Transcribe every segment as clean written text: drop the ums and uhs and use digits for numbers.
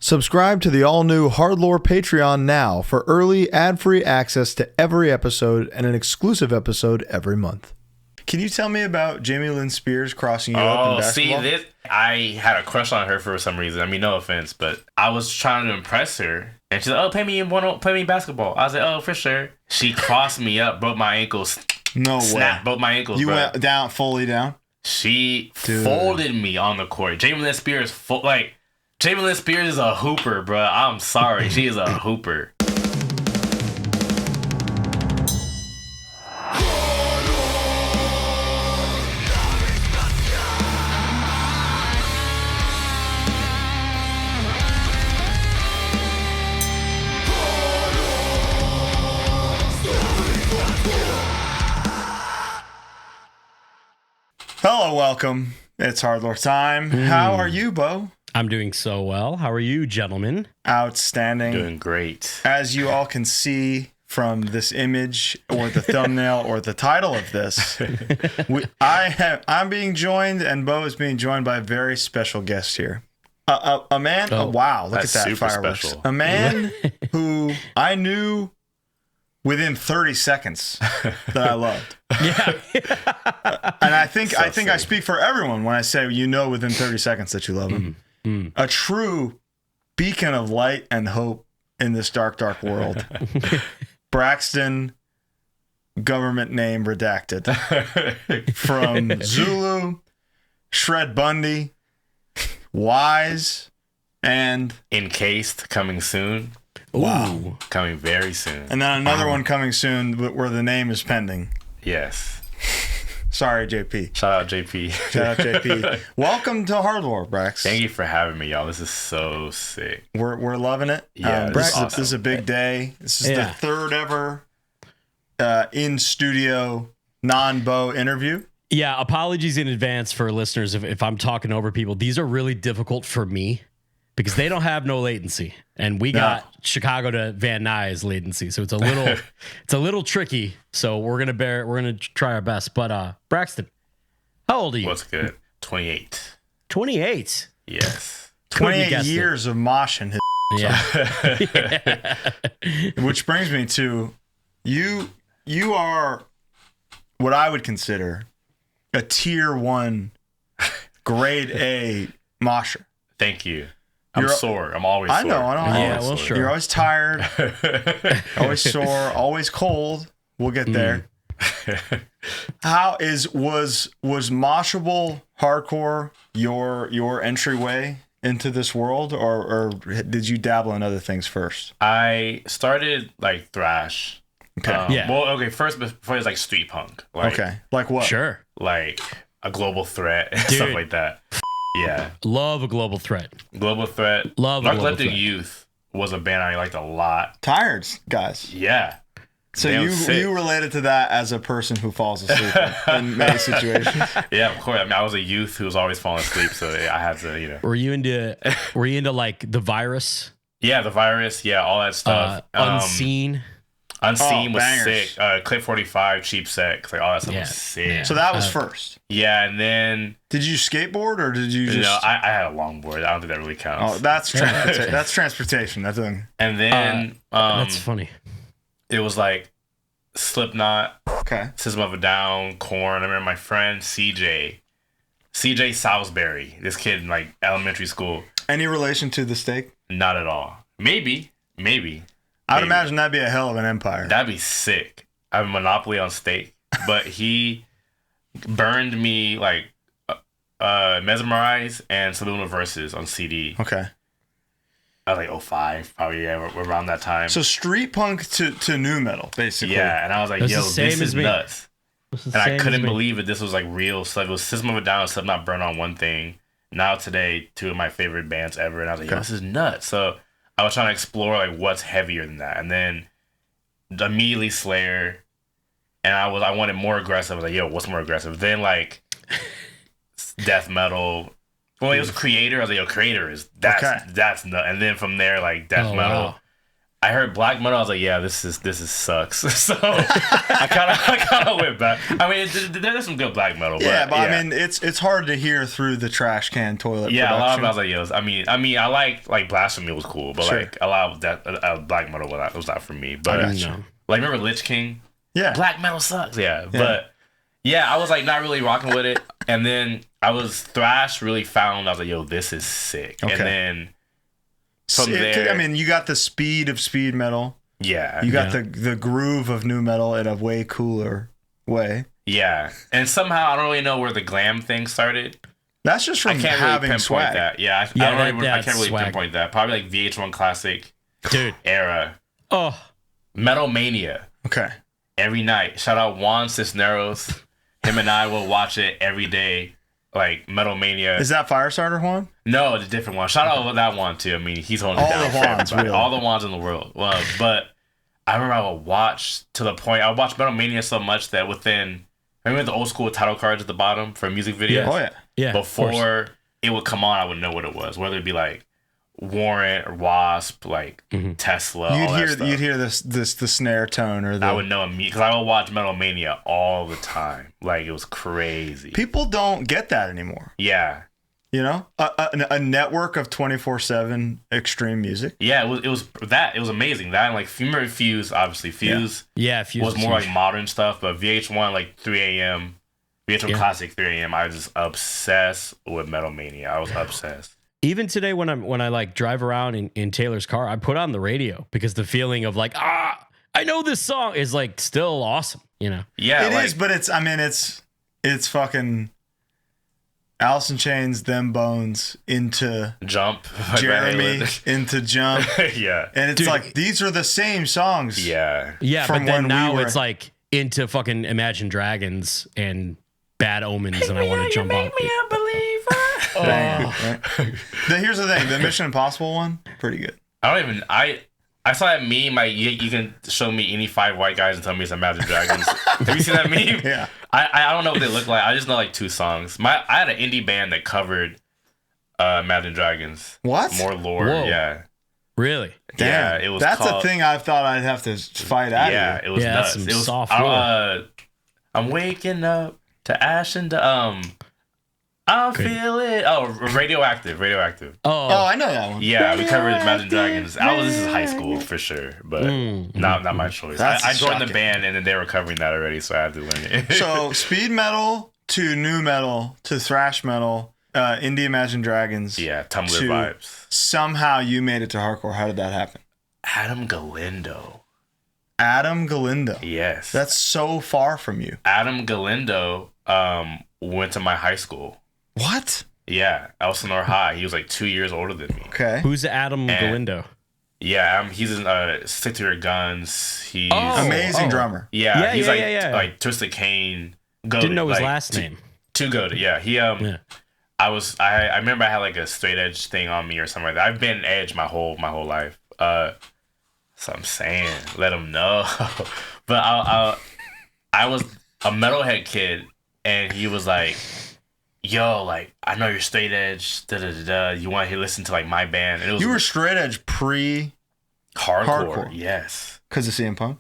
Subscribe to the all-new HardLore Patreon now for early, ad-free access to every episode and an exclusive episode every month. Can you tell me about Jamie Lynn Spears crossing you up in basketball? See, I had a crush on her for some reason. I mean, no offense, but I was trying to impress her. And she's like, play me basketball. I was like, for sure. She crossed me up, broke my ankles. No way. Broke my ankles, You bro. went down, fully down? She folded me on the court. Jamie Lynn Spears, Jamie Lynn Spears is a hooper, bro. I'm sorry. She is a hooper. Hello, welcome. It's HardLore time. How are you, Bo? I'm doing so well. How are you, gentlemen? Outstanding. Doing great. As you all can see from this image or the thumbnail or the title of this, I'm being joined and Bo is being joined by a very special guest here. A man, wow, look at that fireworks. Special. A man who I knew within 30 seconds that I loved. Yeah. And I think I speak for everyone when I say within 30 seconds that you love him. A true beacon of light and hope in this dark, dark world. Braxton, government name redacted. From Zulu, Shred Bundy, Wise, and Encased, coming soon. Wow. Coming very soon. And then another one coming soon where the name is pending. Yes. Sorry, JP. Shout out JP. Shout out JP. Welcome to HardLore, Brax. Thank you for having me, y'all. This is so sick. We're loving it. Yeah, this is a big day. This is the third ever in studio non-Bo interview. Yeah, apologies in advance for listeners if I'm talking over people. These are really difficult for me because they don't have no latency, and we got Chicago to Van Nuys latency, so it's a little tricky. So we're gonna try our best. But Braxton, how old are you? What's good? 28. 28. Yes. 28 years of moshing. Yeah. Which brings me to you. You are what I would consider a tier 1, grade A mosher. Thank you. I'm sore. I'm always sore. I know. Yeah, well, sure. You're always tired, always sore, always cold. We'll get there. How was moshable hardcore your entryway into this world, or did you dabble in other things first? I started like thrash. Okay. First before it was like street punk. Like what? Sure. Like a Global Threat and stuff like that. Yeah. Love a Global Threat. Global Threat. Love a Global Threat. Youth was a band I liked a lot. Tired guys. Yeah. So you related to that as a person who falls asleep in many situations. Yeah, of course. I mean, I was a youth who was always falling asleep, so I had to, Were you into like The Virus? Yeah, The Virus. Yeah, all that stuff. Unseen. Unseen was bangers. sick. Clip 45, Cheap Sex, like all that stuff was sick. Yeah. So that was first. Yeah, and then did you skateboard or did you just? No, I had a longboard. I don't think that really counts. Oh, that's transportation. That's transportation. That's a... And then that's funny. It was like Slipknot, okay, System of a Down, Korn. I remember my friend CJ Salisbury. This kid in like elementary school. Any relation to the steak? Not at all. Maybe. I would imagine that'd be a hell of an empire. That'd be sick. I have a monopoly on steak, but he burned me like Mesmerize and Subliminal Verses on CD. Okay. I was like 05, probably, around that time. So street punk to nu metal, basically. Yeah, and I was like, yo, this is nuts. And I couldn't believe it. This was like real stuff. It was System of a Down and Slipknot Burn on One Thing. Now today, 2 of my favorite bands ever. And I was like, yo, this is nuts. So I was trying to explore like what's heavier than that. And then immediately Slayer. And I wanted more aggressive. I was like, yo, what's more aggressive? Then like death metal. Well, it was Creator. I was like, yo, Creator is that's nuts. And then from there, like death metal. I heard black metal. I was like, yeah, this sucks. So I kind of went back. I mean, there's some good black metal. Yeah, but I mean, it's hard to hear through the trash can toilet. Yeah, production. a lot of it, I was like, yo, I mean, I like Blasphemy was cool, but like a lot of that black metal was not for me. But like, remember Lich King? Yeah, black metal sucks. Yeah, but I was like not really rocking with it, and then thrash really found. I was like, yo, this is sick, and then. From there, I mean, you got the speed of speed metal. Yeah. You got the groove of new metal in a way cooler way. Yeah. And somehow, I don't really know where the glam thing started. That's just from having really swag. That. Yeah. I can't really pinpoint that. Probably like VH1 Classic era. Oh. Metal Mania. Okay. Every night. Shout out Juan Cisneros. Him and I will watch it every day. Like Metal Mania. Is that Firestarter Juan? No, it's a different one. Shout out that one too. I mean, he's holding all down the Juans, really. All the Juans in the world. Well, but I remember I would watch to the point. I would watch Metal Mania so much that remember the old school title cards at the bottom for music videos? Yeah. Oh yeah. Before it would come on, I would know what it was. Whether it be like Warrant or Wasp, like Tesla. You'd hear the snare tone or the. I would know immediately because I would watch Metal Mania all the time. Like it was crazy. People don't get that anymore. Yeah. You know, a network of 24/7 extreme music. Yeah, it was amazing. That and like remember Fuse, obviously Fuse. Yeah, Fuse was more like modern stuff, but VH1 like 3 a.m. VH1 Classic 3 a.m. I was just obsessed with Metal Mania. I was obsessed. Even today, when I like drive around in Taylor's car, I put on the radio because the feeling of like I know this song is like still awesome. You know. Yeah, it is, but it's fucking. Alice in Chains, Them Bones, into Jump, Jeremy, into Jump. Yeah. And it's like, these are the same songs. Yeah. Yeah, but then now it's like into fucking Imagine Dragons and Bad Omens, and I want to jump off. Make me a believer. Right. Here's the thing, the Mission Impossible one, pretty good. I saw that meme. Like you can show me any 5 white guys and tell me it's Imagine Dragons. Have you seen that meme? Yeah. I don't know what they look like. I just know like 2 songs. I had an indie band that covered Imagine Dragons. What? More lore. Whoa. Yeah. Really? Damn. Yeah. It was. That's a thing I thought I'd have to fight out of. Yeah. It was nuts. That's it was soft I'm waking up to ash and I feel it. Oh, radioactive. Oh, I know that one. Yeah, we covered Imagine Dragons. This is high school for sure, but not my choice. I joined the band and then they were covering that already, so I had to learn it. So speed metal to new metal to thrash metal, indie Imagine Dragons. Yeah, Tumblr vibes. Somehow you made it to hardcore. How did that happen? Adam Galindo. Yes. That's so far from you. Adam Galindo went to my high school. What? Yeah, Elsinore High. He was like 2 years older than me. Okay. Who's Adam Galindo? Yeah, he's in Stick to Your Guns. He's amazing drummer. Yeah, he's like Twisted Cane. Didn't know his last name. Too good. Yeah, he I remember I had like a straight edge thing on me or something like that. I've been edge my whole life. So I'm saying, let him know. But I was a metalhead kid, and he was like, yo, like, I know you're straight edge, you want to listen to, like, my band? And it was, you were straight edge hardcore, yes. Because of CM Punk?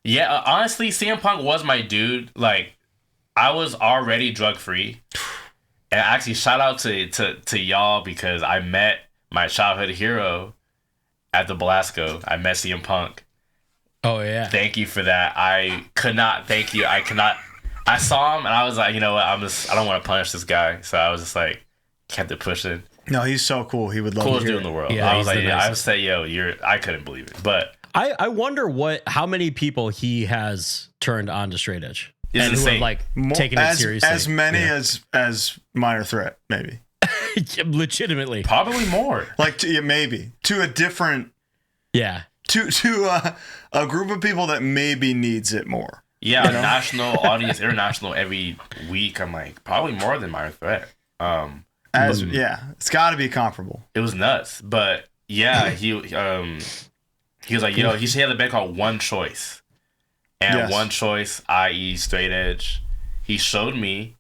Yeah, honestly, CM Punk was my dude. Like, I was already drug-free. And actually, shout out to y'all, because I met my childhood hero at the Belasco. I met CM Punk. Oh, yeah. Thank you for that. I could not thank you. I saw him and I was like, you know what? I don't want to punish this guy. So I was just like, kept it pushing. No, he's so cool. He would love coolest to hear dude in the world. Yeah, I was like, I would say, yo, I couldn't believe it. But I wonder how many people he has turned on to straight edge. It's and insane. who have like taken it seriously. As many as Minor Threat, maybe. Legitimately. Probably more. Like, maybe. To a different... Yeah. To a group of people that maybe needs it more. Yeah, national audience, international every week. I'm like, probably more than Minor Threat. It's got to be comparable. It was nuts, but yeah, he was like, yo, he had a band called One Choice, and One Choice, i.e., straight edge. He showed me.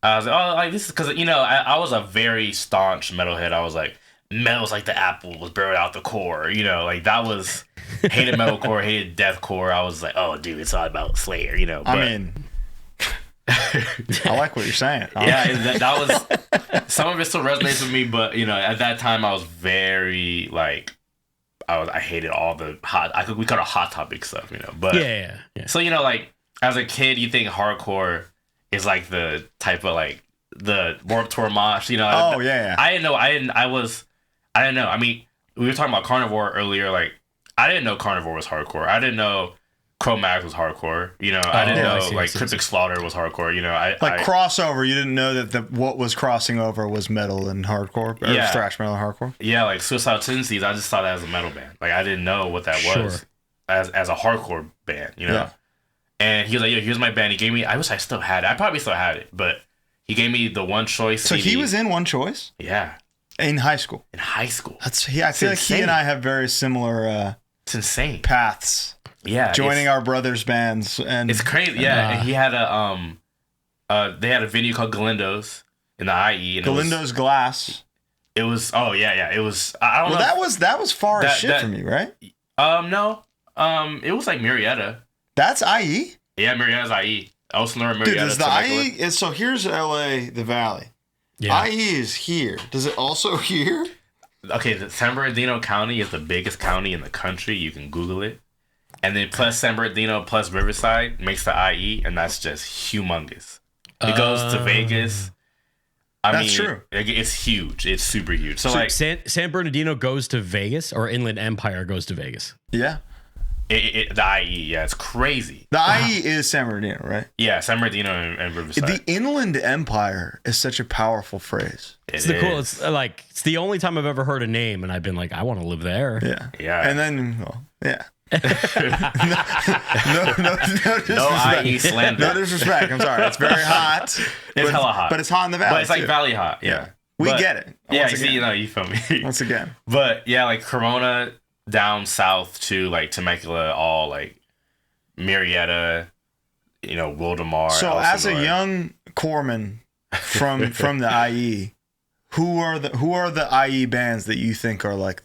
I was like, oh, like this is because I was a very staunch metalhead. I was like, Metal's like the apple was buried out the core. You know, like that was hated metalcore, hated deathcore. I was like, oh, dude, it's all about Slayer. You know, but, I mean, I like what you're saying. Yeah, that was some of it still resonates with me, but you know, at that time I was very like I hated all the we call it hot topic stuff, you know. But yeah. So you know, like as a kid, you think hardcore is like the type of like the Warped Tour mosh, you know. Oh yeah. I didn't know. I didn't know. I mean, we were talking about Carnivore earlier. Like I didn't know Carnivore was hardcore. I didn't know Chromax was hardcore, you know. I didn't know like Cryptic Slaughter was hardcore, you know. Crossover. You didn't know that what was crossing over was metal and hardcore, or thrash metal and hardcore. Yeah, like Suicidal Tendencies. I just thought that as a metal band. Like I didn't know what that was as a hardcore band, you know. Yeah. And he was like, "Yo, here's my band." He gave me. I wish I still had it. I probably still had it, but he gave me the One Choice. So CD. he was in One Choice. Yeah. In high school. In high school. I feel like he and I have very similar. It's insane. Paths. Yeah, joining our brothers' bands, and it's crazy. Yeah, and he had they had a venue called Galindo's in the IE. And Galindo's Glass. It was it was. I don't know. That was far as shit for me, right? No, it was like Marietta. That's IE. Yeah, Marietta's IE. I also learned Marietta. Dude, is the IE is so? Here's LA, the Valley. Yeah. IE is here. Does it also here? Okay, San Bernardino County is the biggest county in the country. You can Google it. And then plus San Bernardino plus Riverside makes the IE, and that's just humongous. It goes to Vegas. That's true. It's huge. It's super huge. So like San Bernardino goes to Vegas, or Inland Empire goes to Vegas. Yeah. The IE, yeah, it's crazy. The IE is San Bernardino, right? Yeah, San Bernardino and Riverside. The Inland Empire is such a powerful phrase. It's the only time I've ever heard a name, and I've been like, I want to live there. Yeah. Yeah. And then, yeah. no IE slander. No disrespect. I'm sorry. It's very hot. It's hella hot. But it's hot in the valley. But it's like valley hot. Yeah. We get it. Yeah, you feel me. Once again. But yeah, like Corona down south to like Temecula, all like Marietta, you know, Wildemar. So Elsinore. as a young corpsman from the IE, who are the IE bands that you think are like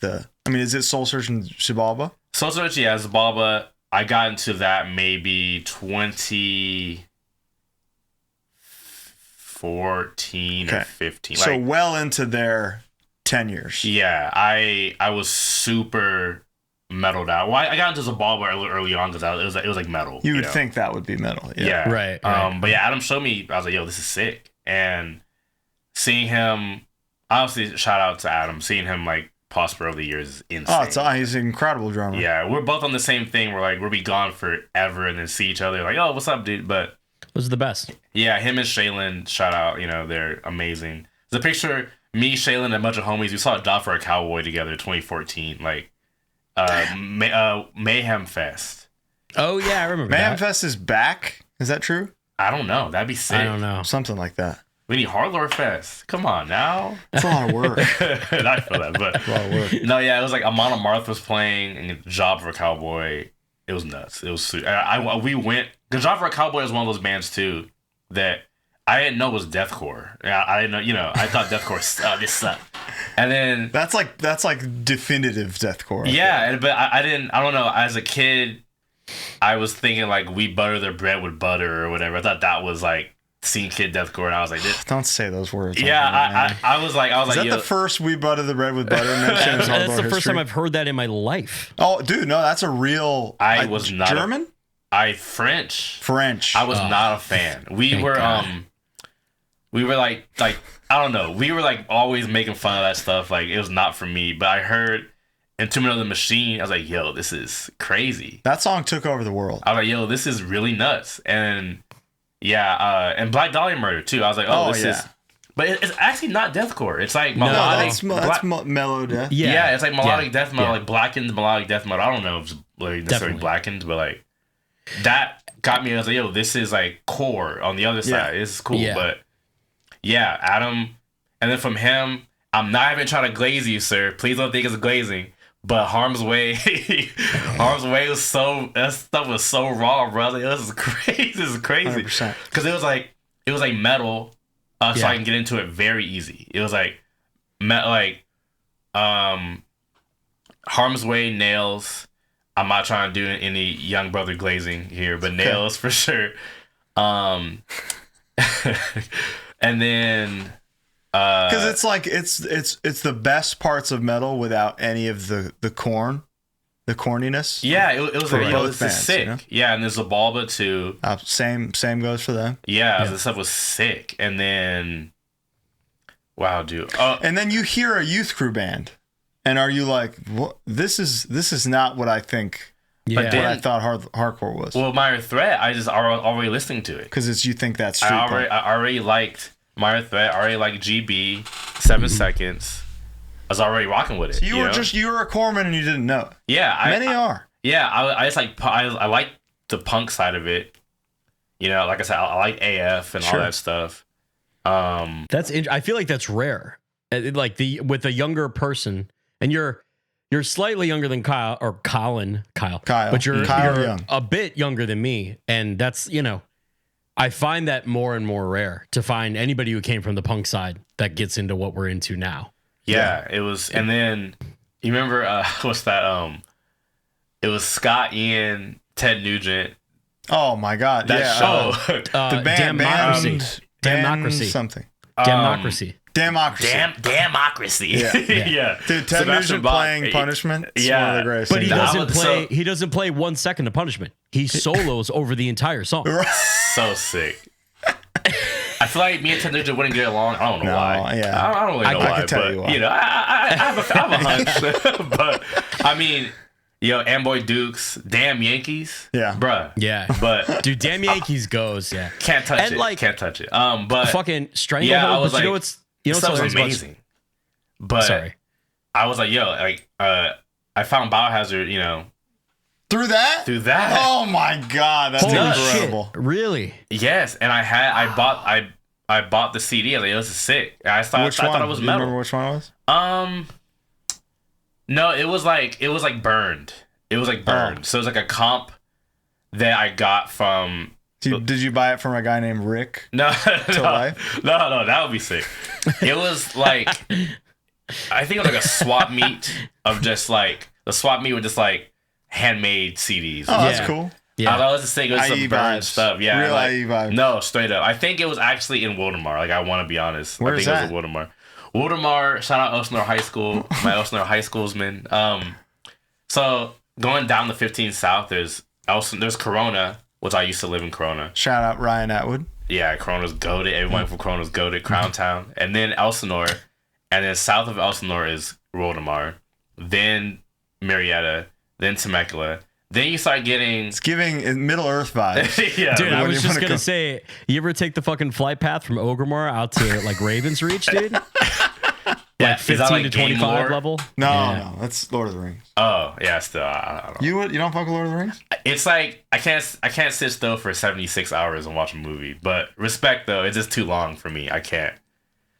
is it Soul Search and Xibalba? Soul Search, yeah, Xibalba. I got into that maybe 2014 or 15. So well into their tenures. Yeah, I was super metaled out. Well, I got into Xibalba early on because it was like metal. You would think that would be metal. Yeah. Right. But yeah, Adam showed me. I was like, yo, this is sick. And seeing him, obviously, shout out to Adam. Seeing him like prosper over the years is insane. He's an incredible drummer. Yeah, we're both on the same thing. We're like, we'll be gone forever and then see each other like, oh, what's up, dude? But those are the best. Yeah, him and Shaylin, shout out. You know, they're amazing. There's a picture, me, Shaylin, and a bunch of homies. We saw a Dot for a Cowboy together in 2014. Like, Mayhem Fest. Oh, yeah, I remember Mayhem Fest is back. Is that true? I don't know. That'd be sick. I don't know. Something like that. We need HardLore Fest. Come on now. It's a lot of work. I feel that, but a lot of work. No, yeah, it was like Amon Amarth was playing and Job for a Cowboy. It was nuts. It was. We went. The Job for a Cowboy is one of those bands too that I didn't know was deathcore. I didn't know. You know, I thought deathcore this sucked. And then that's like definitive deathcore. Yeah, but I didn't. I don't know. As a kid, I was thinking like we butter their bread with butter or whatever. I thought that was like Scene Kid deathcore, and I was like, don't say those words. Yeah, I was like, is that the first we butter the bread with butter mention? That's the first time I've heard that in my life. Oh, dude, no, that's a real. I was not German. French. I was not a fan. We were like I don't know. We were like always making fun of that stuff. Like it was not for me. But I heard Entombment of the Machine. I was like, yo, this is crazy. That song took over the world. I was like, yo, this is really nuts. And yeah, and Black Dahlia Murder too. I was like, this is. But it's actually not deathcore. It's like melodic. That's mellow death. Yeah, it's like melodic death metal, like blackened melodic death metal. I don't know if it's like necessarily blackened, but like that got me. I was like, yo, this is like core on the other side. This is cool. But yeah, Adam, and then from him, I'm not even trying to glaze you, sir. Please don't think it's glazing. But Harm's Way, was so, that stuff was so raw, brother. This is crazy. This is crazy. Because it was like metal, so I can get into it very easy. It was like Harm's Way, Nails. I'm not trying to do any young brother glazing here, but Nails for sure. And then because it's like it's the best parts of metal without any of the corniness. Yeah, it was sick. You know? Yeah, and there's Zabalba too. Same goes for them. Yeah, the stuff was sick. And then, wow, dude. And then you hear a youth crew band, and are you like, what? This is not what I think. Yeah. What I thought hardcore was. Well, Minor Threat, I just already listening to it because you think that's street punk. I already liked Minor Threat. I already liked GB, 7 Seconds. I was already rocking with it. So you were a corpsman and you didn't know it. Yeah, many are. Yeah, I just like I like the punk side of it. You know, like I said, I like AF and all that stuff. I feel like that's rare. Like with a younger person, and you're slightly younger than Kyle, but you're young. A bit younger than me, and that's I find that more and more rare to find anybody who came from the punk side that gets into what we're into now. Yeah, it was, and then you remember what's that? It was Scott Ian, Ted Nugent. Oh my God! That show, the band, Democracy, something. Democracy. Democracy. Yeah. Dude, Ted Nugent playing Punishment. It's one of the greatest. But he doesn't play 1 second of Punishment. He solos over the entire song. So sick. I feel like me and Ted Nugent wouldn't get along. I don't know why. Yeah. I don't really know why. I can tell you why. I have a hunch. But I mean, Amboy Dukes, Damn Yankees. Yeah. Bruh. Yeah. But dude, Damn Yankees goes. Yeah. Can't touch it. Can't touch it. But fucking Stranglehold. I was but like, what's amazing. But sorry. I was like, I found Biohazard, Through that? Oh my God, that's incredible. Shit. Really? Yes, and I bought the CD. I was like, this is sick. I thought it was metal. Remember which one it was? No, it was like Burned. It was like Burned. So it was like a comp that I got from. Did you buy it from a guy named Rick? No, Life? No, that would be sick. It was like, I think it was like a swap meet of just like the swap meet with just like handmade CDs. Oh, that's cool. Yeah, I was just saying it was some Burned stuff. Yeah, real IE vibes. No, straight up. I think it was actually in Wildemar. Like, I want to be honest. Where's that? I think it was in Wildemar. Wildemar, shout out Elsinore High School, my Elsinore High Schoolsmen. So going down the 15 South, there's Corona, which I used to live in Corona. Shout out Ryan Atwood. Yeah, Corona's goated. Everyone from Corona's goated. Crown Town, and then Elsinore, and then south of Elsinore is Wildemar, then Marietta, then Temecula. Then you start getting... It's giving Middle Earth vibes. Yeah, dude, I was just going to say, you ever take the fucking flight path from Ogremore out to, like, Raven's Reach, dude? Yeah, 15 to 25 level? No, that's Lord of the Rings. Oh, yeah, still, I don't know. You don't fuck with Lord of the Rings? It's like, I can't sit still for 76 hours and watch a movie. But respect, though, it's just too long for me. I can't.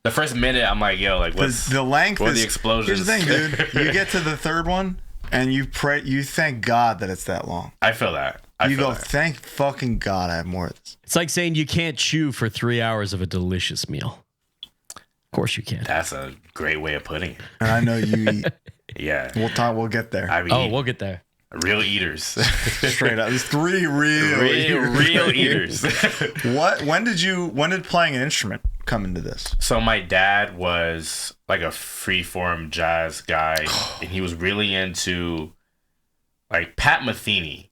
The first minute, I'm like, yo, like, what's... The length what are the explosions? Here's the thing, dude. You get to the third one... And you thank God that it's that long. I feel that. Thank fucking God I have more of this. It's like saying you can't chew for 3 hours of a delicious meal. Of course you can. That's a great way of putting it. And I know you eat. Yeah. We'll get there. I mean, we'll get there. Real eaters. Straight up. There's 3 real eaters. When did playing an instrument come into this? So my dad was like a freeform jazz guy, and he was really into like Pat Metheny,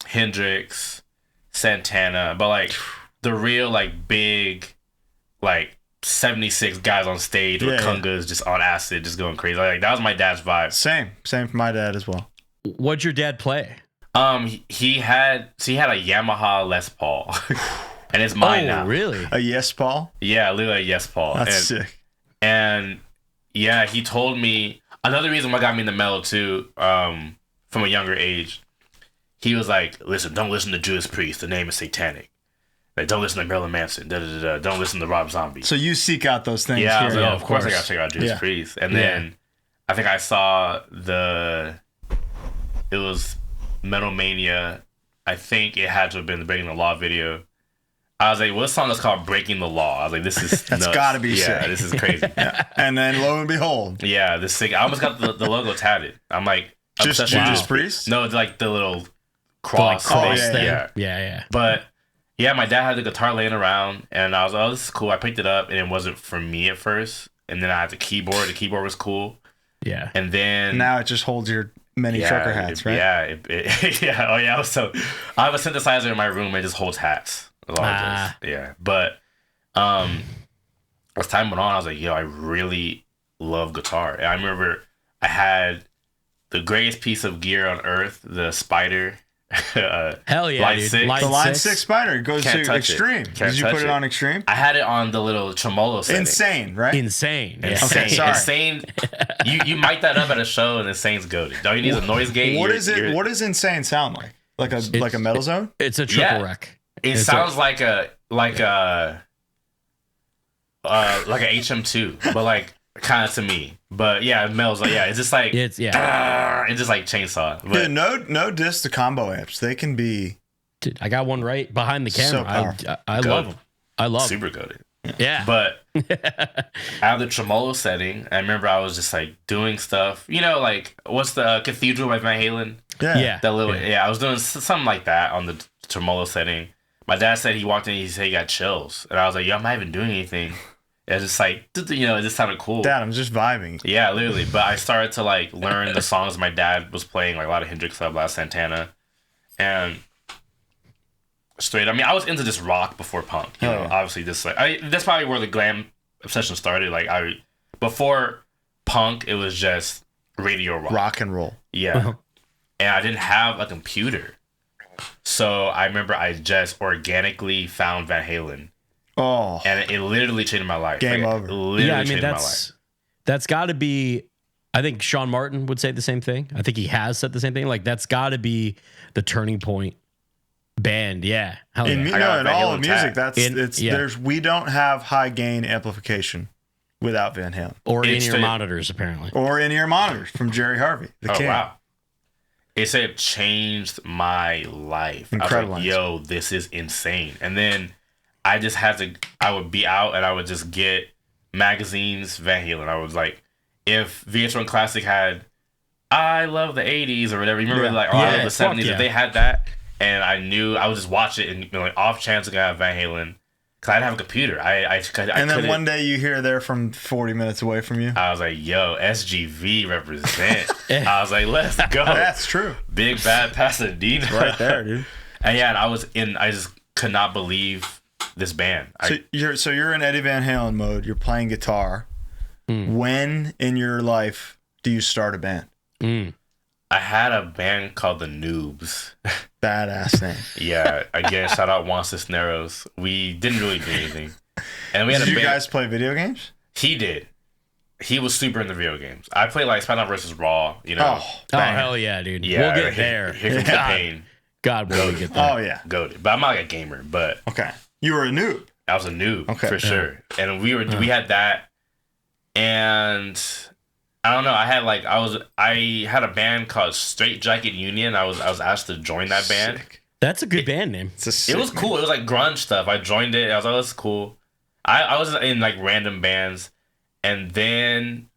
Hendrix, Santana, but like the real like big like 76 guys on stage with congas just on acid, just going crazy. Like that was my dad's vibe. Same for my dad as well. What'd your dad play? He had a Yamaha Les Paul. And it's mine now. Oh, really? A Yes Paul? Yeah, literally a Yes Paul. That's sick. And yeah, he told me another reason why got me into metal too, from a younger age. He was like, "Listen, don't listen to Judas Priest. The name is satanic. Like, don't listen to Marilyn Manson. Don't listen to Rob Zombie." So you seek out those things. Yeah, I was like, of course I gotta check out Judas Priest. And then I think I saw it was Metal Mania. I think it had to have been the Breaking the Law video. I was like, what song is called Breaking the Law? I was like, this is That's nuts. gotta be sick. This is crazy. And then lo and behold. Yeah, this sick. I almost got the logo tatted. I'm like, just Judas Priest? No, it's like the little cross. Thing. Yeah. Yeah. But yeah, my dad had the guitar laying around, and I was like, oh, this is cool. I picked it up, and it wasn't for me at first. And then I had the keyboard. The keyboard was cool. Yeah. And then now it just holds your many trucker hats, right? Yeah. Yeah. Oh yeah. So I have a synthesizer in my room, and it just holds hats. Yeah. But as time went on, I was like, yo, I really love guitar. And I remember I had the greatest piece of gear on earth, the Spider. Hell yeah, Line dude. 6. The Line 6 Spider goes Can't to touch extreme. Did you put it on extreme? I had it on the little tremolo setting. Insane, right? Insane. Yeah. Insane. Okay, sorry. Insane. You mic that up at a show, and Insane's goated. All you need is a noise gate. What does Insane sound like? Like a metal zone? It's a triple wreck. It sounds like a HM2, but like kind of to me. But yeah, it melts like it's just like it's just like chainsaw. But, dude, no diss to combo amps. They can be. Dude, I got one right behind the camera. So I love them. I love super goated. Yeah. But I have the tremolo setting. I remember I was just like doing stuff. You know, like what's the Cathedral by Van Halen? Yeah. That little I was doing something like that on the tremolo setting. My dad said he walked in, he said he got chills. And I was like, yo, I'm not even doing anything. It's just like, you know, it just sounded cool. Dad, I'm just vibing. Yeah, literally. But I started to like learn the songs my dad was playing, like a lot of Hendrix, a lot of Santana. And straight, I mean, I was into this rock before punk. You know, obviously this like, that's probably where the glam obsession started. Like before punk, it was just radio rock. Rock and roll. Yeah. And I didn't have a computer. So I remember I just organically found Van Halen. Oh. And it literally changed my life. Game over. Yeah, I mean, that's got to be, I think Sean Martin would say the same thing. I think he has said the same thing. Like, that's got to be the turning point band. Yeah. Hell yeah. In all of music, we don't have high gain amplification without Van Halen. Or in-ear monitors, apparently. Or in-ear monitors from Jerry Harvey, the king. Wow. It said it changed my life. Incredible. I was like, yo, this is insane. And then I just had to, I would be out and I would just get magazines, Van Halen. I was like, if VH1 Classic had, I love the 80s or whatever, you remember I love the 70s, if they had that, and I knew, I would just watch it and like off chance I'm going to have Van Halen. Because I didn't have a computer. And then one day you hear they're from 40 minutes away from you. I was like, yo, SGV represent. I was like, let's go. That's true. Big Bad Pasadena. Right there, dude. And yeah, and I just could not believe this band. So you're in Eddie Van Halen mode. You're playing guitar. When in your life do you start a band? I had a band called The Noobs. Badass name. Yeah, again, shout out Juan Cisneros. We didn't really do anything. And we had Did you guys play video games? He did. He was super into video games. I played like SmackDown vs. Raw, you know. Oh hell yeah, dude. Yeah, we'll get there. Here comes the pain. God, we'll get there. Oh yeah. Goated. But I'm not like a gamer, but okay. You were a noob. I was a noob, for sure. And we had that, and I don't know. I had a band called Straight Jacket Union. I was asked to join that band. Sick. That's a good band name. It was cool. It was like grunge stuff. I joined it. I was like, that's cool. I was in like random bands, and then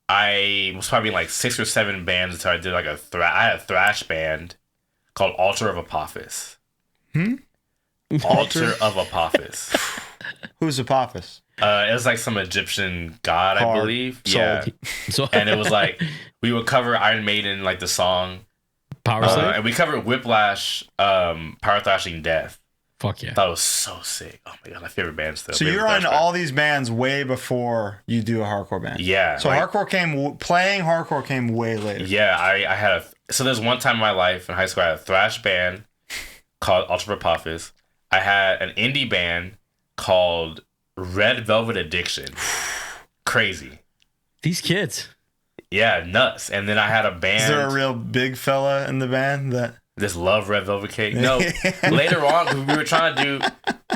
I was probably in like 6 or 7 bands until I did like I had a thrash band called Altar of Apophis. Altar of Apophis. Who's Apophis? It was like some Egyptian god, I believe. Yeah. And it was like, we would cover Iron Maiden, like the song. Power Slave? And we covered Whiplash, Power Thrashing Death. Fuck yeah. I thought it was so sick. Oh my God, my favorite band still. So you're on all these bands way before you do a hardcore band. Yeah. So playing hardcore came way later. Yeah, I had so there's one time in my life in high school, I had a thrash band called Altar of Apophis. I had an indie band called Red Velvet Addiction. Crazy. These kids. Yeah, nuts. And then I had a band. Is there a real big fella in the band that just love Red Velvet Cake? No. Later on, we were trying to do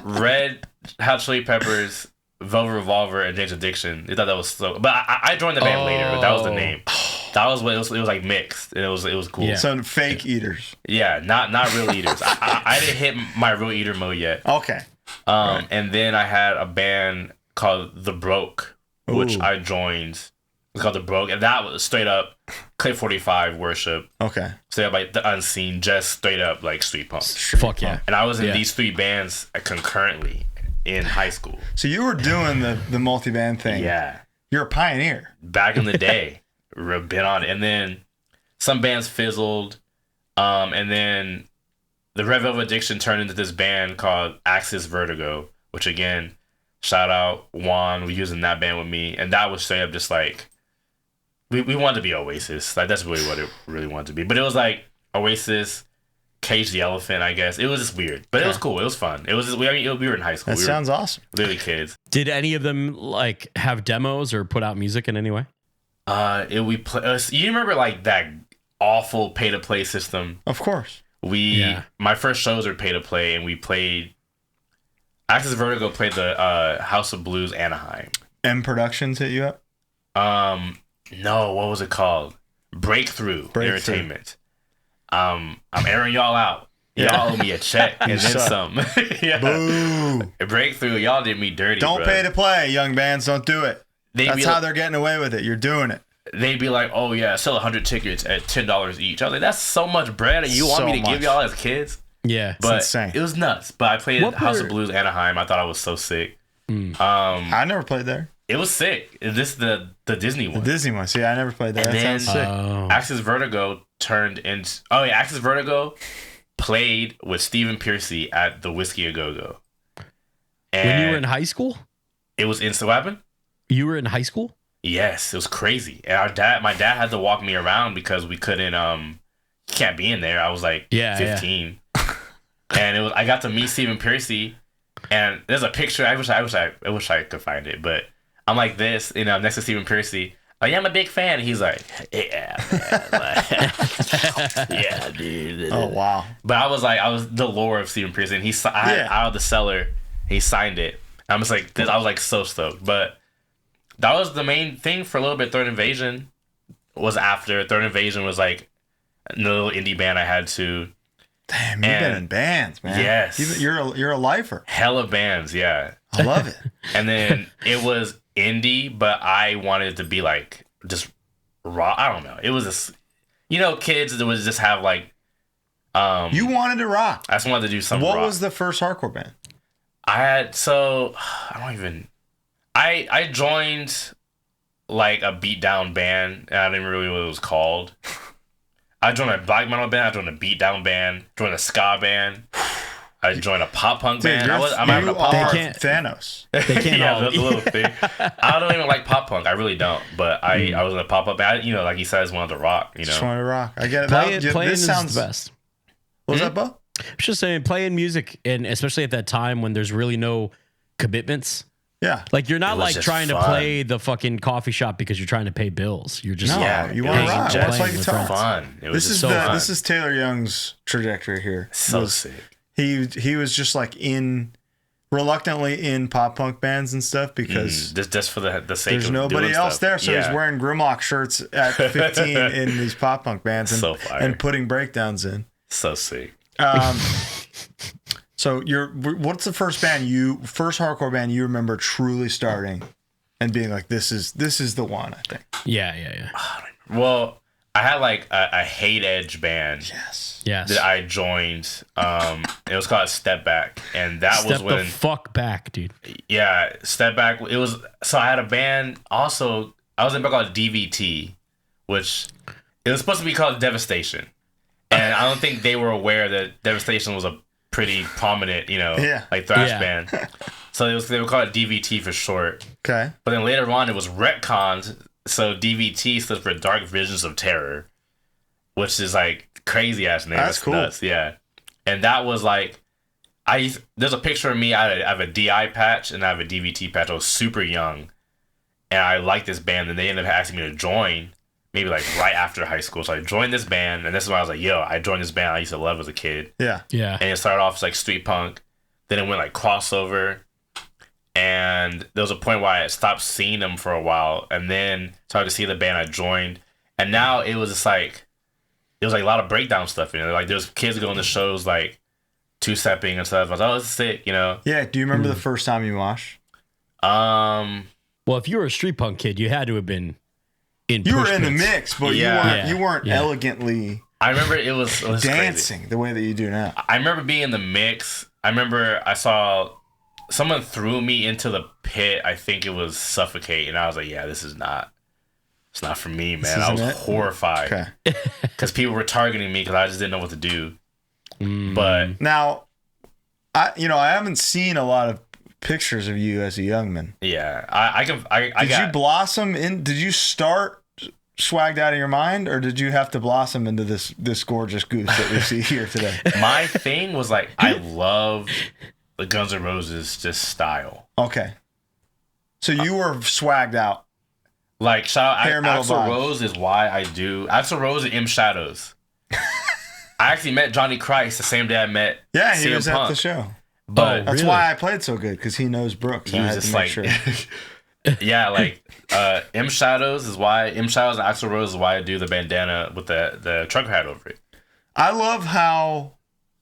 Red Hot Chili Peppers, Velvet Revolver, and Jane's Addiction. They thought that was so. But I joined the band later. But that was the name. That was what it was. It was like mixed, and it was cool. Yeah. So fake eaters. Yeah, not real eaters. I didn't hit my real eater mode yet. Okay. And then I had a band called The Broke, which I joined. It's called The Broke, and that was straight up Clip 45 worship. Okay. Straight up like the Unseen, just straight up like street punk. Fuck yeah. And I was in these 3 bands concurrently in high school. So you were doing the multi-band thing. Yeah. You're a pioneer. Back in the day. Been on it. And then some bands fizzled. And then the Red Velvet Addiction turned into this band called Axis Vertigo, which again, shout out Juan, was using that band with me. And that was straight up just like, we wanted to be Oasis. Like that's really what it really wanted to be. But it was like Oasis, Cage the Elephant, I guess. It was just weird. But it was cool. It was fun. It was just, we were in high school. That sounds awesome. Literally kids. Did any of them like have demos or put out music in any way? You remember like that awful pay to play system? Of course. My first shows were pay to play, and we played. Axis Vertigo played the House of Blues Anaheim. M Productions hit you up? No, what was it called? Breakthrough Entertainment. I'm airing y'all out. Y'all owe me a check and then some. Boo. Breakthrough, y'all did me dirty. Don't pay to play, young bands. Don't do it. That's how they're getting away with it. You're doing it. They'd be like, oh yeah, sell 100 tickets at $10 each. I was like, that's so much bread, and you want me to give y'all as kids? Yeah, but it's insane. It was nuts. But I played at House of Blues Anaheim. I thought I was so sick. I never played there. It was sick. This the Disney one. The Disney one. See, I never played there. And that then sounds sick. Axis Vertigo turned into... Oh, yeah. Axis Vertigo played with Stephen Piercy at the Whiskey A Go-Go. When you were in high school? It was in... So what happened? You were in high school? Yes. It was crazy. And my dad had to walk me around because we couldn't... You can't be in there. I was like 15. And I got to meet Stephen Piercy. And there's a picture. I wish I could find it, but I'm like this, next to Stephen Piercy. Like, yeah, I'm a big fan. And he's like, yeah, man. Yeah, dude. Oh wow. But I was the lore of Stephen Piercy, and out of the cellar, he signed it. I was like, so stoked. But that was the main thing for a little bit. Third Invasion was after. Third Invasion was like a little indie band I had to. Damn, you've been in bands, man. Yes. You're a lifer. Hella bands, yeah. I love it. And then it was indie, but I wanted it to be like just raw. I don't know. It was just, kids that would just have like. You wanted to rock. I just wanted to do something. What rock. was the first hardcore band? I joined like a beatdown band, and I didn't really know what it was called. I joined a black metal band. I joined a beatdown band. Joined a ska band. I joined a pop punk band. I'm having a pop punk. Thanos. They can't the little thing. I don't even like pop punk. I really don't. But I was in a pop up band. Like you said, I just wanted to rock. Just wanted to rock. I get it. Playing this sounds the best. What was that, Bo? I was just saying, playing music, and especially at that time when there's really no commitments. Yeah. Like, you're not like trying to play the fucking coffee shop because you're trying to pay bills. You're just you want to rock. That's like fun. This is Taylor Young's trajectory here. So sick. He was just like reluctantly in pop punk bands and stuff because just for the sake there's of nobody else stuff. there, so he's wearing Grimlock shirts at 15 in these pop punk bands and putting breakdowns in. So sick. So what's the first hardcore band you remember truly starting and being like, this is the one, I think. Yeah. Well, I had like a hate edge band. Yes. Yes. That I joined. It was called Step Back, and that was when the fuck back, dude. Yeah, Step Back. It was so I had a band. Also, I was in a band called DVT, which it was supposed to be called Devastation, and I don't think they were aware that Devastation was a pretty prominent, like thrash band. So they were called DVT for short. Okay. But then later on, it was retconned. So DVT stood for Dark Visions of Terror, which is like crazy ass name. That's cool. Nuts, yeah. And that was like, there's a picture of me. I have a DI patch and I have a DVT patch. I was super young, and I liked this band. And they ended up asking me to join, maybe like right after high school. So I joined this band, and this is when I was like, yo, I joined this band I used to love as a kid. Yeah. And it started off as like street punk, then it went like crossover. And there was a point where I stopped seeing them for a while, and then started to see the band I joined. And now it was just like, there was like a lot of breakdown stuff in it. Like there's kids going to shows like two-stepping and stuff. I was like, oh, this is sick, you know? Yeah. Do you remember the first time you moshed? Well, if you were a street punk kid, you had to have been in. You were in the mix, but you weren't Yeah. elegantly. I remember it was dancing crazy. the way that you do now. I remember being in the mix. I remember I saw someone threw me into the pit. I think it was Suffocate, and I was like, yeah, this is not. It's not for me, man. I was horrified because people were targeting me because I just didn't know what to do. But now, I haven't seen a lot of pictures of you as a young man. Yeah, I Did you blossom in? Did you start swagged out of your mind, or did you have to blossom into this gorgeous goose that we see here today? My thing was like, I love the Guns N' Roses just style. Okay, so you were swagged out. Like, Axl Rose is why I do. Axl Rose and M Shadows. I actually met Johnny Christ the same day I met CM he was Punk. at the show. But that's why I played so good, because he knows Brooks. He was just like, sure. Yeah, like M Shadows and Axl Rose is why I do the bandana with the trucker hat over it. I love how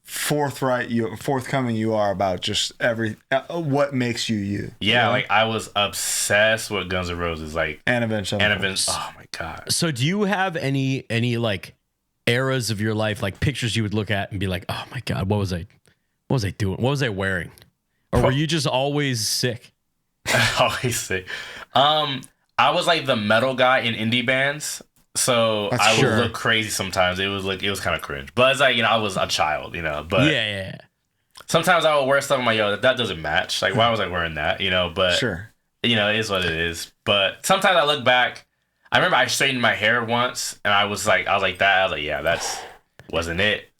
forthcoming you are about just what makes you you. Yeah, like I was obsessed with Guns N' Roses, like and Avenged. Oh my god. So do you have any like eras of your life, like pictures you would look at and be like, oh my god, what was I doing? What was I wearing? Or were you just always sick? Always sick. I was like the metal guy in indie bands, so I would look crazy sometimes. It was kind of cringe, but it's like, I was a child, But yeah. Sometimes I would wear stuff. I'm like, yo, that doesn't match. Like, why was I wearing that? But it is what it is. But sometimes I look back. I remember I straightened my hair once, and I was like, yeah, that's wasn't it.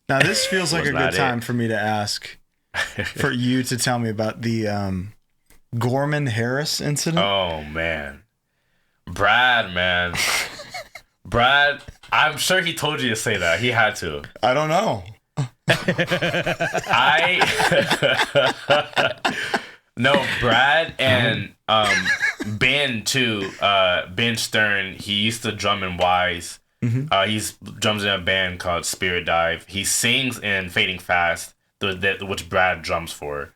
Now this feels like a good time for me to ask for you to tell me about the Gorman Harris incident. Oh man, Brad, I'm sure he told you to say that. He had to. I don't know. No, Brad and Ben too. Ben Stern. He used to drum in Wise. He's drums in a band called Spirit Dive. He sings in Fading Fast, which Brad drums for.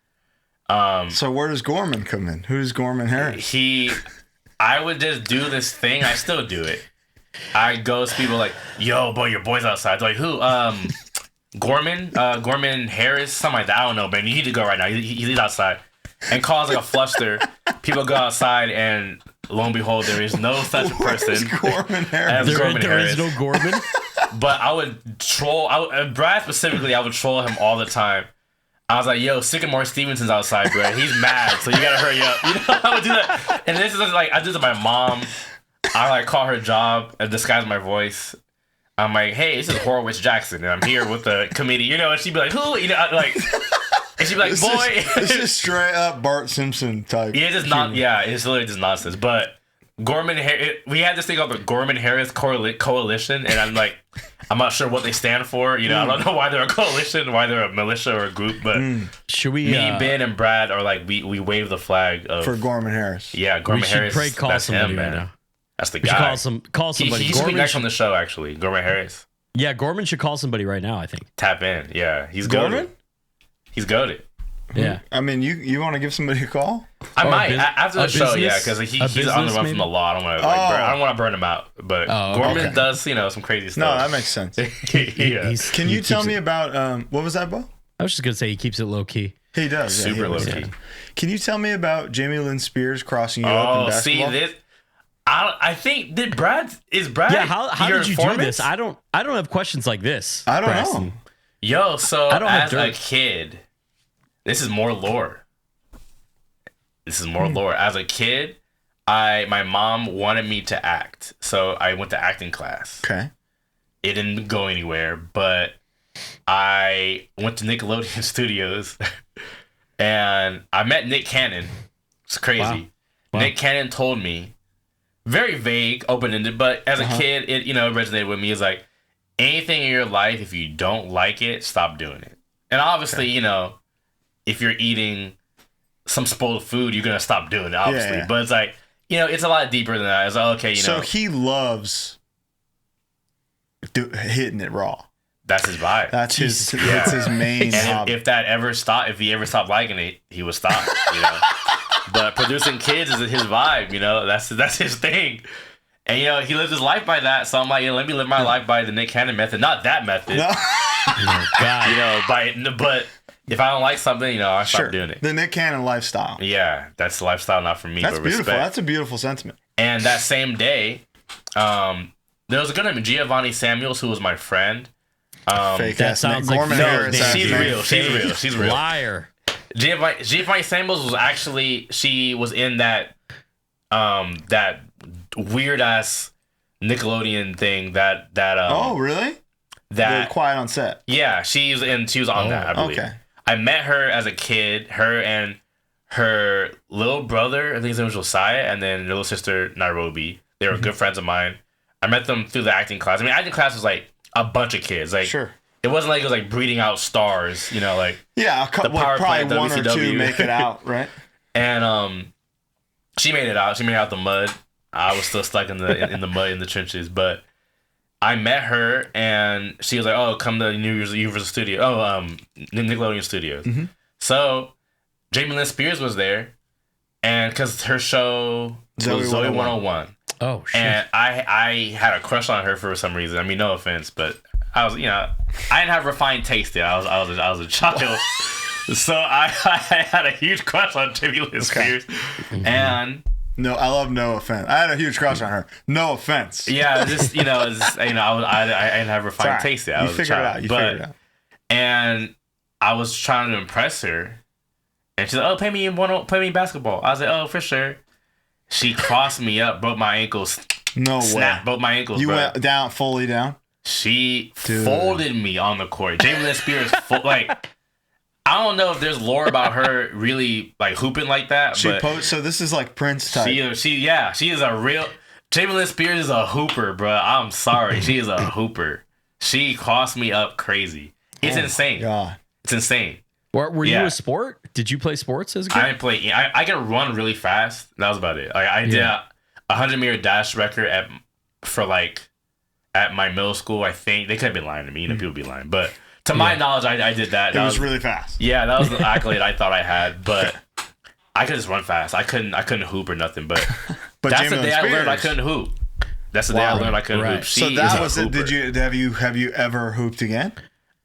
So where does Gorman come in? Who's Gorman Harris? I would just do this thing. I still do it. I go to people like, yo, boy, your boy's outside. They're like, who? Gorman Harris, something like that. I don't know, man. You need to go right now. He's outside. And cause like a fluster. People go outside, and lo and behold, there is no such person Gorman Harris. There is no Gorman. But I would troll. Brad specifically, I would troll him all the time. I was like, yo, Sycamore Stevenson's outside, bro. He's mad, so you gotta hurry up. I would do that. And this is like, I do this to my mom. I like call her job and disguise my voice. I'm like, hey, this is Horowitz Jackson, and I'm here with the committee, and she'd be like, who? And she'd be like, boy. This is straight up Bart Simpson type. Yeah, it's not. Yeah, it's literally just nonsense. But Gorman Harris, we had this thing called the Gorman Harris Coalition, and I'm like, I'm not sure what they stand for. I don't know why they're a coalition, why they're a militia or a group. But should we? Me, Ben, and Brad are like, we wave the flag for Gorman Harris. Yeah, Gorman Harris. We should call somebody right now. That's the guy. Call somebody. He should be next on the show, actually. Gorman Harris. Yeah, Gorman should call somebody right now, I think. Tap in. Yeah, he's Gorman. Goated. He's goated. Yeah. I mean, you want to give somebody a call? I might after the show, yeah, because he's on the run from the law. I don't want to burn him out, but Gorman does some crazy stuff. No, that makes sense. Can you tell me about what was that, Bo? I was just gonna say he keeps it low key. He does, super low key. Can you tell me about Jamie Lynn Spears crossing you up in basketball? See this. I think Brad? Yeah, how did you do this? I don't have questions like this. I don't know. Yo, so as a kid, this is more lore. As a kid, my mom wanted me to act, so I went to acting class. Okay. It didn't go anywhere, but I went to Nickelodeon Studios, and I met Nick Cannon. It's crazy. Wow. Nick Cannon told me, very vague, open-ended, but as a kid, it resonated with me. It's like, anything in your life, if you don't like it, stop doing it. And obviously, if you're eating some spoiled food, you're gonna stop doing it, obviously. Yeah. But it's like, it's a lot deeper than that. It's like, okay, So he loves hitting it raw. That's his vibe. That's his main. And if he ever stopped liking it, he would stop. You know, but producing kids is his vibe. You know, that's his thing. And you know, he lives his life by that. So I'm like, let me live my life by the Nick Cannon method, not that method. No. God. You know, but if I don't like something, you know, I stop doing it. The Nick Cannon lifestyle. Yeah, that's the lifestyle, not for me. That's but beautiful. Respect. That's a beautiful sentiment. And that same day, there was a girl named Giovanni Samuels who was my friend. Fake that ass sounds Nick. like Gorman Harris. She's real. Liar. Giovanni Samuels was actually, she was in that weird ass Nickelodeon thing that oh really? That Quiet on Set. Yeah, she was on that, I believe. Okay. I met her as a kid, her and her little brother, I think his name was Josiah, and then her little sister Nairobi. They were good friends of mine. I met them through the acting class. I mean, acting class was like a bunch of kids. Like, sure. It wasn't like it was like breeding out stars, you know, like the power probably one or two make it out, right? And she made it out. She made it out the mud. I was still stuck in the mud in the trenches, but I met her and she was like, "Oh, come to Universal Studio. Nickelodeon Studios." Mm-hmm. So Jamie Lynn Spears was there, and because her show was Zoe 101. Oh shit! And I had a crush on her for some reason. I mean, no offense, but I was, you know, I didn't have refined taste yet. I was a child, so I had a huge crush on Jamie Lynn Spears, and. No, I love no offense. I had a huge crush on her. No offense. Yeah, just I didn't have refined taste yet. I was a child. You figured it out. And I was trying to impress her, and she's like, "Oh, play me basketball." I was like, "Oh, for sure." She crossed me up, broke my ankles. No way. Broke my ankles. You went down, fully down. She folded me on the court. Jamie Lynn Spears, I don't know if there's lore about her really like hooping like that. So this is like Prince type. She is a real. Jamie Lynn Spears is a hooper, bro. I'm sorry, she is a hooper. She crossed me up crazy. It's insane. God. It's insane. Were you a sport? Did you play sports as a kid? I didn't play. I can run really fast. That was about it. Like I did a 100-meter dash record at my middle school. I think they could have been lying to me. You know, people be lying, but. To my knowledge, I did that. It was really fast. Yeah, that was the accolade I thought I had, but I could just run fast. I couldn't hoop or nothing. But that's the day I learned I couldn't hoop. That's the day I learned I couldn't hoop. So that was it. Have you ever hooped again?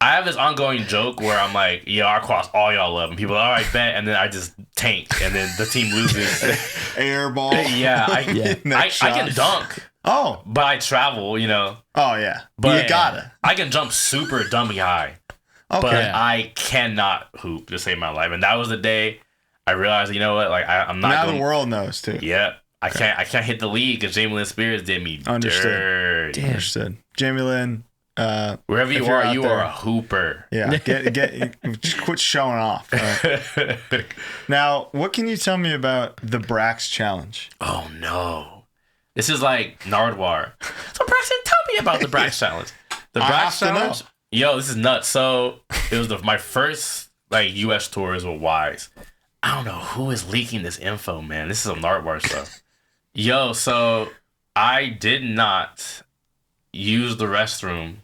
I have this ongoing joke where I'm like, "Yo, I cross all y'all up," and people are, "All right, bet," and then I just tank, and then the team loses. Air ball. Yeah, I can dunk. Oh, but I travel, you know. Oh yeah, but you gotta. I can jump super dummy high, but I cannot hoop to save my life. And that was the day I realized, you know what? Like I'm not. Now the world knows too. Yeah, I can't hit the league because Jamie Lynn Spears did me dirty. Understood. Jamie Lynn. Wherever you are a hooper. Yeah, just quit showing off. Right? Now, what can you tell me about the Brax challenge? Oh no. This is like Nardwar. So Braxton, tell me about the Brax challenge. The Brax challenge? Yo, this is nuts. So it was my first like US tours with Wise. I don't know who is leaking this info, man. This is some Nardwar stuff. Yo, so I did not use the restroom,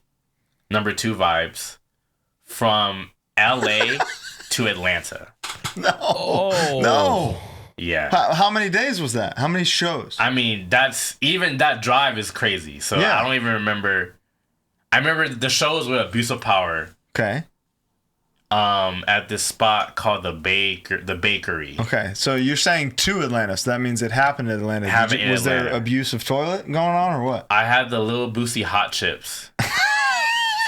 number 2 vibes, from LA to Atlanta. No. Yeah. How many days was that? How many shows? I mean, that drive is crazy. So I don't even remember. I remember the shows with Abuse of Power. Okay. At this spot called the Bakery. Okay, so you're saying to Atlanta, so that means it happened in Atlanta. Was there abuse of toilet going on or what? I had the little Boosie hot chips.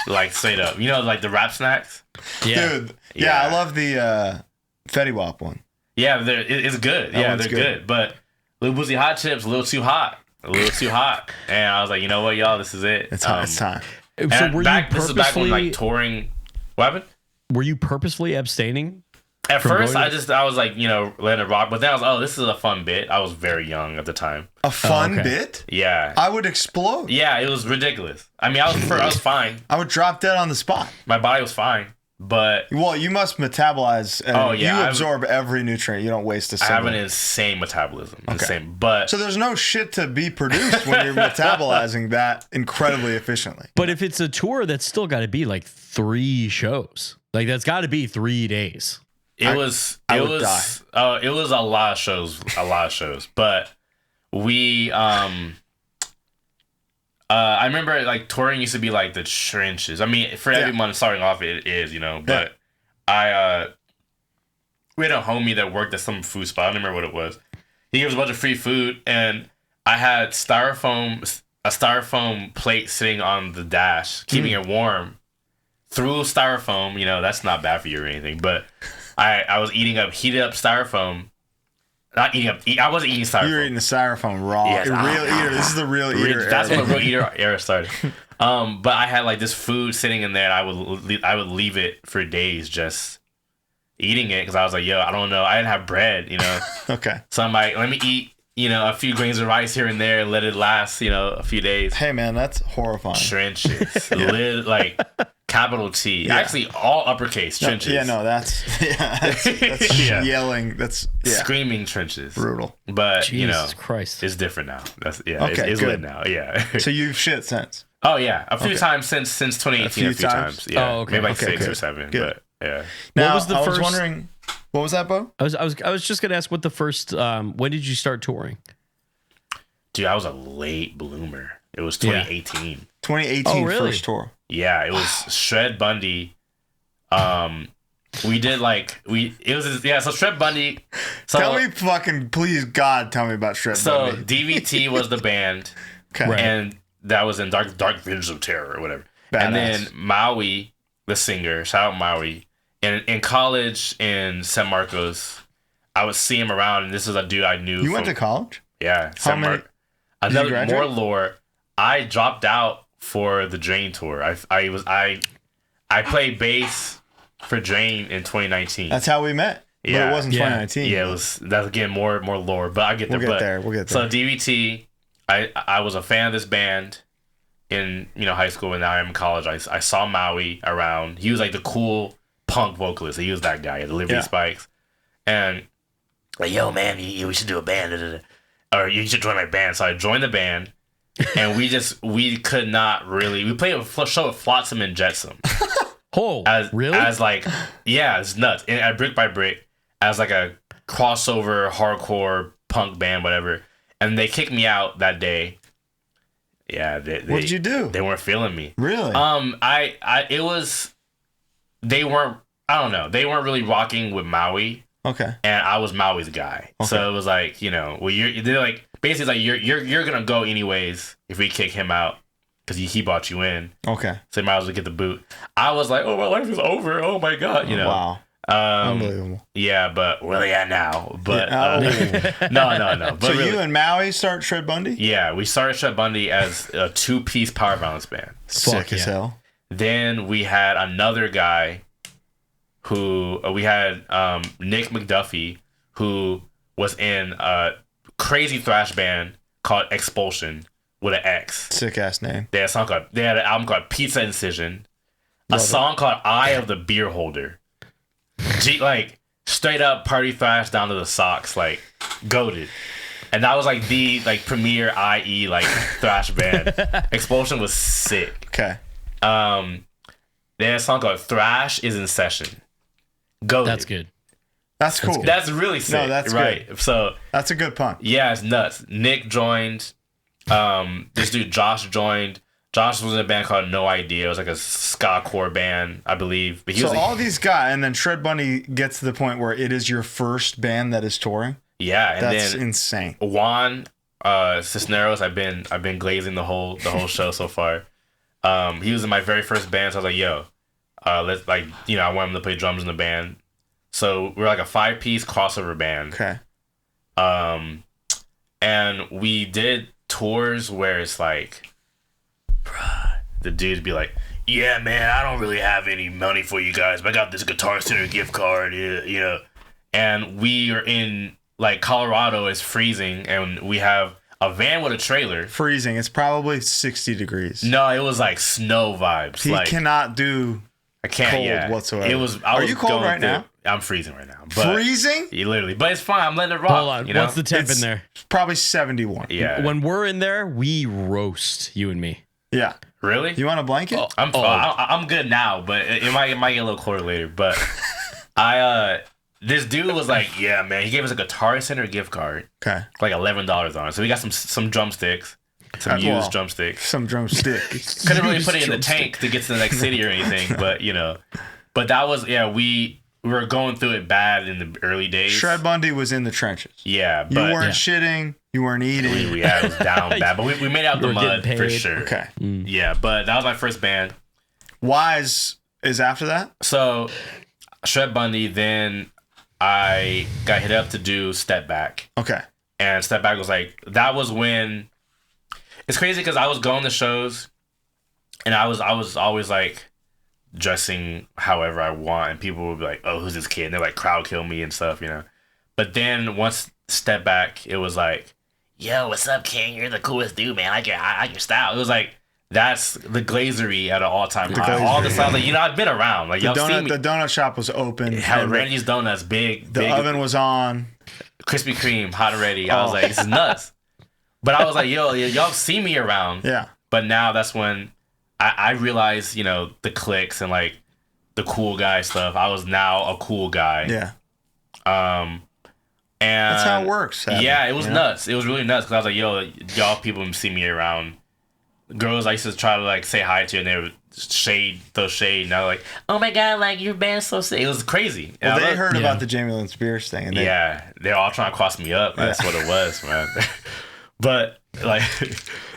Like straight up. You know, like the rap snacks? Yeah. Dude, I love the Fetty Wap one. Yeah, it's good. They're good. But little Boosie hot chips, a little too hot. And I was like, you know what, y'all, this is it. It's time. So this is back when like touring. What happened? Were you purposefully abstaining? At first, I was like, you know, letting it rock. But then I was, oh, this is a fun bit. I was very young at the time. A fun bit? Yeah. I would explode. Yeah, it was ridiculous. I mean, I was fine. I would drop dead on the spot. My body was fine. But you must metabolize. You absorb every nutrient. You don't waste a single. I have an insane metabolism. Okay. Insane. But so there's no shit to be produced when you're metabolizing that incredibly efficiently. But if it's a tour, that's still got to be like 3 shows. Like that's got to be 3 days. It was a lot of shows. But we I remember like touring used to be like the trenches. I mean, for every month starting off, it is, But we had a homie that worked at some food spot. I don't remember what it was. He gave us a bunch of free food, and I had a styrofoam plate sitting on the dash, keeping it warm through styrofoam. That's not bad for you or anything. But I was eating up heated up styrofoam. Not eating up. I wasn't eating styrofoam. You were eating the styrofoam raw. Yes, real eater. This is the real eater. That's when the real eater era started. But I had like this food sitting in there, and I would leave it for days just eating it because I was like, I don't know. I didn't have bread, Okay. So I'm like, let me eat, a few grains of rice here and there, and let it last, a few days. Hey man, that's horrifying. Trenches, like capital T. Yeah. Actually, all uppercase trenches. That's yelling. That's screaming trenches. Brutal. But Jesus Christ, it's different now. It's lit now. Yeah. So you've shit since? Oh yeah, a few times since 2018. A few times. Yeah. Oh, okay. Maybe like 6 or 7. Good. But yeah. Now, I was wondering, what was that, Bo? I was just gonna ask what the first. When did you start touring? Dude, I was a late bloomer. It was 2018. 2018 first tour. Yeah, it was Shred Bundy. We did so Shred Bundy. So, tell me please God, tell me about Shred Bundy. So DVT was the band. Okay. Right. And that was in Dark Visions of Terror or whatever. Badass. And then Maui, the singer, shout out Maui. In college in San Marcos, I would see him around, and this is a dude I knew. You went to college? Yeah. How many? Another more lore. I dropped out for the Drain tour. I played bass for Drain in 2019. That's how we met. Yeah, but it wasn't 2019. Yeah, that's again more lore, but I get there. We'll get there. So DVT, I was a fan of this band in high school, and now I'm in college. I saw Maui around. He was like the cool punk vocalist. He was that guy. He had the Liberty Spikes, and like, yo man, we should do a band, or you should join my band. So I joined the band. And we could not really. We played a show with Flotsam and Jetsam. Really? As like, it's nuts. And at Brick by Brick, as like a crossover hardcore punk band, whatever. And they kicked me out that day. Yeah, what did you do? They weren't feeling me. Really? They weren't. I don't know. They weren't really rocking with Maui. Okay. And I was Maui's guy. Okay. So it was like, they're like. Basically, like you're gonna go anyways if we kick him out because he brought you in. Okay. So you might as well get the boot. I was like, oh, my life is over. Oh my god, Wow. Unbelievable. Yeah, but where they at now? But no. But so really, you and Maui start Shred Bundy? Yeah, we started Shred Bundy as a 2-piece power balance band. Sick as hell. Then we had another guy who we had Nick McDuffie, who was in crazy thrash band called Expulsion with an X. Sick ass name. They had an album called Pizza Incision. A song called Eye of the Beer Holder. Like straight up party thrash down to the socks, like goated. And that was like the premier IE like thrash band. Expulsion was sick. Okay. They had a song called Thrash is in Session. Goated. That's good. That's cool. That's really sick. No, that's right. Good. So that's a good punk. Yeah, it's nuts. Nick joined. This dude Josh joined. Josh was in a band called No Idea. It was like a ska core band, I believe. But all these guys, and then Shred Bundy gets to the point where it is your first band that is touring. Yeah, and that's insane. Juan Cisneros, I've been glazing the whole show so far. He was in my very first band, so I was like, yo, let's I want him to play drums in the band. So we're like a 5-piece crossover band. Okay. And we did tours where it's like, the dudes be like, yeah, man, I don't really have any money for you guys, but I got this Guitar Center gift card, And we are in, like, Colorado is freezing, and we have a van with a trailer. Freezing. It's probably 60 degrees. No, it was like snow vibes. He cannot do I can't. cold whatsoever. It was. Are you cold right now? I'm freezing right now. But freezing? Literally, but it's fine. I'm letting it rock. Hold on. You know? What's the temp in there? Probably 71. Yeah. When we're in there, we roast you and me. Yeah. Really? You want a blanket? I'm good now, but it might get a little colder later. But this dude was like, yeah, man. He gave us a Guitar Center gift card. Okay. Like $11 on it. So we got some drumsticks. Some used drumsticks. Some drumsticks. Couldn't really put it in the tank to get to the next city or anything, but But that was we were going through it bad in the early days. Shred Bundy was in the trenches. Yeah, but you weren't shitting. You weren't eating. It was down bad, but we made out the mud for sure. Okay. Yeah, but that was my first band. Wise is after that. So Shred Bundy. Then I got hit up to do Step Back. Okay. And Step Back was like, that was when. It's crazy because I was going to shows, and I was always like dressing however I want, and people would be like, "Oh, who's this kid?" And they're like crowd kill me and stuff, But then once Step Back, it was like, "Yo, what's up, King? You're the coolest dude, man. I like your style." It was like that's the glazery at an all-time high. All the styles, like I've been around. Like y'all see me. The donut shop was open. Had Randy's Donuts, big. The oven was on. Krispy Kreme, hot and ready. I was like, this is nuts. But I was like, yo, y'all see me around. Yeah. But now that's when I realized, the clicks and like the cool guy stuff. I was now a cool guy. Yeah. And that's how it works. Yeah, it was nuts. It was really nuts because I was like, yo, y'all people see me around. Girls I used to try to like say hi to, and they would throw shade, and I was like, oh my god, like your band's so sick. It was crazy. Well, they heard about the Jamie Lynn Spears thing, and they're all trying to cross me up. That's what it was, man. But like,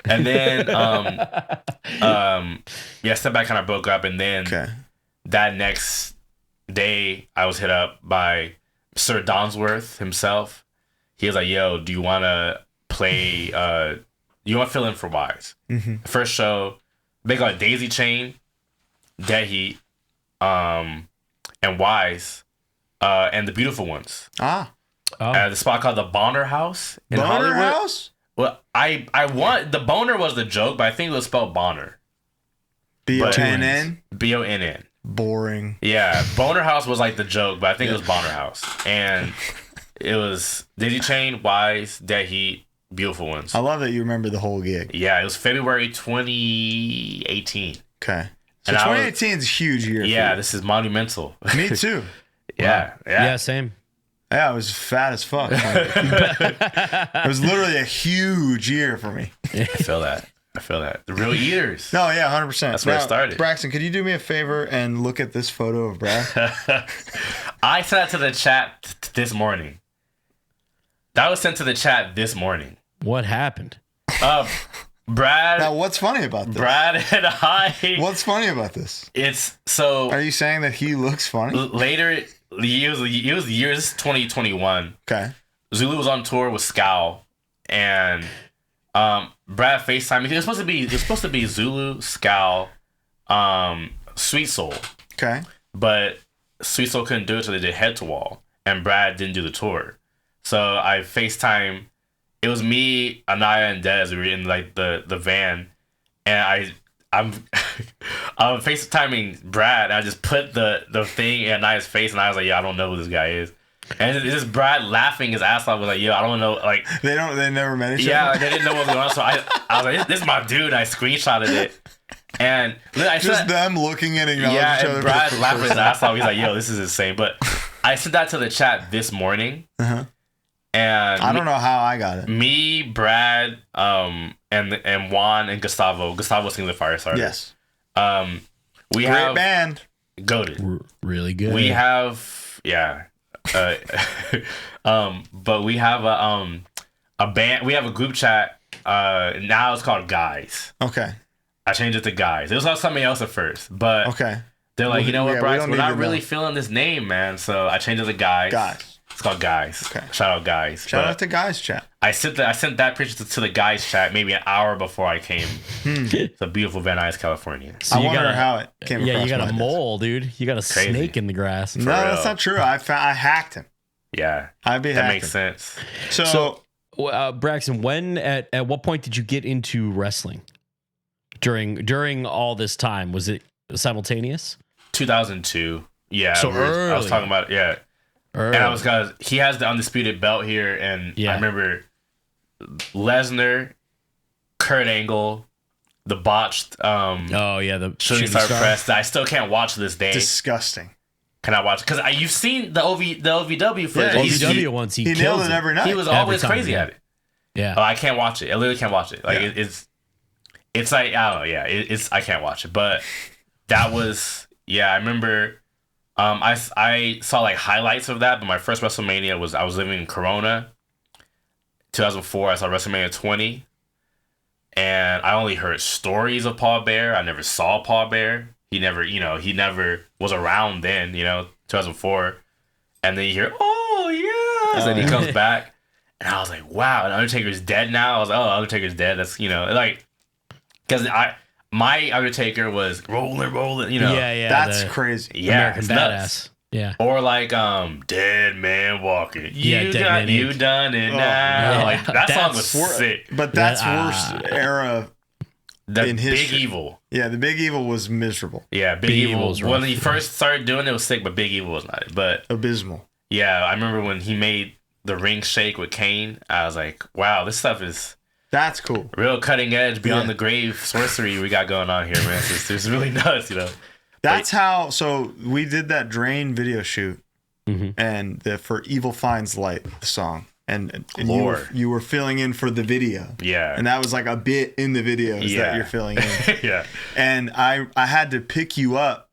and then Step Back kind of broke up, and then that next day I was hit up by Sir Donsworth himself. He was like, yo, do you want to play you want to fill in for Wise? Mm-hmm. First show, they got Daisy Chain, Dead Heat, and Wise, and the Beautiful Ones. At the spot called the Bonner House in Hollywood. House? Well, I want the Boner was the joke, but I think it was spelled Bonner. B-O-N-N? B-O-N-N. Boring. Yeah, Boner House was like the joke, but I think it was Bonner House. And it was Daisy Chain, Wise, Dead Heat, Beautiful Ones. I love that you remember the whole gig. Yeah, it was February 2018. Okay. So 2018 is a huge year. Yeah, this is monumental. Me too. Yeah, same. Yeah, I was fat as fuck. It was literally a huge year for me. I feel that. The real eaters. No, yeah, 100%. That's where it started. Braxton, could you do me a favor and look at this photo of Brad? I sent that to the chat this morning. That was sent to the chat this morning. What happened? Brad. Now, what's funny about this? Brad and I. What's funny about this? It's so. Are you saying that he looks funny? Later, it was years 2021. Okay. Zulu was on tour with Scowl, and Brad FaceTime. It was supposed to be Zulu, Scowl, Sweet Soul. Okay. But Sweet Soul couldn't do it, so they did Head to Wall, and Brad didn't do the tour. So I FaceTime. It was me, Anaya, and Dez. We were in like the van, and I'm FaceTiming Brad. And I just put the thing in Anaya's face, and I was like, "Yeah, I don't know who this guy is." And it's just Brad laughing his ass off. Was like, "Yo, I don't know." Like they never met each other. Yeah, like, they didn't know what was going on. So I was like, "This is my dude." And I screenshotted it, and I just them looking and acknowledging each other. And Brad laughing his ass off. He's like, "Yo, this is insane." But I sent that to the chat this morning. And I don't know how I got it. Me, Brad, and Juan and Gustavo. Gustavo sings the Firestarter. Yes. We Great have band. Goated. Really good. We have but we have a band. We have a group chat. Now it's called Guys. Okay. I changed it to Guys. It was on something else at first, but they're like, you know what, Brax, we're not really feeling this name, man. So I changed it to Guys. Guys. It's called Guys. Okay. Shout out Guys. Shout out to Guys chat. I sent that picture to the Guys chat maybe an hour before I came. It's a beautiful Van Nuys, California. So I wonder how it came across. Yeah, you got a mole, dude. You got a snake in the grass. No, that's not true. I hacked him. Yeah. That makes sense. So Braxton, at what point did you get into wrestling? During all this time, was it simultaneous? 2002. Yeah, So early. I was talking about it. Early. And he has the undisputed belt here, and I remember Lesnar, Kurt Angle, the botched the shooting star press that I still can't watch to this day. Disgusting. Can I watch? Because you've seen the OVW footage. Yeah, OVW once he nailed it every night. He was always crazy at it. Yeah. Oh, I can't watch it. I literally can't watch it. Like it's like I don't know. Yeah, I can't watch it. But that was I remember. I saw like highlights of that, but my first WrestleMania was I was living in Corona. 2004, I saw WrestleMania 20, and I only heard stories of Paul Bear. I never saw Paul Bear. He never was around then. 2004, and then you hear, "Oh yes," and he comes back, and I was like, "Wow!" And Undertaker's dead now. I was like, "Oh, Undertaker's dead." That's like because my Undertaker was rolling. Yeah. That's crazy. Yeah, American Badass. Yeah. Or like Dead Man Walking. You Dead Man done it now. Yeah. Like that song was sick. But that's worst era in history. Big Evil. Yeah, the Big Evil was miserable. Yeah, Big Evil was when he first started doing it was sick, but Big Evil was not it. But abysmal. Yeah, I remember when he made the ring shake with Kane. I was like, wow, this stuff is that's cool. Real cutting edge, beyond the grave sorcery we got going on here, man. It's really nuts, That's how. So we did that Drain video shoot, and for Evil Finds Light, the song, and you were filling in for the video. Yeah, and that was like a bit in the video that you're filling in. Yeah, and I had to pick you up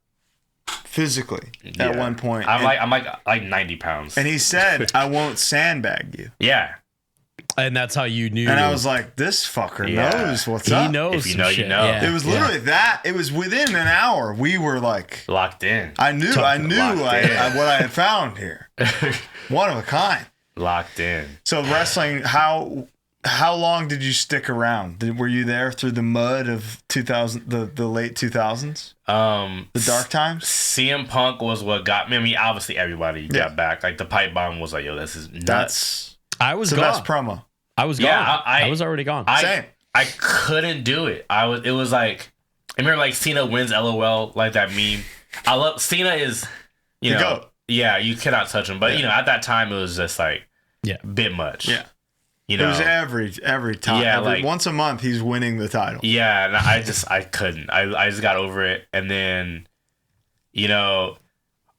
physically at one point. I'm like 90 pounds, and he said, "I won't sandbag you." Yeah. And that's how you knew. And I was like, this fucker knows what's up. He knows. If you know, you know. Yeah. It was literally that. It was within an hour. We were like locked in. I knew what I had found here. One of a kind. Locked in. So wrestling, how long did you stick around? Were you there through the mud of 2000, the late 2000s? The dark times? CM Punk was what got me. I mean, obviously everybody got back. Like the pipe bomb was like, yo, this is nuts. I was the gone. best promo. I was gone. I was already gone. Same. I couldn't do it. It was like, I remember like Cena wins LOL, like that meme. I love Cena is, you know, you cannot touch him. But at that time it was just like, bit much. Yeah. It was every time. Yeah, once a month he's winning the title. Yeah, and I couldn't. I just got over it, and then, I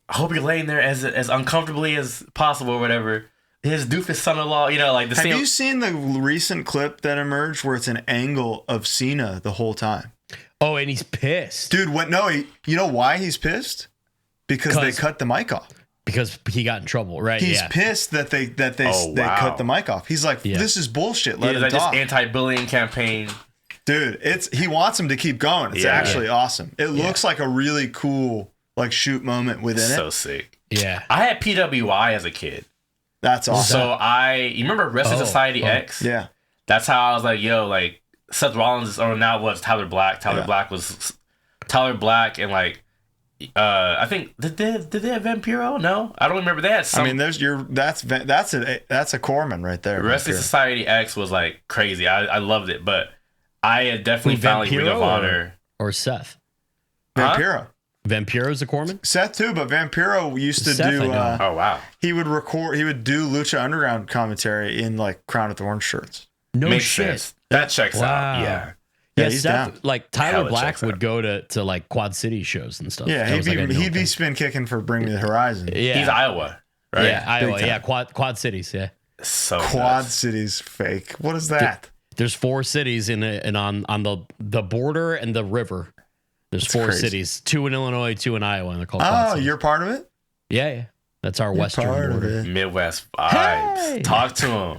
hope you're laying there as uncomfortably as possible or whatever. His doofus son-in-law, like the same. Have you seen the recent clip that emerged where it's an angle of Cena the whole time? Oh, and he's pissed. Dude, you know why he's pissed? Because they cut the mic off. Because he got in trouble, right? He's pissed that they cut the mic off. He's like, this is bullshit. Let him talk. This anti-bullying campaign. Dude, he wants him to keep going. It's actually awesome. It looks like a really cool shoot moment within it. So sick. Yeah. I had PWI as a kid. That's awesome. So you remember Wrestling Society X? Yeah. That's how I was like, yo, like Seth Rollins, or now was Tyler Black. Black was Tyler Black, and like, I think did they have Vampiro? No, I don't remember. They had some. I mean, that's a Corman right there. Wrestling Society X was like crazy. I loved it, but I had definitely found like Ring of Honor or Seth. Vampiro. Vampiro's a Corman? Seth too, but Vampiro used to do. Oh wow! He would do Lucha Underground commentary in like Crown of Thorns shirts. No Makes shit. Sense. That checks out. Yeah. Yeah, he's Seth, down. like Tyler Black would go to like Quad City shows and stuff. Yeah, he'd be spin kicking for Bring Me the Horizon. Yeah, he's Iowa, right? Yeah, Iowa. Yeah, Quad Cities. Yeah. So Quad Cities fake. What is that? There's 4 cities on the border and the river. There's 4 cities, 2 in Illinois, 2 in Iowa, and they're called Quad Cities. You're part of it? Yeah. That's our western border. Midwest vibes. Hey! Talk to him.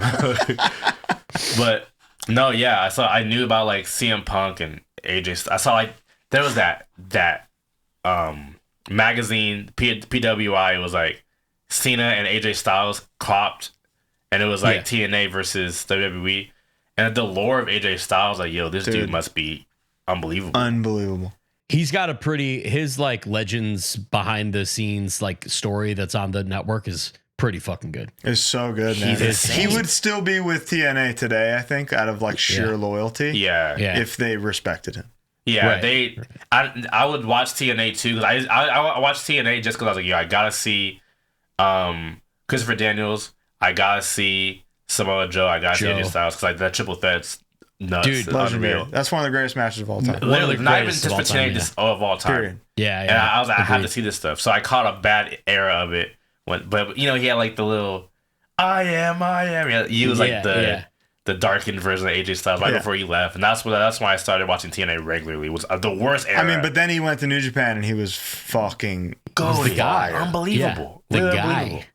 But no, yeah, I knew about like CM Punk and AJ. I saw like there was that magazine PWI. It was like Cena and AJ Styles cropped, and it was like TNA versus WWE. And the lore of AJ Styles, like, yo, this dude must be unbelievable. Unbelievable. He's got his like legends behind the scenes like story that's on the network is pretty fucking good. It's so good, man. He would still be with TNA today, I think, out of like sheer loyalty. Yeah. If they respected him. Yeah, I would watch TNA too. I watched TNA just because I was like, yo, I gotta see Christopher Daniels. I gotta see Samoa Joe. I gotta see AJ Styles because like that triple threat's nuts. Dude, legendary. That's one of the greatest matches of all time. Literally, not even just for TNA, of all time. Period. Yeah. And I was like, I have to see this stuff. So I caught a bad era of it. But he had like the little I am. He was like the darkened version of AJ Styles right before he left, and that's when I started watching TNA regularly. It was the worst era. I mean, but then he went to New Japan and he was fucking the guy, unbelievable, the guy.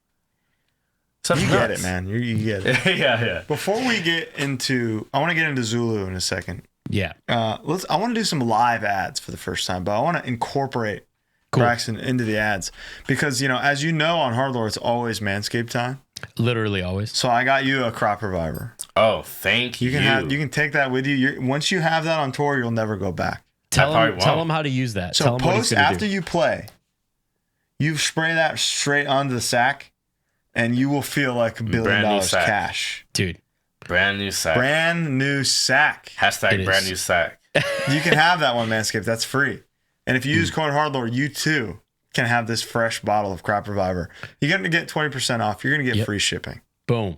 You get it, man. You get it. yeah. Before we get into, I want to get into Zulu in a second. Yeah. I want to do some live ads for the first time, but I want to incorporate Braxton into the ads because as you know, on HardLore, it's always Manscaped time. Literally always. So I got you a crop reviver. Oh, thank you. You can take that with you. Once you have that on tour, you'll never go back. Tell him how to use that. So post after you play, you spray that straight onto the sack, and you will feel like $1 billion cash, dude. Brand new sack. Hashtag brand new sack. You can have that one, Manscaped. That's free. And if you use code HardLore, you too can have this fresh bottle of Crop Reviver. You're going to get 20% off. You're going to get free shipping. Boom.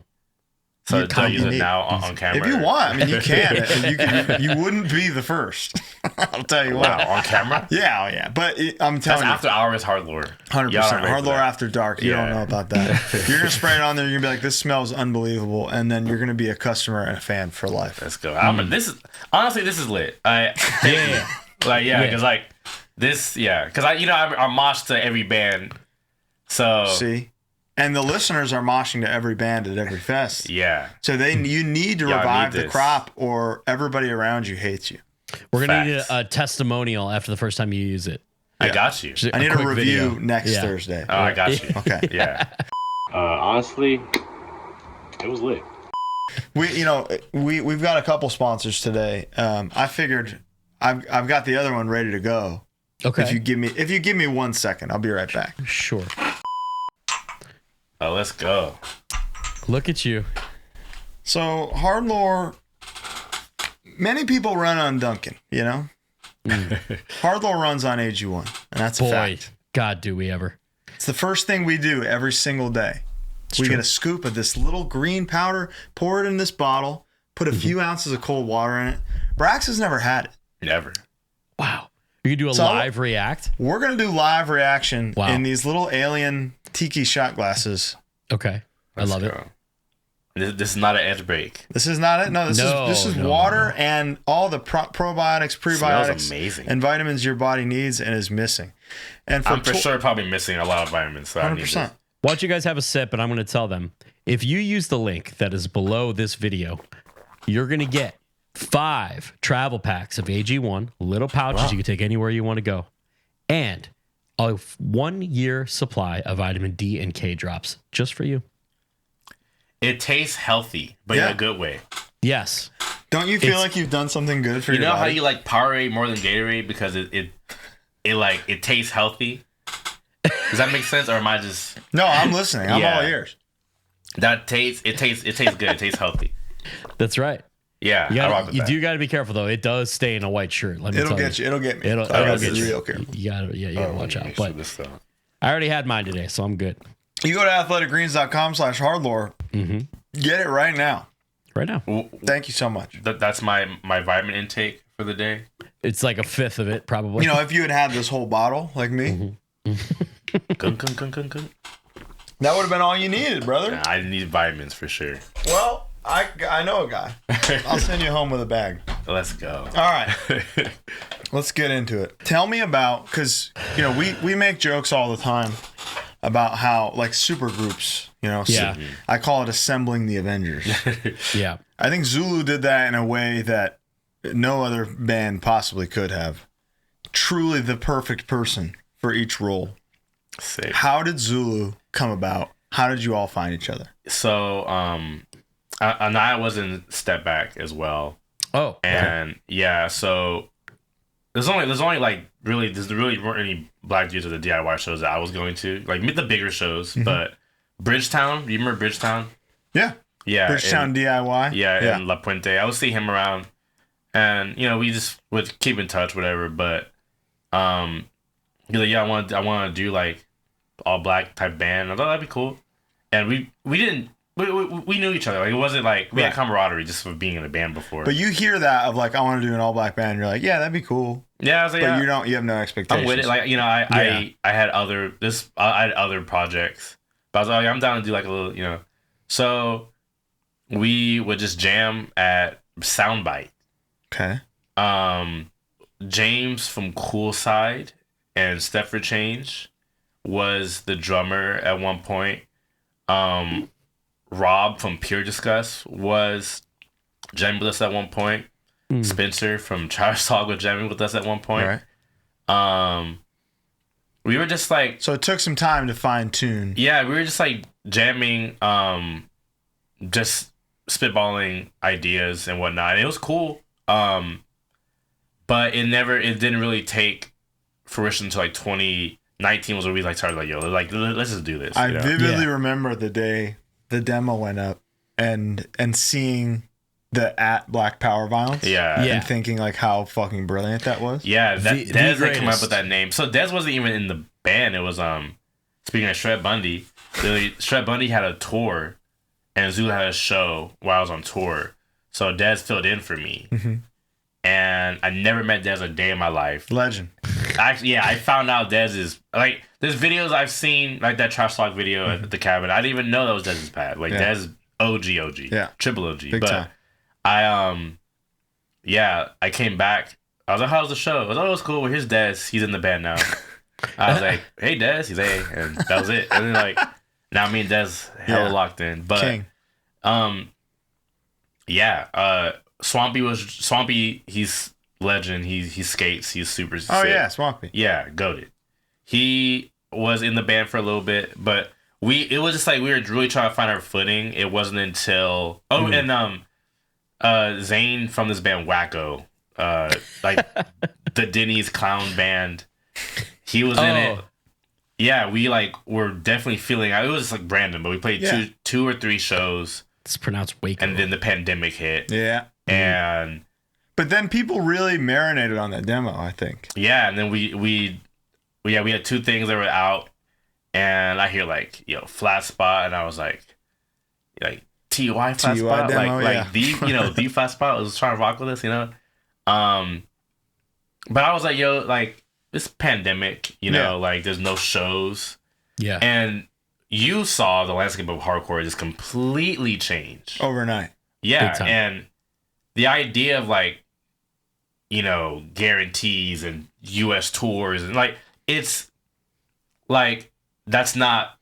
So don't use it now on camera? If you want. I mean, you can. You wouldn't be the first. I'll tell you what. Wow, on camera? Yeah. But I'm telling you. That's after hours HardLore. 100%. HardLore after dark. You don't know about that. You're going to spray it on there. You're going to be like, this smells unbelievable. And then you're going to be a customer and a fan for life. Let's go. This is lit. Because I mosh to every band. So see? And the listeners are moshing to every band at every fest. Yeah. So you need to revive the crop or everybody around you hates you. We're going to need a testimonial after the first time you use it. I got you. I need a review next Thursday. Oh, I got you. Okay. Yeah. Honestly, it was lit. We've got a couple sponsors today. I figured I've got the other one ready to go. Okay. If you give me 1 second, I'll be right back. Sure. Oh, let's go. Look at you. So HardLore, many people run on Duncan, HardLore runs on AG1, and that's a fact. God, do we ever. It's the first thing we do every single day. We get a scoop of this little green powder, pour it in this bottle, put a few ounces of cold water in it. Brax has never had it. Never. Wow. You can do a live react? We're going to do live reaction in these little alien tiki shot glasses. Okay. I love it. This is not an edge break. This is not it. No, this is water and all the probiotics, prebiotics, amazing. And vitamins your body needs and is missing. And I'm for sure probably missing a lot of vitamins. So 100%. Why don't you guys have a sip, and I'm going to tell them, if you use the link that is below this video, you're going to get 5 travel packs of AG1, little pouches you can take anywhere you want to go, and a 1-year supply of vitamin D and K drops just for you. It tastes healthy, but in a good way. Yes. Don't you feel like you've done something good for your body? You know how you like Powerade more than Gatorade because it tastes healthy? Does that make sense, or am I just? No, I'm listening. I'm all ears. It tastes good. It tastes healthy. That's right. Yeah, you do got to be careful though. It does stay in a white shirt. It'll get you. It'll get me. It'll get you. Real careful. You gotta watch out. But I already had mine today, so I'm good. You go to athleticgreens.com/hardlore. Get it right now. Right now. Thank you so much. That's my vitamin intake for the day. It's like a fifth of it, probably. If you had this whole bottle like me, that would have been all you needed, brother. Yeah, I need vitamins for sure. Well, I know a guy. I'll send you home with a bag. Let's go. All right. Let's get into it. Tell me about, because, we make jokes all the time about how, like, super groups, I call it assembling the Avengers. Yeah. I think Zulu did that in a way that no other band possibly could have. Truly the perfect person for each role. Sick. How did Zulu come about? How did you all find each other? So, Anaya was in Step Back as well. Oh. And so there's only like really weren't any black dudes at the DIY shows that I was going to. Like the bigger shows, but Bridgetown, do you remember Bridgetown? Yeah. Yeah. Bridgetown DIY. Yeah, in La Puente. I would see him around, And we just would keep in touch, whatever. But he's like, yeah, I want to do like all black type band. I thought that'd be cool. And we knew each other. Like, it wasn't like we had camaraderie just for being in a band before. But you hear that of like, I want to do an all black band. You're like, yeah, that'd be cool. Yeah, I was like, but you have no expectations. I'm with it. Like, I had other projects, but I was like, I'm down to do like a little, So we would just jam at Soundbite. Okay. James from Cool Side and Stepford Change was the drummer at one point. Rob from Pure Disgust was jamming with us at one point. Spencer from Trash Talk was jamming with us at one point. Right. We were just like... So it took some time to fine tune. Yeah, we were just like jamming, just spitballing ideas and whatnot. And it was cool. But it didn't really take fruition until like 2019 was when we like started like, let's just do this. I vividly remember the day the demo went up and seeing the at Black Power Violence. Yeah. And thinking like how fucking brilliant that was. Yeah, Dez had come up with that name. So Dez wasn't even in the band. It was speaking of Shred Bundy, Shred Bundy had a tour and Zulu had a show while I was on tour. So Dez filled in for me. Mm-hmm. And I never met Dez a day in my life. Legend. Actually, I found out Dez is like, there's videos I've seen, like that Trash Talk video at the cabin. I didn't even know that was Dez's pad. Like Dez OG. Yeah. Triple OG. Big time. I came back. I was like, "How's the show?" I was like, "Oh, it was cool. Well, here's Dez. He's in the band now." I was like, "Hey, Dez." He's hey, and that was it. And then like, now me and Dez hella locked in. But King. Swampy. He's legend. He skates. He's super. Oh sick. yeah, Swampy. Yeah, goated. He was in the band for a little bit, but it was just like we were really trying to find our footing. It wasn't until Zane from this band Wacko, like the Denny's clown band, he was in it. Yeah, we like were definitely feeling. It was like random, but we played two or three shows. It's pronounced Waco. And then the pandemic hit. Yeah, and but then people really marinated on that demo, I think. Yeah, and then we had two things that were out. And I hear like, flat spot, and I was like TUI flat spot, demo, like the flat spot was trying to rock with us, But I was like, like this pandemic, like there's no shows, and you saw the landscape of hardcore just completely change overnight, and the idea of like, guarantees and U.S. tours and like it's like. That's not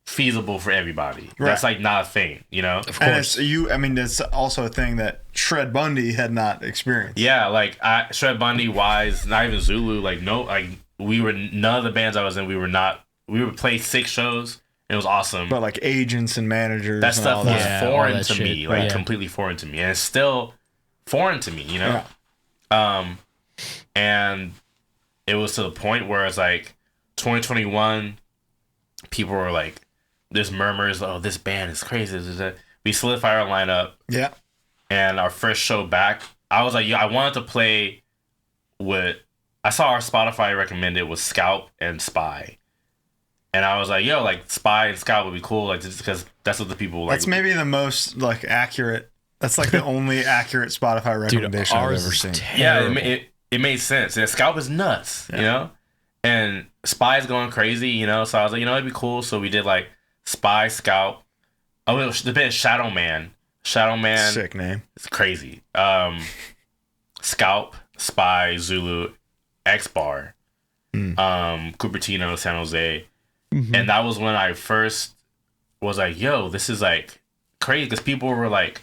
feasible for everybody. Right. That's like not a thing, Of course. And it's also a thing that Shred Bundy had not experienced. Yeah, like Shred Bundy, Wise, not even Zulu. Like none of the bands I was in. We would play 6 shows. And it was awesome. But like agents and managers, that stuff was foreign to me, like completely foreign to me, and it's still foreign to me, Yeah. And it was to the point where it's like 2021. People were like, there's murmurs, oh, this band is crazy. We solidified our lineup. Yeah. And our first show back, I was like, I wanted to play with, I saw our Spotify recommended was Scalp and Spy. And I was like, like Spy and Scalp would be cool, like just because that's what the people like. That's maybe the most like accurate, that's like the only accurate Spotify recommendation I've ever seen. Yeah, it made sense. And Scalp is nuts, And Spy's going crazy, So I was like, it'd be cool. So we did like Spy, Scalp. Oh, it was the band Shadow Man. Sick name. It's crazy. Scalp, Spy, Zulu, X Bar, Cupertino, San Jose. Mm-hmm. And that was when I first was like, this is like crazy. Because people were like,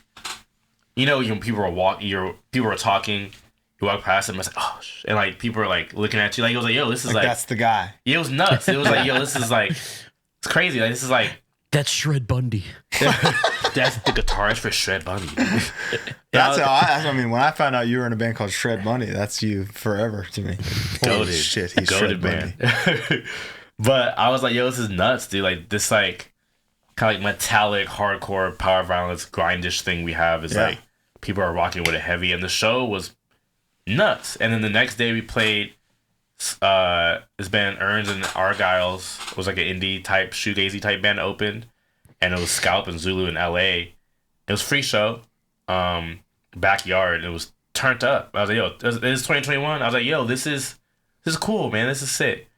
when people were talking. You walk past him, I was like, oh, and like people are like looking at you, like it was like, this is like that's the guy. Yeah, it was nuts. It was like, this is like, it's crazy. Like this is like that's Shred Bundy. That's the guitarist for Shred Bundy. That's how when I found out you were in a band called Shred Bundy, that's you forever to me. Holy shit, he's Shred Bundy. But I was like, this is nuts, dude. Like this like kind of like metallic hardcore power violence grindish thing we have is like people are rocking with it heavy, and the show was nuts. And then the next day we played this band Urns and Argyles. It was like an indie type, shoegazy type band opened, and it was Scalp and Zulu in LA. It was free show, backyard. It was turned up. I was like, yo, it is 2021. I was like, yo, this is cool, man. This is sick.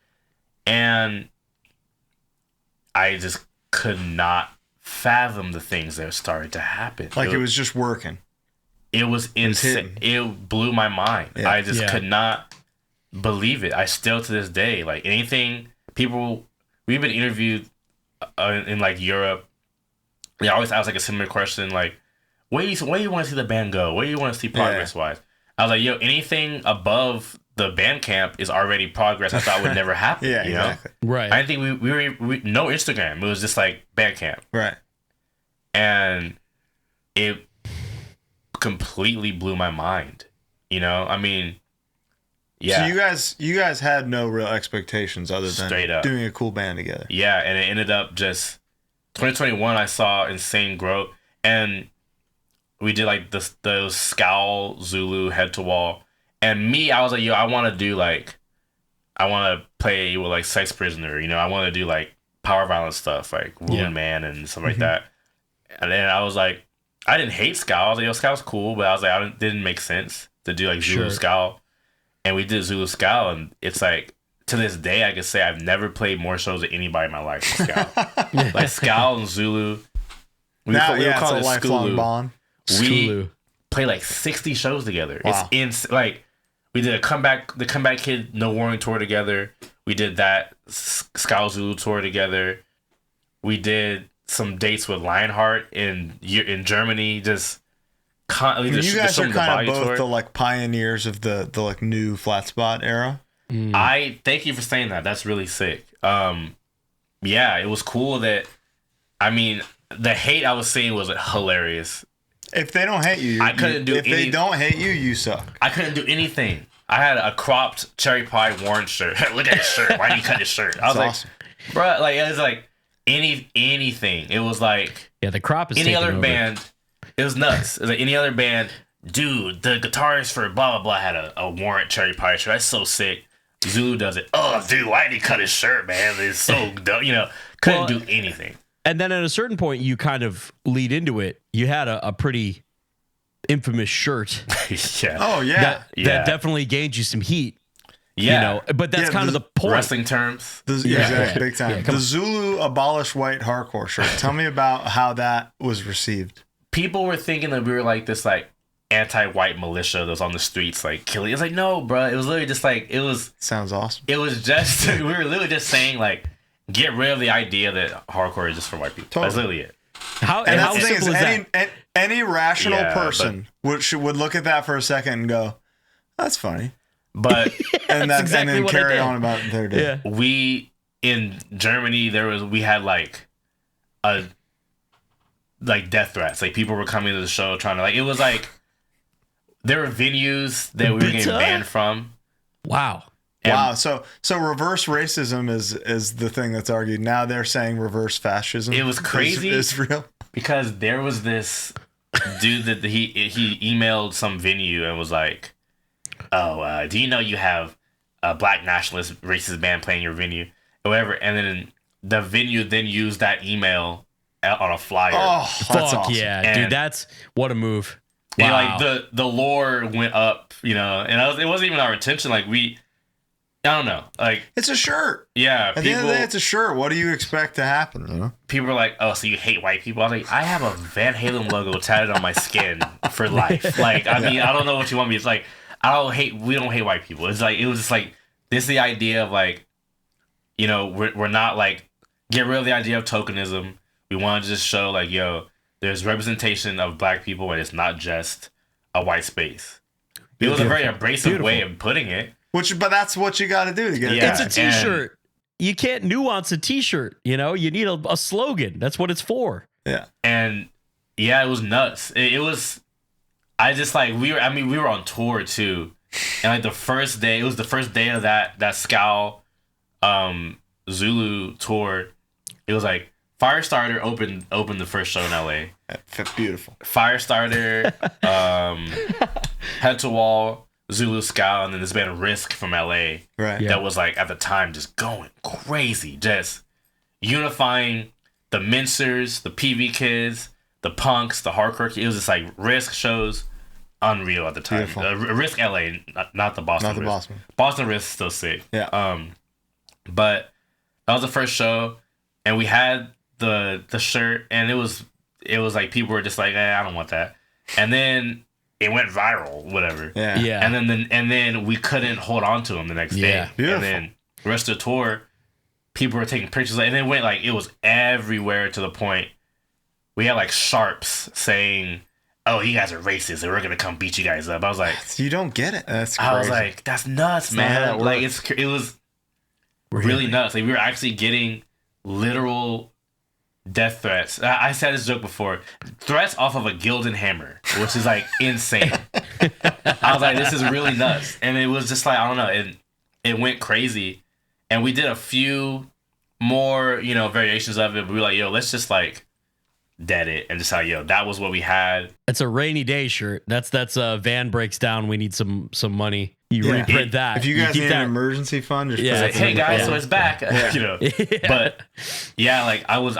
And I just could not fathom the things that started to happen. Like it was just working. It was insane. It blew my mind. Yeah. I just could not believe it. I still to this day, like anything people, we've been interviewed in like Europe. They always ask like a similar question, like, where you want to see the band go? Where you want to see progress wise? I was like, yo, anything above the Bandcamp is already progress. I thought would never happen. Yeah, you exactly. know? Right. I didn't think we no Instagram. It was just like Bandcamp. Right. And it completely blew my mind. You know, I mean, yeah. So you guys had no real expectations other than straight up doing a cool band together. Yeah, and it ended up just 2021. I saw insane growth, and we did like those Scowl Zulu head to wall. And me, I was like, yo, I want to play with like Sex Prisoner, you know, I want to do like power violence stuff, like Woman Man and stuff like that. And then I was like, I didn't hate Scowl. I was like, yo, Scowl's cool, but I was like, it didn't make sense to do like Zulu Scowl. And we did Zulu Scowl, and it's like, to this day, I can say I've never played more shows with anybody in my life than Scowl. Like Scowl and Zulu. We call it's it a lifelong Skulu. bond. We play like 60 shows together. Wow. It's like, we did the Comeback Kid No Warning tour together. We did that Scowl Zulu tour together. We did some dates with Lionheart in Germany. Just you guys are kind of both the like pioneers of the like new flat spot era. I thank you for saying that. That's really sick. Yeah, it was cool that. I mean, the hate I was seeing was hilarious. If they don't hate you, I couldn't do. If they don't hate you, you suck. I couldn't do anything. I had a cropped cherry pie Warren shirt. Look at his shirt. Why did he cut his shirt? I was like, awesome. Bro, like it was like anything. It was like the crop is any other over. band. It was nuts. It was like any other band. Dude, the guitarist for blah blah blah had a Warrant cherry pie shirt. That's so sick. Zulu does it. Oh, dude, why did he cut his shirt, man? It's so dumb. You know, couldn't do anything. And then at a certain point, you kind of lead into it. You had a pretty infamous shirt. Yeah. Oh, yeah. That definitely gained you some heat. Yeah. You know, but that's kind of the point. Wrestling terms. Exactly, big time. The Zulu Abolish White Hardcore shirt. Tell me about how that was received. People were thinking that we were like this like anti-white militia that was on the streets like killing. It's like, no, bro. It was literally just like, it was. Sounds awesome. It was just, we were literally just saying like, get rid of the idea that hardcore is just for white people. Totally. That's literally it. How simple is that? Any rational person would look at that for a second and go, "That's funny," but and then carry on about their day. Yeah. We in Germany we had like death threats. Like people were coming to the show trying to like, it was like there were venues that we were getting banned from. Wow. Wow, so reverse racism is the thing that's argued. Now they're saying reverse fascism. It was crazy. It's real. Because there was this dude that he emailed some venue and was like, "Oh, do you know you have a black nationalist racist band playing your venue?" Or whatever. And then the venue then used that email on a flyer. Oh, that's fuck awesome. yeah, and dude! That's what a move. Wow. Wow. Like the lore went up, you know, and it wasn't even our intention. Like I don't know. Like it's a shirt. Yeah. At the end of the day, it's a shirt. What do you expect to happen? You know? People are like, "Oh, so you hate white people?" I was like, I have a Van Halen logo tatted on my skin for life. Like, I mean, I don't know what you want me. It's like, we don't hate white people. It's like, it was just like, this is the idea of like, you know, we're not like, get rid of the idea of tokenism. We want to just show like, yo, there's representation of black people and it's not just a white space. It was a very abrasive way of putting it. But that's what you got to do to get it. It's a t-shirt. You can't nuance a t-shirt. You know, you need a slogan. That's what it's for. Yeah. And yeah, it was nuts. It was. I just like we were on tour too, and like it was the first day of that Scowl, Zulu tour. It was like Firestarter opened the first show in LA. Beautiful. Firestarter, Head to Wall. Zulu Scout, and then this band Risk from LA. Right. That was like at the time just going crazy, just unifying the mincers, the PV kids, the punks, the hardcore. It was just like Risk shows, unreal at the time. Risk LA, not the Boston. Not the Risk. Boston. Boston Risk still sick. Yeah. But that was the first show, and we had the shirt, and it was like people were just like, I don't want that, and then it went viral, whatever. Yeah. Yeah. And then we couldn't hold on to them the next day. Beautiful. And then the rest of the tour, people were taking pictures, and it went like, it was everywhere to the point we had like sharps saying, "Oh, you guys are racist, and we're gonna come beat you guys up." I was like, you don't get it. That's crazy. I was like, that's nuts, man. Like it was really nuts. Like we were actually getting literal death threats. I said this joke before. Threats off of a Gildan hammer, which is like insane. I was like, this is really nuts. And it was just like, I don't know, it went crazy. And we did a few more, variations of it. But we were like, yo, let's just like dead it and just like, yo, that was what we had. It's a rainy day shirt. That's van breaks down. We need some money. You reprint that. If you guys need an emergency fund, just put it, hey guys, so it's back. But yeah, like I would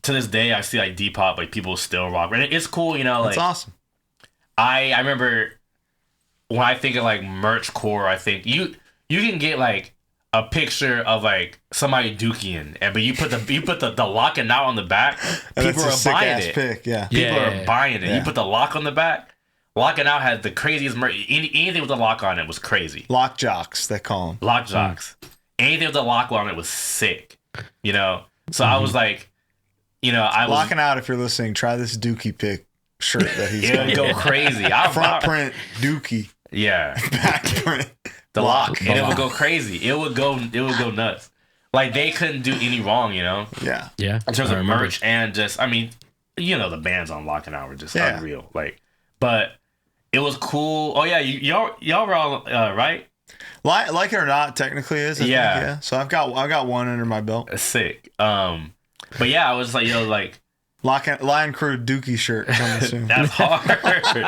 to this day I see like Depop, like people still rock. And it's cool, like it's awesome. I remember when I think of like merch core, I think you can get like a picture of like somebody Dookian, but you put the lock and out on the back, people are buying it. Pick, yeah. People are buying it. Yeah. You put the lock on the back. Lock and Out had the craziest merch. Anything with the lock on it was crazy. Lock jocks, they call them. Lock jocks. Anything with the lock on it was sick. So I was like, I was Locking Out. If you're listening, try this Dookie pick shirt that he's got. It would go crazy. Front print Dookie. Yeah. Back print. The lock. And it would go crazy. It would go nuts. Like they couldn't do any wrong, Yeah. Yeah. In terms of merch and just, the bands on Locking Out were just unreal. But it was cool. Oh yeah, y'all were all right. Like it or not, technically is. I think, yeah. So I've got one under my belt. Sick. But yeah, I was like, like Lion Crew Dookie shirt. That's hard.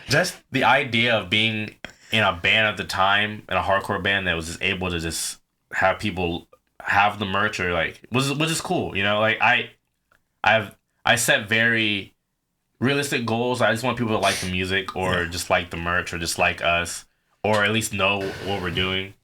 Just the idea of being in a band at the time, in a hardcore band that was just able to just have people have the merch or like was just cool. Like I set very realistic goals. I just want people to like the music or just like the merch or just like us or at least know what we're doing.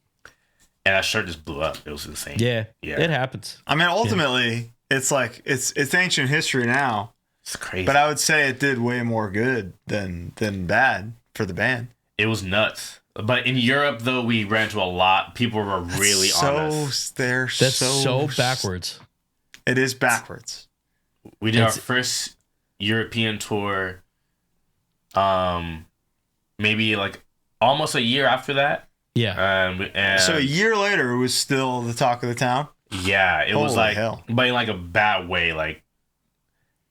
And that shirt just blew up. It was insane. Yeah. It happens. Ultimately, it's like it's ancient history now. It's crazy. But I would say it did way more good than bad for the band. It was nuts. But in Europe, though, we ran into a lot. People were really on us. That's so backwards. It is backwards. We did our first European tour maybe like almost a year after that. And so a year later it was still the talk of the town. Yeah, it was like hell. But in like a bad way, like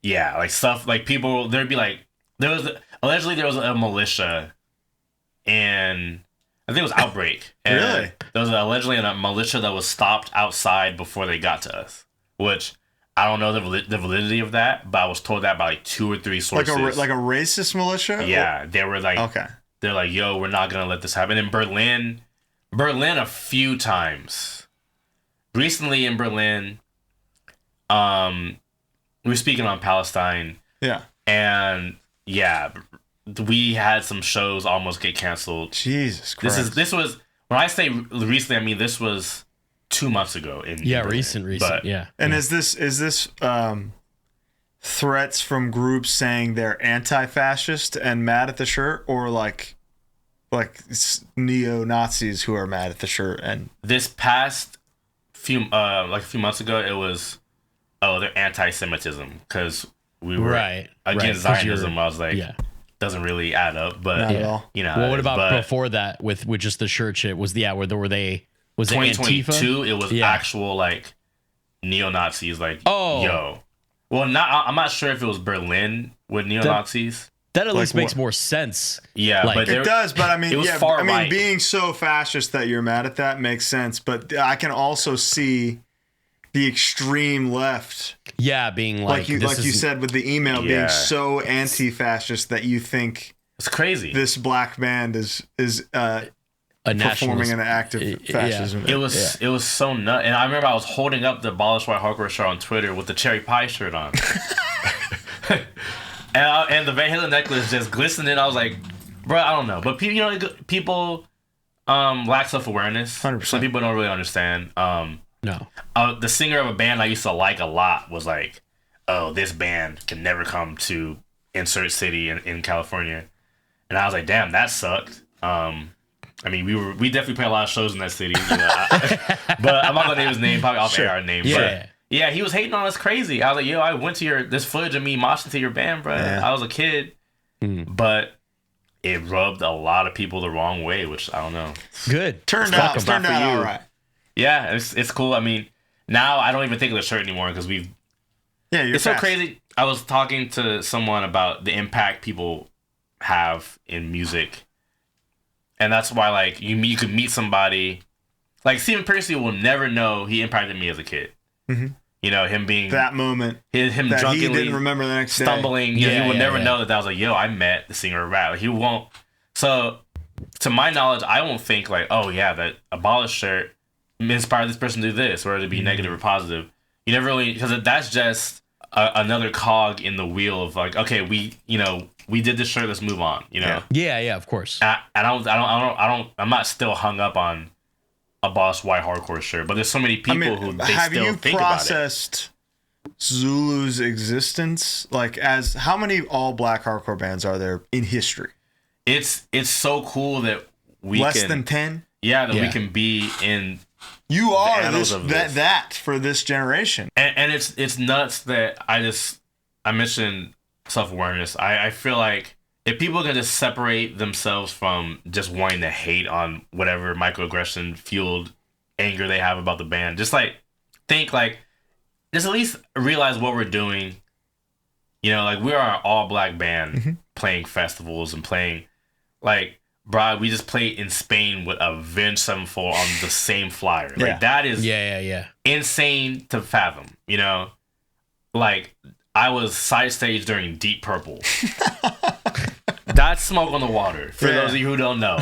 like stuff like people there'd be like allegedly there was a militia and I think it was Outbreak. And really? There was allegedly a militia that was stopped outside before they got to us, which I don't know the validity of that, but I was told that by like 2 or 3 sources. Like a racist militia? Yeah, they were like, okay. They're like, yo, we're not gonna let this happen. In Berlin a few times. Recently in Berlin, we were speaking on Palestine. Yeah. And we had some shows almost get canceled. Jesus Christ. This was when I say recently, I mean this was 2 months ago in Berlin. recent. But, yeah. And is this threats from groups saying they're anti-fascist and mad at the shirt, or like neo-Nazis who are mad at the shirt? And this past few a few months ago, it was they're anti-Semitism because we were against Zionism. I was like, doesn't really add up, but not at all. Well, what about before that with just the shirt shit? Was were they? Was it 2022? It was actual like neo-Nazis. Like, yo. Well, I'm not sure if it was Berlin with neo-Nazis. That at least makes more sense. Yeah, like, but it does. But I mean, it was far right. Being so fascist that you're mad at that makes sense. But I can also see the extreme left. Yeah, being like you said with the email being so anti-fascist that you think It's crazy. This black band is a performing an act of fascism. It was so nuts. And I remember I was holding up the Abolish White Hardcore shirt on Twitter with the cherry pie shirt on. and the Van Halen necklace just glistening. I was like, bro, I don't know. But people lack self-awareness. 100%. Some people don't really understand. No. The singer of a band I used to like a lot was like, oh, this band can never come to insert city in California. And I was like, damn, that sucked. I mean, we definitely played a lot of shows in that city, but I'm not gonna name his name, probably off air name. Yeah. But yeah, he was hating on us crazy. I was like, yo, I went to this footage of me moshing to your band, bro. Yeah. I was a kid, but it rubbed a lot of people the wrong way, which I don't know. Good. Turned out all right. Yeah, it's cool. I mean, now I don't even think of the shirt anymore because we've. Yeah, it's so crazy. I was talking to someone about the impact people have in music. And that's why, like, you could meet somebody, like Stephen Percy will never know he impacted me as a kid. Mm-hmm. You know, him being that moment, him that drunkenly he didn't remember the next stumbling. day. You know, he would never know that was like, yo, I met the singer of rap. Like, he won't. So, to my knowledge, I won't think like, oh yeah, that Abolish shirt inspired this person to do this, or to be negative or positive. You never really, because that's just another cog in the wheel of like, okay, we did this shirt, let's move on, you know? Yeah, of course. I'm not still hung up on a Boss White Hardcore shirt, but there's so many people who they still think about it. Have you processed Zulu's existence? Like, as how many all black hardcore bands are there in history? It's so cool that we less than 10. Yeah, that we can be in. You are that for this generation, and it's nuts that I mentioned self-awareness. I feel like if people can just separate themselves from just wanting to hate on whatever microaggression fueled anger they have about the band, just like think like just at least realize what we're doing. You know, like we are an all black band playing festivals and playing like. Bro, we just played in Spain with Avenged Sevenfold on the same flyer. Like that is insane to fathom, you know? Like I was side stage during Deep Purple. That's Smoke on the Water. For those of you who don't know.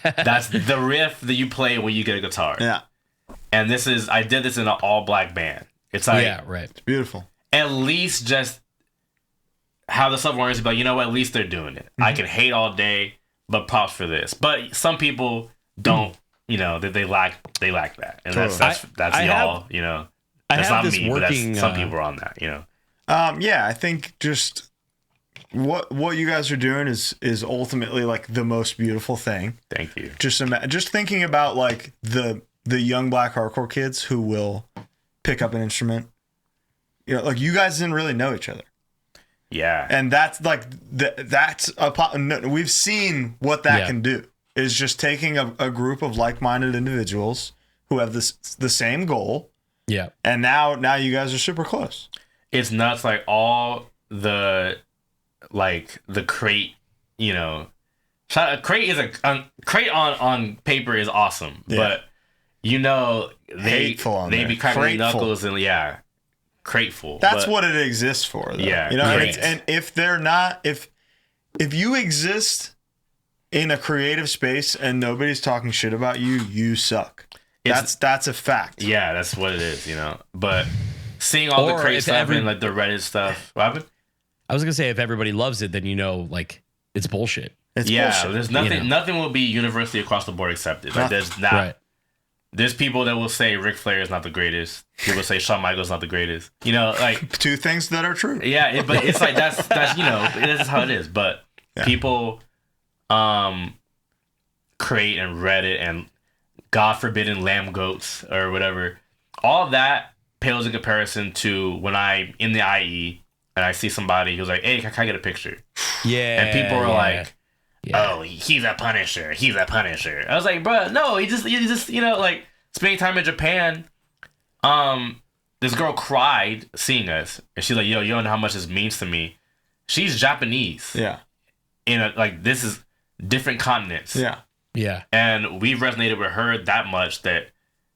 That's the riff that you play when you get a guitar. Yeah. And I did this in an all black band. It's like It's beautiful. At least just have the self-awareness about, you know what, at least they're doing it. I can hate all day. But props for this. But some people don't, you know, they lack that, and that's y'all, you know. That's not me, but that's some people are on that, you know. Yeah, I think just what you guys are doing is ultimately like the most beautiful thing. Thank you. Just thinking about like the young black hardcore kids who will pick up an instrument. You know, like you guys didn't really know each other. Yeah. And that's like, we've seen what that can do, is just taking a group of like-minded individuals who have the same goal. Yeah. And now you guys are super close. It's nuts. Like all the crate, you know, crate is crate on paper is awesome, but you know, they be cracking knuckles and grateful. That's what it exists for, though. Yeah, you know, and if they're not, if you exist in a creative space and nobody's talking shit about you, you suck. That's a fact. Yeah, that's what it is, you know. But seeing all the crazy stuff and like the Reddit stuff, what happened? I was gonna say if everybody loves it, then you know, like it's bullshit. It's bullshit. There's nothing. You know? Nothing will be universally across the board accepted. Like there's not. Right. There's people that will say Ric Flair is not the greatest. People say Shawn Michaels is not the greatest. You know, like two things that are true. Yeah, but it's like that's you know, it is how it is. But people create and Reddit and God forbidden lamb goats or whatever. All that pales in comparison to when I'm in the IE and I see somebody who's like, hey, can I get a picture? Yeah. And people are like, oh, he's a Punisher. He's a Punisher. I was like, bro, no, he just, you know, like spending time in Japan. This girl cried seeing us, and she's like, yo, you don't know how much this means to me. She's Japanese. Yeah. This is different continents. Yeah. Yeah. And we resonated with her that much that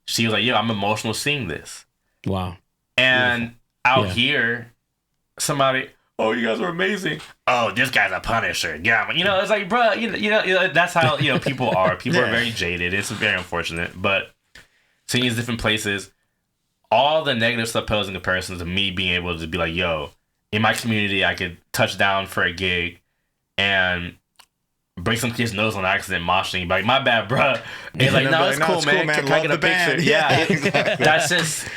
she was like, yo, I'm emotional seeing this. Wow. And out here, somebody, oh, you guys are amazing. Oh, this guy's a Punisher. Yeah, you know, it's like, bro, you know, that's how, you know, people are. People are very jaded. It's very unfortunate. But seeing these different places, all the negative stuff pales in comparison to me being able to be like, yo, in my community, I could touch down for a gig and break some kid's nose on accident moshing. Like, my bad, bro. And he's like, no, it's cool, man. Can I get a picture? Yeah, exactly. That's just...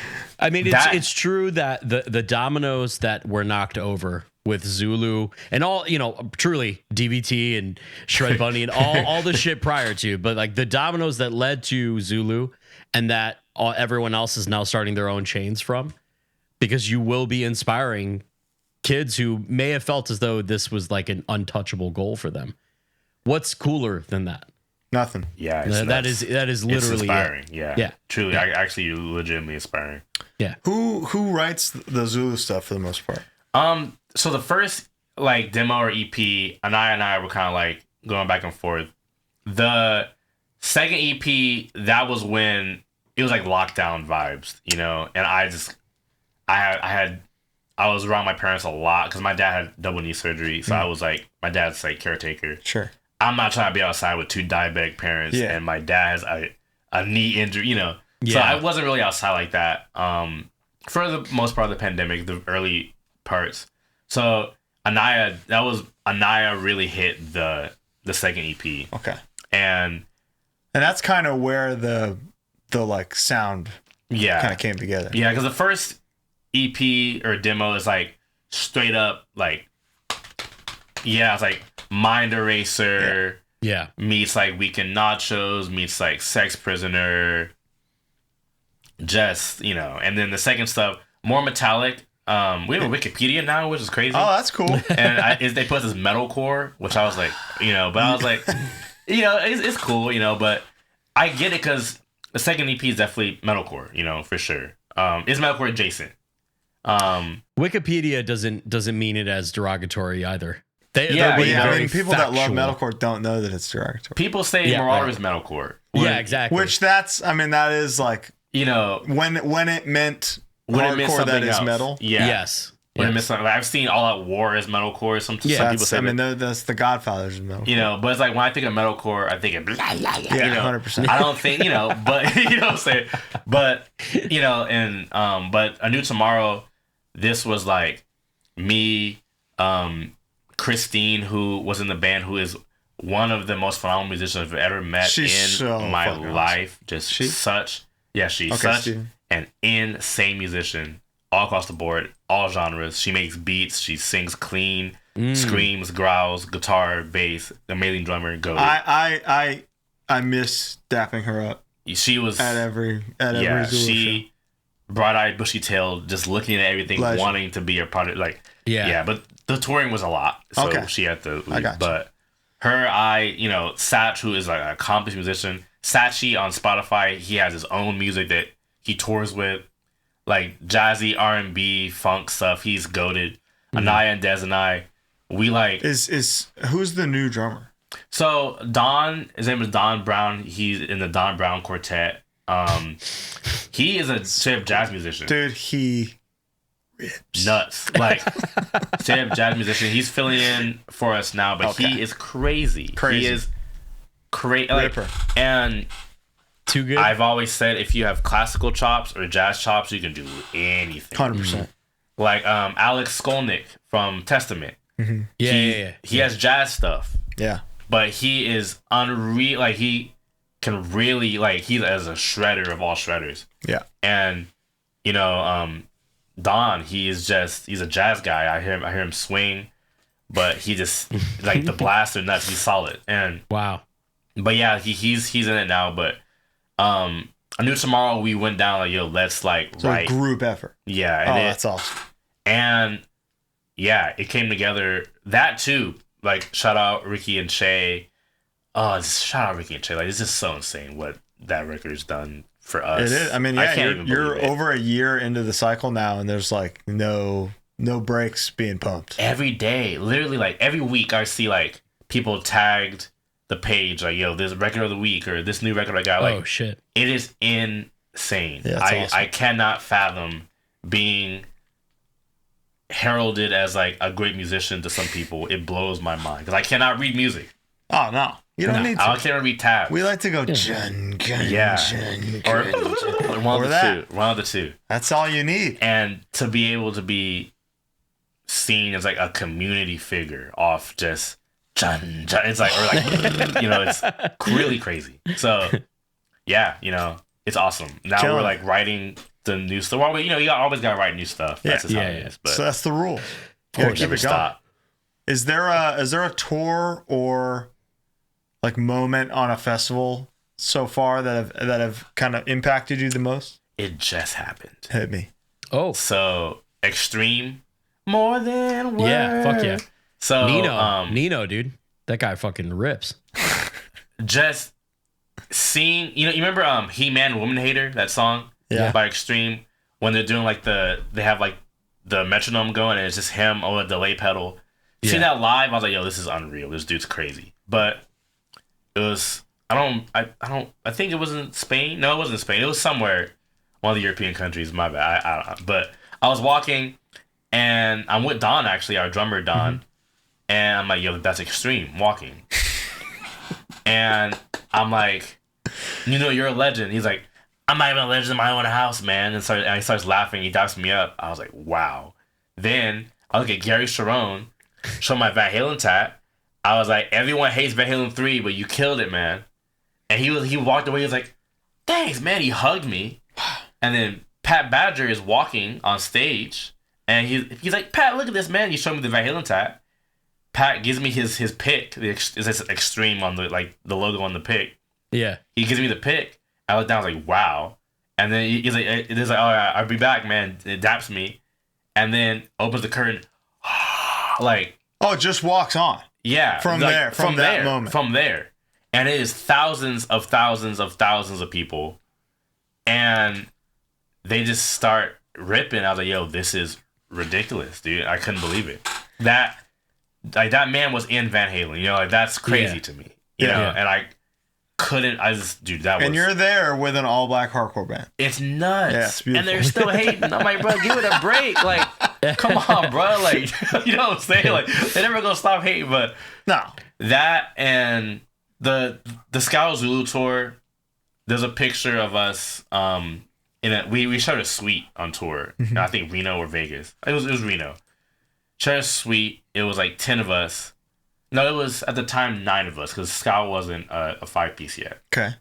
I mean, it's true that the dominoes that were knocked over with Zulu and all, you know, truly DVT and Shred Bunny and all the shit prior to, but like the dominoes that led to Zulu and that everyone else is now starting their own chains from, because you will be inspiring kids who may have felt as though this was like an untouchable goal for them. What's cooler than that? Nothing. Yeah, that is literally it's inspiring. it. Yeah. Truly, actually, legitimately inspiring. Yeah. Who writes the Zulu stuff for the most part? So the first like demo or EP, and I were kind of like going back and forth. The second EP, that was when it was like lockdown vibes, you know, and I was around my parents a lot because my dad had double knee surgery, so I was like, my dad's like caretaker. Sure. I'm not trying to be outside with two diabetic parents, and my dad has a knee injury, you know. Yeah. So I wasn't really outside like that. For the most part of the pandemic, the early parts. So Anaya really hit the second EP. Okay. And that's kind of where the like sound kind of came together. Yeah, because the first EP or demo is like straight up like, it's like Mind Eraser. Yeah. Meets like Weekend Nachos, meets like Sex Prisoner. Just, you know, and then the second stuff, more metallic. We have a Wikipedia now, which is crazy. Oh, that's cool. And they put this metalcore, which I was like, you know, but I was like, you know, it's cool, you know, but I get it because the second EP is definitely metalcore, you know, for sure. It's metalcore adjacent. Wikipedia doesn't mean it as derogatory either. I mean, people that love metalcore don't know that it's derogatory. People say Marauder's metalcore. Exactly. Which that is like, you know, when it meant hardcore that is metal. Yeah. Yes. When it meant something, like, I've seen All Out War as metalcore. Some people say. I mean, that's the Godfathers of metalcore. You know, but it's like when I think of metalcore, I think of blah, blah, blah, yeah, you know, 100%. I don't think, you know, but you know what I'm saying. But you know, and but A New Tomorrow, this was like me, Christine, who was in the band, who is one of the most phenomenal musicians I've ever met in my life. Just such. Yeah, she's such an insane musician all across the board, all genres. She makes beats, she sings clean, screams, growls, guitar, bass, amazing drummer. I miss dapping her up. She was at every Zulu she show. Bright-eyed, bushy-tailed, just looking at everything, wanting to be a part of like but the touring was a lot, so she had to leave. But her, you know, Satch, who is like an accomplished musician. Satchy on Spotify, he has his own music that he tours with, like jazzy R&B funk stuff. He's goated. Anaya and Des and I, we like is who's the new drummer? So Don, his name is Don Brown. He's in the Don Brown Quartet. He is a straight up jazz musician, dude. He rips. Nuts, like straight up jazz musician. He's filling in for us now, but he is crazy. He is crazy, like, and too good. I've always said if you have classical chops or jazz chops, you can do anything. 100%. Like Alex Skolnick from Testament. Mm-hmm. He has jazz stuff. Yeah, but he is unreal. Like he can really he is a shredder of all shredders. Yeah, and you know, Don, he's a jazz guy. I hear him swing, but he just like the blaster nuts. He's solid. And wow. But yeah, he's in it now. But A New Tomorrow, we went down like, yo, let's like write a group effort. Yeah, and that's awesome. And yeah, it came together. That too, like shout out Ricky and Shay. Shout out Ricky and Shay. Like it's just so insane what that record's done for us. It is. I mean, yeah, you're over a year into the cycle now, and there's like no breaks being pumped every day. Literally, like every week, I see like people tagged the page like, yo, this record of the week or this new record I got. Like, oh shit, it is insane. Yeah, awesome. I cannot fathom being heralded as like a great musician to some people, it blows my mind because I cannot read music. Oh no, you don't need to. I can't read tabs. We like to go. Or one of the two. That's all you need. And to be able to be seen as like a community figure off just it's like, or like, you know, it's really crazy. So yeah, you know, it's awesome. Now we're like writing the new stuff. Well, you know, you always gotta write new stuff. That's just how it is. But so that's the rule. You gotta keep it going. Is there a tour or like moment on a festival so far that have kind of impacted you the most? It just happened. Hit me. Oh, so Extreme, more than words. Yeah, fuck yeah. So Nino, dude, that guy fucking rips. Just seeing, you remember He-Man Woman Hater, that song by Extreme, when they're doing like they have like the metronome going and it's just him on a delay pedal. Seeing that live, I was like, yo, this is unreal. This dude's crazy. But it was, I think it was in Spain. No, it wasn't in Spain. It was somewhere, one of the European countries. My bad. I don't know. But I was walking and I'm with Don, actually, our drummer, Don. Mm-hmm. And I'm like, yo, that's Extreme walking. And I'm like, you're a legend. He's like, I'm not even a legend in my own house, man. And he starts laughing. He daps me up. I was like, wow. Then I look at Gary Sharon, show my Van Halen tat. I was like, everyone hates Van Halen 3, but you killed it, man. And he walked away. He was like, thanks, man. He hugged me. And then Pat Badger is walking on stage. And he's like, Pat, look at this, man. He showed me the Van Halen tat. Pat gives me his pick. It's Extreme on the logo on the pick. Yeah. He gives me the pick. I look down, I was like, wow. And then he's like, all right, I'll be back, man. It daps me. And then opens the curtain. Like, oh, it just walks on. Yeah. From that moment. From there. And it is thousands of people. And they just start ripping. I was like, yo, this is ridiculous, dude. I couldn't believe it. That man was in Van Halen, like that's crazy to me. You know, and that was. And you're there with an all black hardcore band. It's nuts. Yeah, it's beautiful. And they're still hating. I'm like, bro, give it a break. Like, come on, bro. Like, you know what I'm saying? Like, they're never gonna stop hating. But no, that and the Scout Zulu tour. There's a picture of us. We showed a suite on tour. Mm-hmm. I think Reno or Vegas. It was Reno. Showed a suite. It was like 10 of us. No, it was at the time 9 of us because Scout wasn't a 5-piece yet. Okay.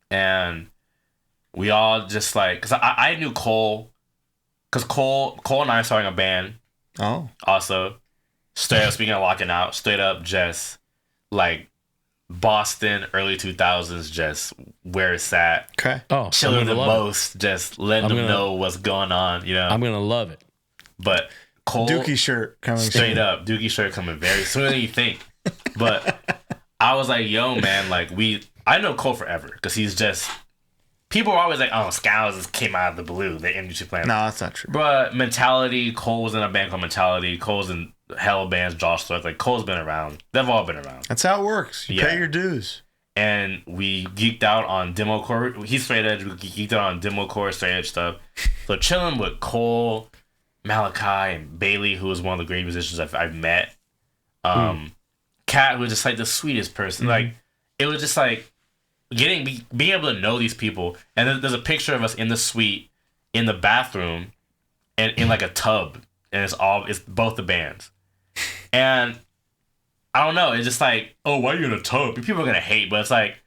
And we all just like, because I knew Cole, because Cole and I starting a band. Oh. Also, straight up, speaking of locking out, straight up just like Boston, early 2000s, just where it's at. Okay. Oh, chilling the most, just letting them know what's going on, I'm going to love it. But Cole, Dookie shirt coming straight up. Dookie shirt coming very sooner than you think. But I was like, yo, man, like I know Cole forever because he's just. People are always like, oh, Scout just came out of the blue. The MGC plan. No, that's not true. But Mentality, Cole was in a band called Mentality. Cole's in hell bands, Josh Threat. Like Cole's been around. They've all been around. That's how it works. You pay your dues. And we geeked out on demo core. He's straight edge. We geeked out on demo core, straight edge stuff. So chilling with Cole, Malachi, and Bailey, who was one of the great musicians I've met. Kat, who was just like the sweetest person. Like it was just like being able to know these people. And then there's a picture of us in the suite, in the bathroom, and in like a tub, and it's both the bands. And I don't know, it's just like, oh, why are you in a tub? People are gonna hate, but it's like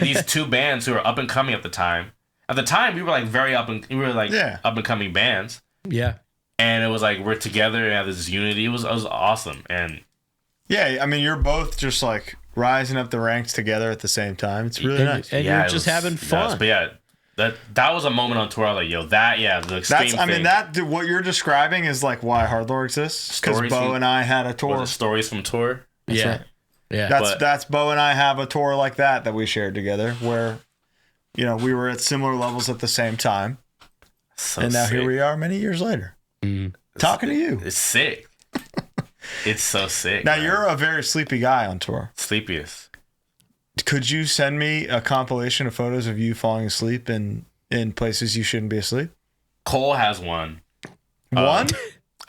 these two bands who are up and coming at the time. At the time, we were like up and coming bands. Yeah. And it was like we're together and have this unity. It was awesome. And yeah, I mean, you're both just like rising up the ranks together at the same time. It's really nice. And you're just having fun. Nuts. But yeah, that was a moment on tour. I was like, yo, the extreme thing. I mean, what you're describing is like why HardLore exists. Because Bo and I had a tour. Was it Stories from Tour? That's right. Yeah. That's Bo and I have a tour like that we shared together where, we were at similar levels at the same time. And now here we are many years later. Talking to you. It's sick. It's so sick. Now, you're a very sleepy guy on tour. Sleepiest. Could you send me a compilation of photos of you falling asleep in places you shouldn't be asleep? Cole has one. One?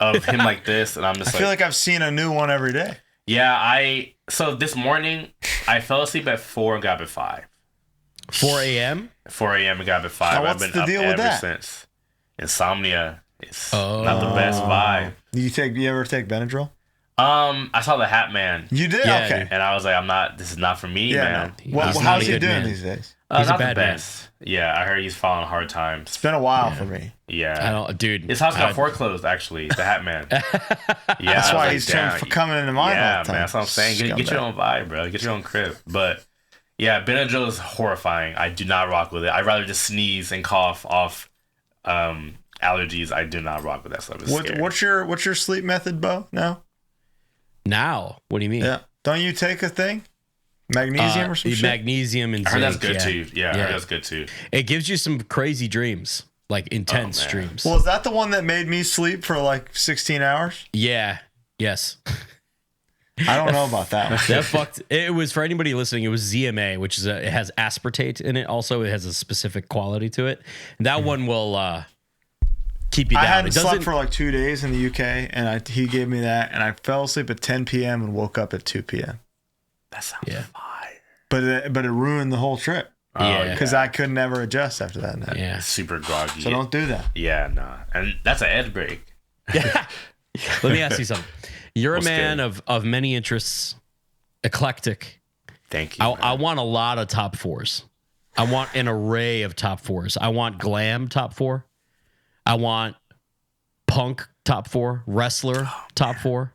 of him like this, and I'm just I feel like I've seen a new one every day. Yeah, so this morning I fell asleep at 4 and got up at 5. 4 a.m. 4 a.m. and got up at 5. Now, what's I've been the deal with ever that? since. Insomnia. It's not the best vibe. You ever take Benadryl? I saw the Hat Man. You did? Yeah, okay. dude. And I was like, this is not for me, man. No. How's he doing these days? He's not a bad the best. Yeah, I heard he's falling hard times. It's been a while for me. Yeah. I don't, dude. His house got foreclosed, actually. The Hat Man. Yeah, that's why he's coming into mine all the time. Man, that's what I'm saying. Get your own vibe, bro. Get your own crib. But yeah, Benadryl is horrifying. I do not rock with it. I'd rather just sneeze and cough off allergies. I do not rock with that stuff. What's your sleep method, Bo? Now, what do you mean? Yeah, don't you take a thing? Magnesium or some shit? Magnesium and zinc. I heard that's good too. Yeah, I heard that's good too. It gives you some crazy dreams, like intense dreams. Well, is that the one that made me sleep for like 16 hours? Yeah. Yes. I don't know about that one. That fucked. It was, for anybody listening, it was ZMA, which is it has aspartate in it. Also, it has a specific quality to it. That one will keep you down. I hadn't slept for like 2 days in the UK, and he gave me that, and I fell asleep at 10 p.m. and woke up at 2 p.m. That sounds fire. But it ruined the whole trip. Yeah. Because I could never adjust after that night. Yeah. Super groggy. So don't do that. Yeah, nah. And that's an edge break. Let me ask you something. You're a man of many interests, eclectic. Thank you. I want a lot of top fours. I want an array of top fours. I want glam top four. I want punk top four, wrestler top four.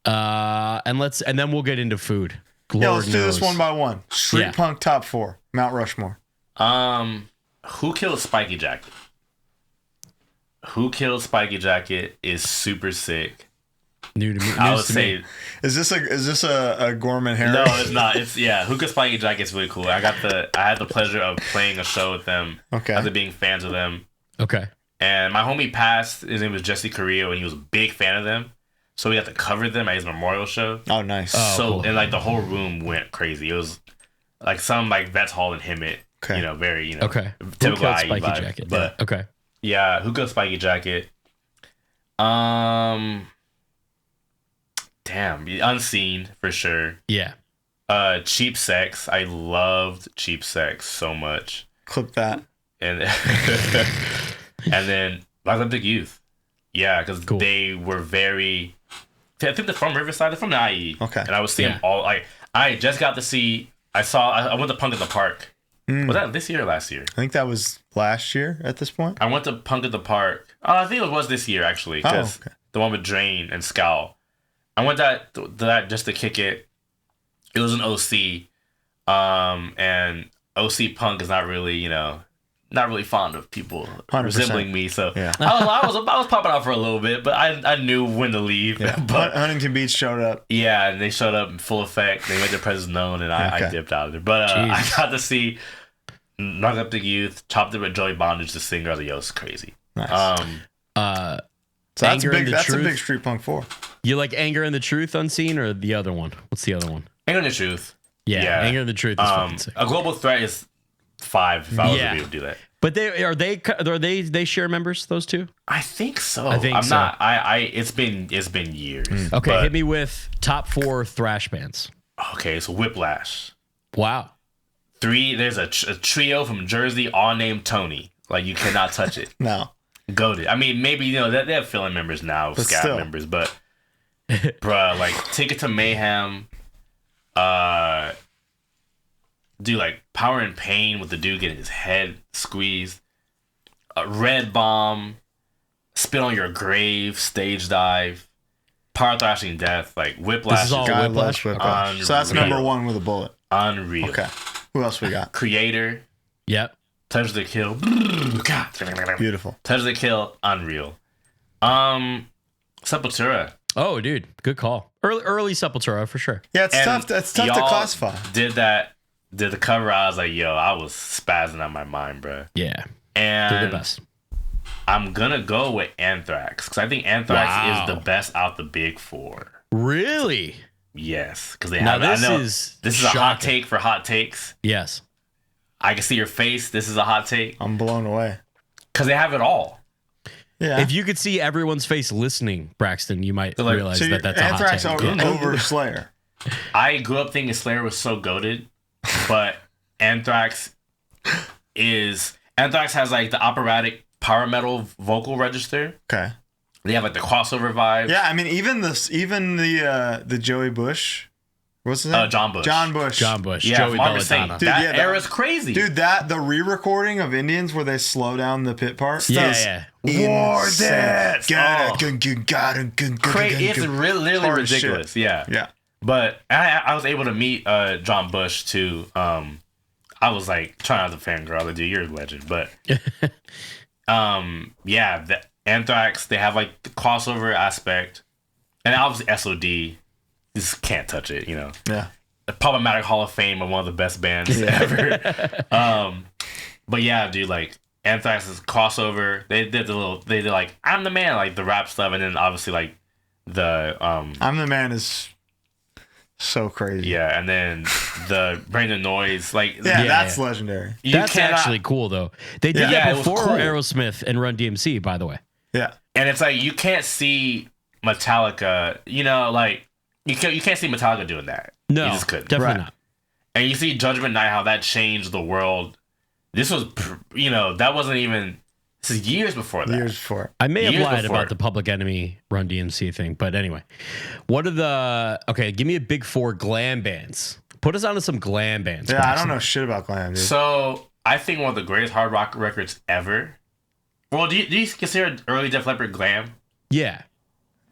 And then we'll get into food. Yeah, let's do this one by one. Street punk top 4, Mount Rushmore. Who Killed Spiky Jacket? Who Killed Spiky Jacket is super sick. New to me. I would say. Is this a Gorman Harris? No, it's not. It's Who Killed Spiky Jacket is really cool. I had the pleasure of playing a show with them. Okay. After being fans of them. Okay. And my homie passed. His name was Jesse Carrillo, and he was a big fan of them. So we got to cover them at his memorial show. Oh, nice. Cool. And like the whole room went crazy. It was like some like Vets Hall and Hemet. Okay. Very Who typical Killed IE Spiky vibe. Jacket? But okay. Yeah, Who Killed Spiky Jacket? Damn, Unseen for sure. Yeah. Cheap Sex. I loved Cheap Sex so much. Clip that. And and then Athletic Youth. Yeah, because they were very. I think they're from Riverside. They're from the IE. Okay. And I was seeing all like I just got to see. I went to Punk at the Park. Was that this year or last year? I think that was last year at this point. I went to Punk at the Park. Oh, I think it was this year actually. Because the one with Drain and Scowl. I went that just to kick it. It was an OC, and OC Punk is not really not really fond of people 100%. resembling me. So yeah. I was popping out for a little bit, but I knew when to leave. Yeah. But Huntington Beach showed up. Yeah, and they showed up in full effect. They made their presence known, and I dipped out of there. But I got to see Knock Up the Youth, chopped it with Joey Bondage, the singer. I was like, yo, it's crazy. Nice. So that's a big street punk 4. You like Anger and the Truth Unseen or the other one? What's the other one? Anger and the Truth. Yeah. Anger and the Truth is fucking sick. A Global Threat is 5 if I was able to do that. But they share members, those two? I think so. I'm so. Not. It's been years. Okay, hit me with top 4 thrash bands. Okay, so Whiplash. Wow. 3. There's a trio from Jersey, all named Tony. Like you cannot touch it. No. Goated. I mean, maybe they have fill-in members now, scat members, but bruh, like Ticket to Mayhem, do like Power and Pain with the dude getting his head squeezed, Red Bomb, Spit on Your Grave, Stage Dive, Power Thrashing Death, like Whiplash. This is all Whiplash. So that's number 1 with a bullet. Unreal. Okay. Who else we got? Creator. Yep. Touch the Kill. Beautiful. Touch the Kill. Unreal. Sepultura. Oh, dude, good call. Early Sepultura for sure. Yeah, it's tough. It's tough to classify. Did the cover? I was like, yo, I was spazzing out my mind, bro. Yeah, and they're the best. I'm gonna go with Anthrax because I think Anthrax is the best out the big 4. Really? Yes, because they have. This is a hot take for hot takes. Yes. I can see your face. This is a hot take. I'm blown away. Because they have it all. Yeah. If you could see everyone's face listening, Braxton, you might realize so that's a hot Anthrax take. over Slayer. I grew up thinking Slayer was so goated, but Anthrax has like the operatic power metal vocal register. Okay. They have like the crossover vibe. Yeah, I mean, even the Joey Bush. What's his name? John Bush. John Bush. Yeah, Joey Belladonna. Belladonna. That era's crazy. Dude, the re-recording of Indians where they slow down the pit part. Yeah. War dance. It's It's really ridiculous. Yeah. Yeah. But I was able to meet John Bush too. I was like trying not to fangirl. Like, dude, you're a legend. But yeah, the Anthrax, they have like the crossover aspect, and obviously SOD. Just can't touch it, you know. Yeah. The Problematic Hall of Fame of one of the best bands ever. But yeah, dude, like Anthrax's crossover, they did like I'm the Man, like the rap stuff, and then obviously like the I'm the Man is so crazy. yeah, and then the Bring the Noise, like that's legendary. That's actually cool though. They did Yeah, that it was before cool. Aerosmith and Run DMC, by the way. Yeah. and it's like you can't see Metallica, you know, like you can't see Metallica doing that. No, you just couldn't. definitely Right. not. And you see Judgment Night, how that changed the world. This was, you know, that wasn't even. This is years before that. Years before. I may have Years lied before. about the Public Enemy Run DMC thing, but anyway. What are the... Okay, give me a big 4 glam bands. Put us onto some glam bands. Yeah, I Braxton. don't know shit about glam, dude. So I think one of the greatest hard rock records ever. Well, do you consider early Def Leppard glam? Yeah.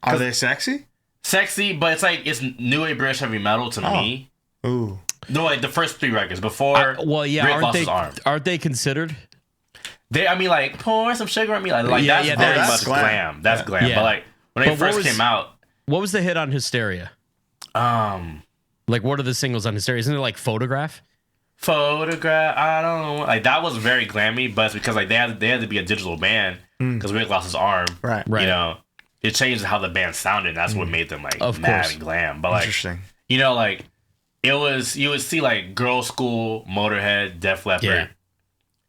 Are they sexy? Sexy, but it's new wave British heavy metal to me. Ooh. No, like the first 3 records before. Well, yeah, Rick lost his arm. aren't they considered? I mean, like pour some sugar on me, like Yeah, that's yeah, very that's much glam. glam. That's Yeah. glam. Yeah. But like when they But what first was- came out, What was the hit on Hysteria? Like, what are the singles on Hysteria? Isn't it like Photograph? Photograph, I don't know. Like that was very glammy, but it's because like they had to be a digital band because Rick lost his arm. Right. Right. You know, it changed how the band sounded. And that's what made them like Of mad course. and glam. But like, Interesting. you know, like it was you would see like Girl School, Motorhead, Def Leppard. Yeah.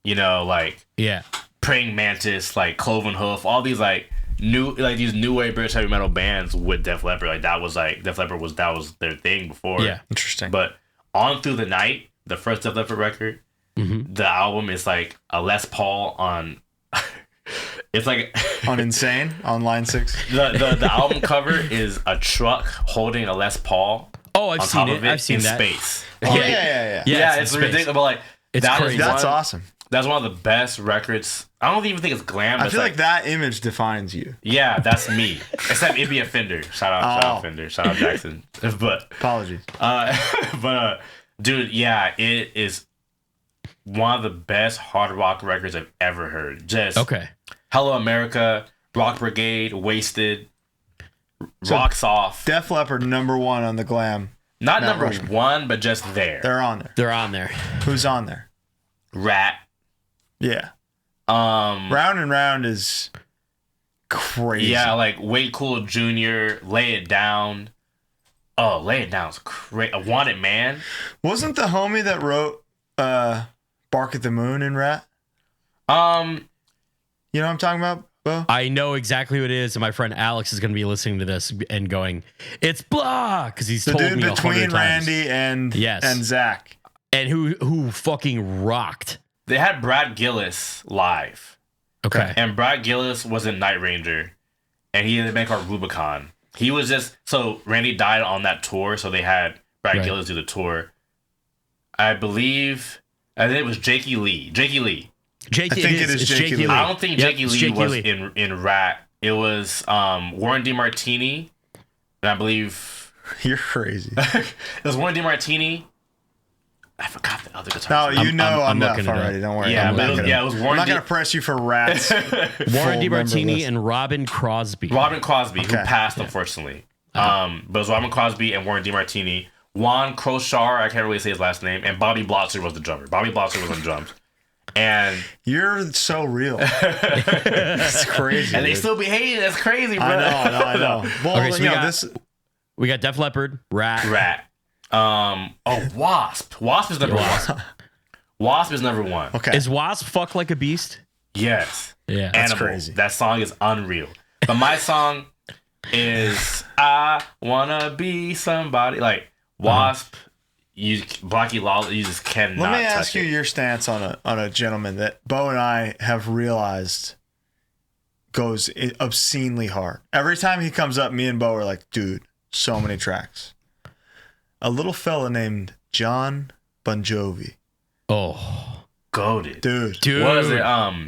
You know, like Yeah. Praying Mantis, like Cloven Hoof, all these like these new wave British heavy metal bands with Def Leppard. Like that was like Def Leppard was their thing before. Yeah. Interesting. But On Through the Night, the first Def Leppard record, the album is like a Les Paul on. It's like on Insane, on line 6. the album cover is a truck holding a Les Paul. Oh, I've on seen top it. of it I've seen in that. space. Oh, Yeah. yeah. Yeah, it's in space. ridiculous. But like It's that is crazy. That's one- awesome. That's one of the best records. I don't even think it's glam. I But feel it's like that image defines you. Yeah, that's me. Except it'd be a Fender. Shout out Fender. Shout out Jackson. But Apologies. dude, yeah, it is one of the best hard rock records I've ever heard. Just Okay. Hello America, Rock Brigade, Wasted, Rocks Off. Def Leppard #1 on the glam. Not Mount number Rushmore. 1, but just there. They're on there. They're on there. Who's on there? Rat. Yeah. Round and Round is crazy. Yeah, like Way Cool Jr., Lay It Down. Oh, Lay It Down's crazy. A Wanted Man. Wasn't the homie that wrote Bark at the Moon in Rat? You know what I'm talking about, Bo? I know exactly who it is, and my friend Alex is going to be listening to this and going, "It's blah," because he's The told dude me between 100 times. Randy and Yes. and Zach. And who fucking rocked. They had Brad Gillis live. Okay. And Brad Gillis was in Night Ranger. And he had a band called Rubicon. He was just... So, Randy died on that tour. So, they had Brad Right. Gillis do the tour. I think it was Jakey Lee. Jake, I think it is Jakey Lee. I don't think Yep, Jakey it's Lee Jakey was Lee. in Rat. It was Warren DeMartini. And I believe... You're crazy. It was Warren DeMartini. I forgot the other No, guitar. you know I'm looking it enough up. already. Don't worry. Yeah, I'm but not gonna- it was I'm Warren not D- going to press you for Rats. Warren full member DeMartini list. and Robin Crosby. Robin Crosby, who Okay. passed, unfortunately. But it was Robin Crosby and Warren DeMartini. Juan Crochar, I can't really say his last name, and Bobby Blotzer was the drummer. Bobby Blotzer was on drums. And You're so real. It's crazy. they dude. still be hating. That's crazy, bro. I know. Well, Okay, so you we know, got- We got Def Leppard, Rat. Rat. Wasp. Wasp is number one. Wasp is number one. Okay. Is Wasp fuck like a beast? Yes. Yeah. That's Animal. crazy. That song is unreal. But my song is I Wanna Be Somebody. Like, Wasp, Blackie Lawless, you just cannot Let me touch ask you it. your stance on a gentleman that Bo and I have realized goes obscenely hard. Every time he comes up, me and Bo are like, dude, so many tracks. A little fella named John Bon Jovi. Oh. Goated. Dude. Was it,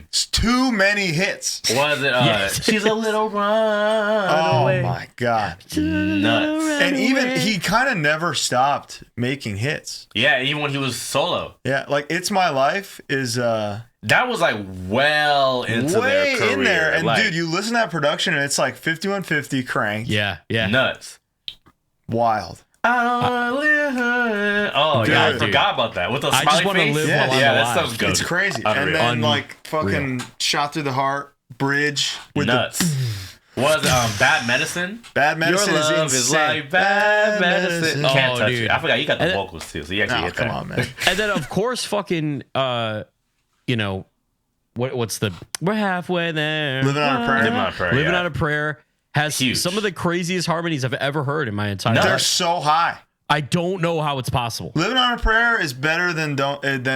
It's too many hits. was it, She's a Little Run Oh Away. my God. Nuts. And even he kind of never stopped making hits. Yeah, even when he was solo. Yeah, like It's My Life is That was like well into way their career. in there. And like, dude, you listen to that production and it's like 5150 cranked. Yeah. Yeah. nuts. Wild. I don't wanna live. Oh, yeah, I Dude. forgot about that. With the I smiley just want to face. live Yeah. while I'm Yeah, that alive. sounds good. It's crazy. Unreal. And then Unreal. like fucking Shot Through the Heart, Bridge with Nuts. Was Bad Medicine? Bad Medicine Your love is is insane. like bad medicine. Oh, Can't touch dude. it. I forgot you got the And then- vocals too, so you actually Oh, hit come that. on, man. And then of course fucking what's the we're halfway there. Living on a Prayer. Living on a Prayer. Living yeah. on a Prayer has Huge. some of the craziest harmonies I've ever heard in my entire They're life. so high. I don't know how it's possible. Living on a Prayer is better than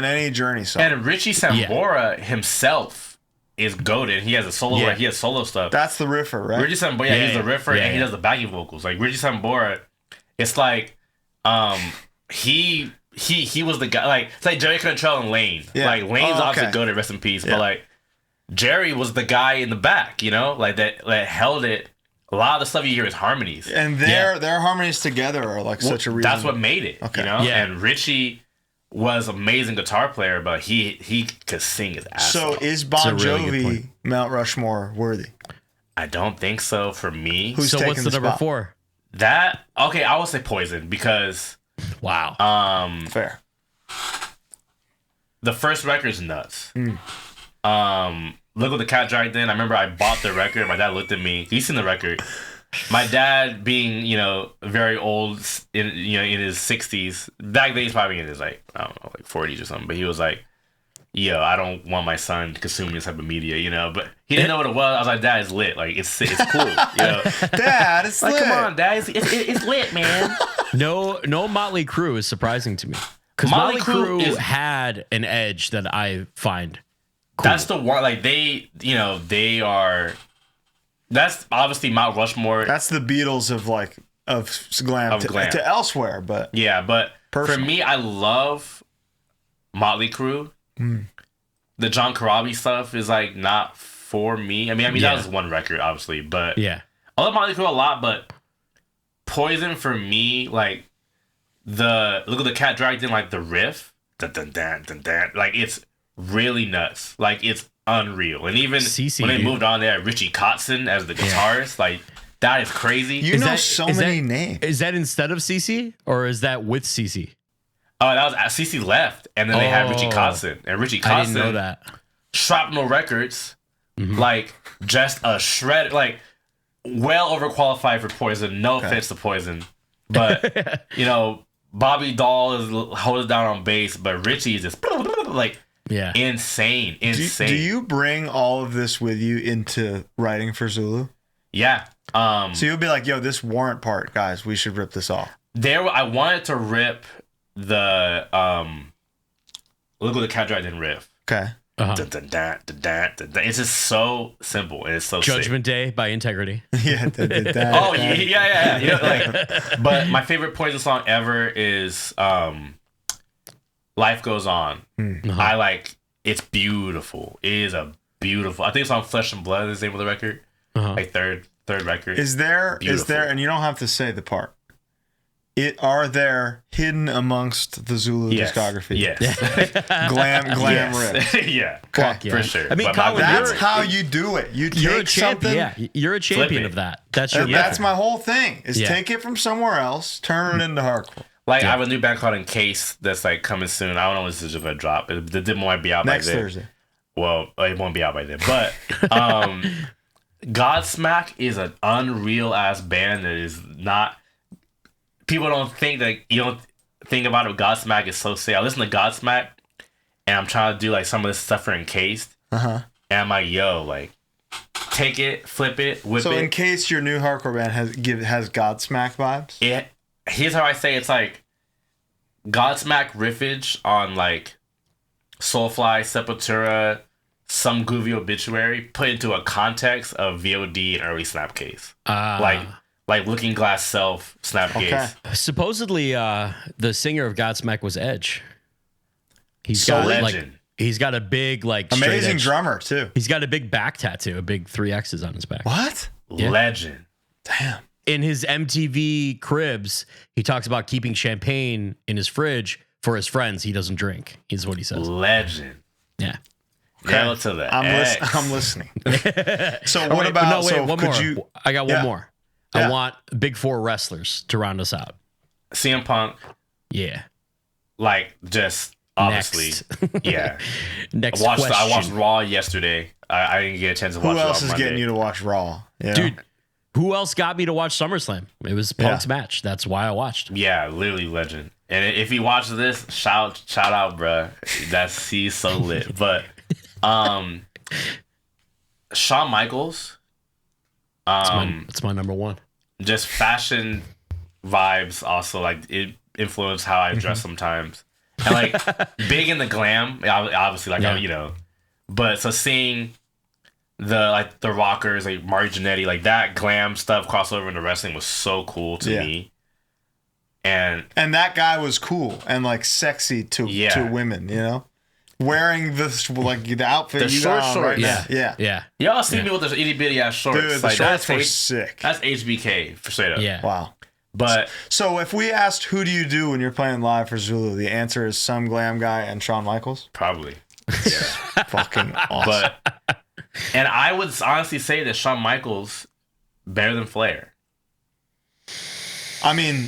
any Journey song. And Richie Sambora himself is goated. He has a solo. Yeah. He has solo stuff. That's the riffer, right? Richie Sambora, Yeah, he's the riffer, yeah, and he yeah. does the backing vocals. Like Richie Sambora, it's like, he was the guy. Like it's like Jerry Cantrell and Lane. Yeah. Like Lane's Oh, obviously okay. goated, rest in peace. Yeah. But like Jerry was the guy in the back, like that held it. A lot of the stuff you hear is harmonies. And their harmonies together are like such a reason. That's what made it. Okay. Yeah. And Richie was amazing guitar player, but he could sing his ass So off. is Bon It's a really good Jovi point. Mount Rushmore worthy? I don't think so for me. Who's So taking what's the number spot? 4? That okay, I would say Poison because Wow. Fair. the first record's nuts. Look what the Cat Dragged In. I remember I bought the record. My dad looked at me. He's seen the record. My dad, being very old, in his 60s. Back then he's probably in his like 40s or something. But he was like, "Yo, I don't want my son consuming this type of media," But he didn't know what it was. I was like, "Dad, it's lit. Like it's cool." Dad, it's Like, lit. come on, Dad, it's lit, man. No Motley Crue is surprising to me. Because Motley Motley Crue Crue is- had an edge that I find cool. That's the one. Like they are. That's obviously Mount Rushmore. That's the Beatles of glam, glam. to elsewhere, but Yeah, but Personal. for me, I love Motley Crue. The John Corabi stuff is like not for me. I mean Yeah. that was one record, obviously, but Yeah. I love Motley Crue a lot. But Poison for me, like look at the Cat Dragged In, like the riff, dun, dun, dun, dun, dun, like it's really nuts. Like it's unreal. And even CC, when they dude. moved on, they had Richie Kotzen as the guitarist. Like that is crazy. you Is know that- so is many that- names. Is that instead of CC or is that with CC? Oh, that was CC left, and then they had Richie Oh. Kotzen, and Richie Kotzen I didn't know that. Shrapnel Records, like just a shred, like well overqualified for Poison. No offense to Poison, but Bobby Dahl is holding down on bass, but Richie is just like Yeah. insane. Do you bring all of this with you into writing for Zulu? Yeah. So you'll be like, yo, this warrant part, guys, we should rip this off. I wanted to rip the look at the Cat Dragged In riff. Okay. Uh-huh. Dun, dun, dun, dun, dun, dun, dun. It's just so simple and it's so sick. Judgment Day by Integrity. Yeah. Oh yeah. But my favorite Poison song ever is "Life Goes On." Uh-huh. I like. It's beautiful. It is a beautiful. I think it's on Flesh and Blood. Is the name of the record. Uh-huh. Like third record. Is there, Beautiful. and you don't have to say the part. Are there hidden amongst the Zulu Yes. discography? Yes. Glam Yes. riff. yeah. Fuck yeah. For sure. I mean, But Colin, That's You're- how you do it. You You're a take champion. something. Yeah, you're a champion it. of that. That's your And that's method. my whole thing. Is Yeah. take it from somewhere else, turn it into hardcore. Like I have a new band called Encase that's like coming soon. I don't know when this is gonna drop. The demo might be out Next by then. Thursday. Well, it won't be out by then. But Godsmack is an unreal ass band that is not. People don't think that you don't think about it. Godsmack is so sick. I listen to Godsmack, and I'm trying to do like some of this stuff for Encased. And I'm like, yo, like, take it, flip it, whip it. So in case your new hardcore band has Godsmack vibes? Here's how I say it's like Godsmack riffage on like Soulfly, Sepultura, some groovy obituary put into a context of VOD and early Snapcase. Like Looking Glass Self, Snapcase. Okay. Supposedly, the singer of Godsmack was Edge. He's so got legend. He's got a big amazing drummer too. He's got a big back tattoo, a big 3 X's on his back. What? Yeah. Legend. Damn. In his MTV Cribs, he talks about keeping champagne in his fridge for his friends he doesn't drink. Is what he says. Legend. Yeah. Hell to the I'm listening. So what about? One more. You? I got one more. Yeah. I want Big 4 wrestlers to round us out. CM Punk. Yeah. Like just obviously. Yeah. Next question. I watched Raw yesterday. I didn't get a chance to watch. Who else is Monday. getting you to watch Raw? Yeah. Dude. Who else got me to watch SummerSlam? It was Punk's match. That's why I watched. Yeah, literally legend. And if he watches this, shout out, bruh. He's so lit. But Shawn Michaels. It's my number one. Just fashion vibes also, like it influenced how I dress sometimes. And like big in the glam, obviously, like you know. But so seeing the rockers like Marty Jannetty, like that glam stuff crossover into wrestling was so cool to me. And that guy was cool and like sexy to women, you know, wearing this like the outfit, the short shorts, yeah. Y'all see me with those itty bitty ass shorts. Dude, the shorts were sick. That's HBK for straight up. Yeah. Wow. But so if we asked who do you do when you're playing live for Zulu, the answer is some glam guy and Shawn Michaels. Probably. Yeah. Fucking awesome. And I would honestly say that Shawn Michaels better than Flair. I mean,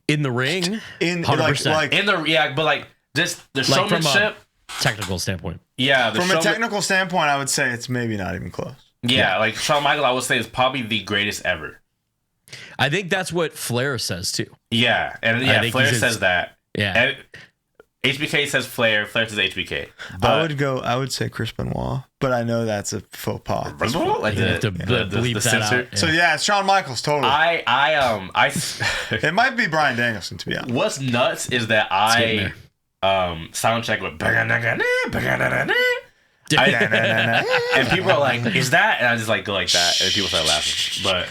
in the ring, 100%. Like in the but like just the showmanship, from a technical standpoint. Yeah, from a technical standpoint, I would say it's maybe not even close. Yeah, like Shawn Michaels, I would say is probably the greatest ever. I think that's what Flair says too. Yeah, and Flair says that. Yeah. And HBK says Flair says HBK. But I would say Chris Benoit, but I know that's a faux pas. Like the censor. So yeah, it's Shawn Michaels, totally. It might be Bryan Danielson, to be honest. What's nuts is that I soundcheck with and people are like, "Is that?" And I just like go like that, and people start laughing. But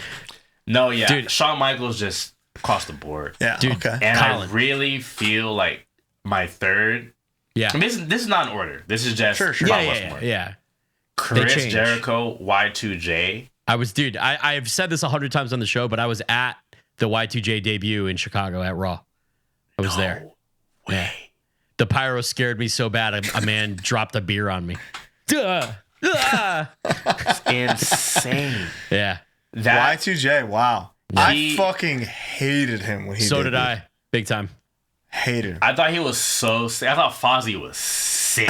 no, yeah, dude, Shawn Michaels just across the board. Yeah, dude. Okay. And I really feel like my third. Yeah, I mean, this is not in order. This is just sure. Yeah. Chris Jericho, Y2J. I've said this 100 times on the show, but I was at the Y2J debut in Chicago at Raw. I was there. Way. Yeah. The pyro scared me so bad, a man dropped a beer on me. Insane. Yeah. That Y2J, wow. I fucking hated him when he So did I. Big time. Hated him. I thought he was so sick. I thought Fozzy was sick.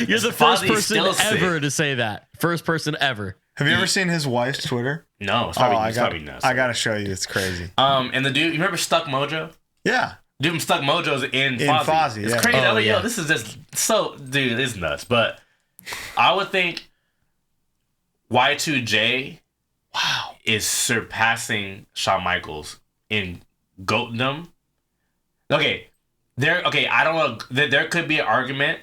You're the first person ever to say that. First person ever. Have you ever seen his wife's Twitter? No. It's probably nuts. I got to show you. It's crazy. And the dude, you remember Stuck Mojo? Yeah. Dude from Stuck Mojo's in Fozzy. It's crazy. Oh, yo, this is just so, dude, it's nuts. But I would think Y2J is surpassing Shawn Michaels in goatdom. Okay, I don't know. There could be an argument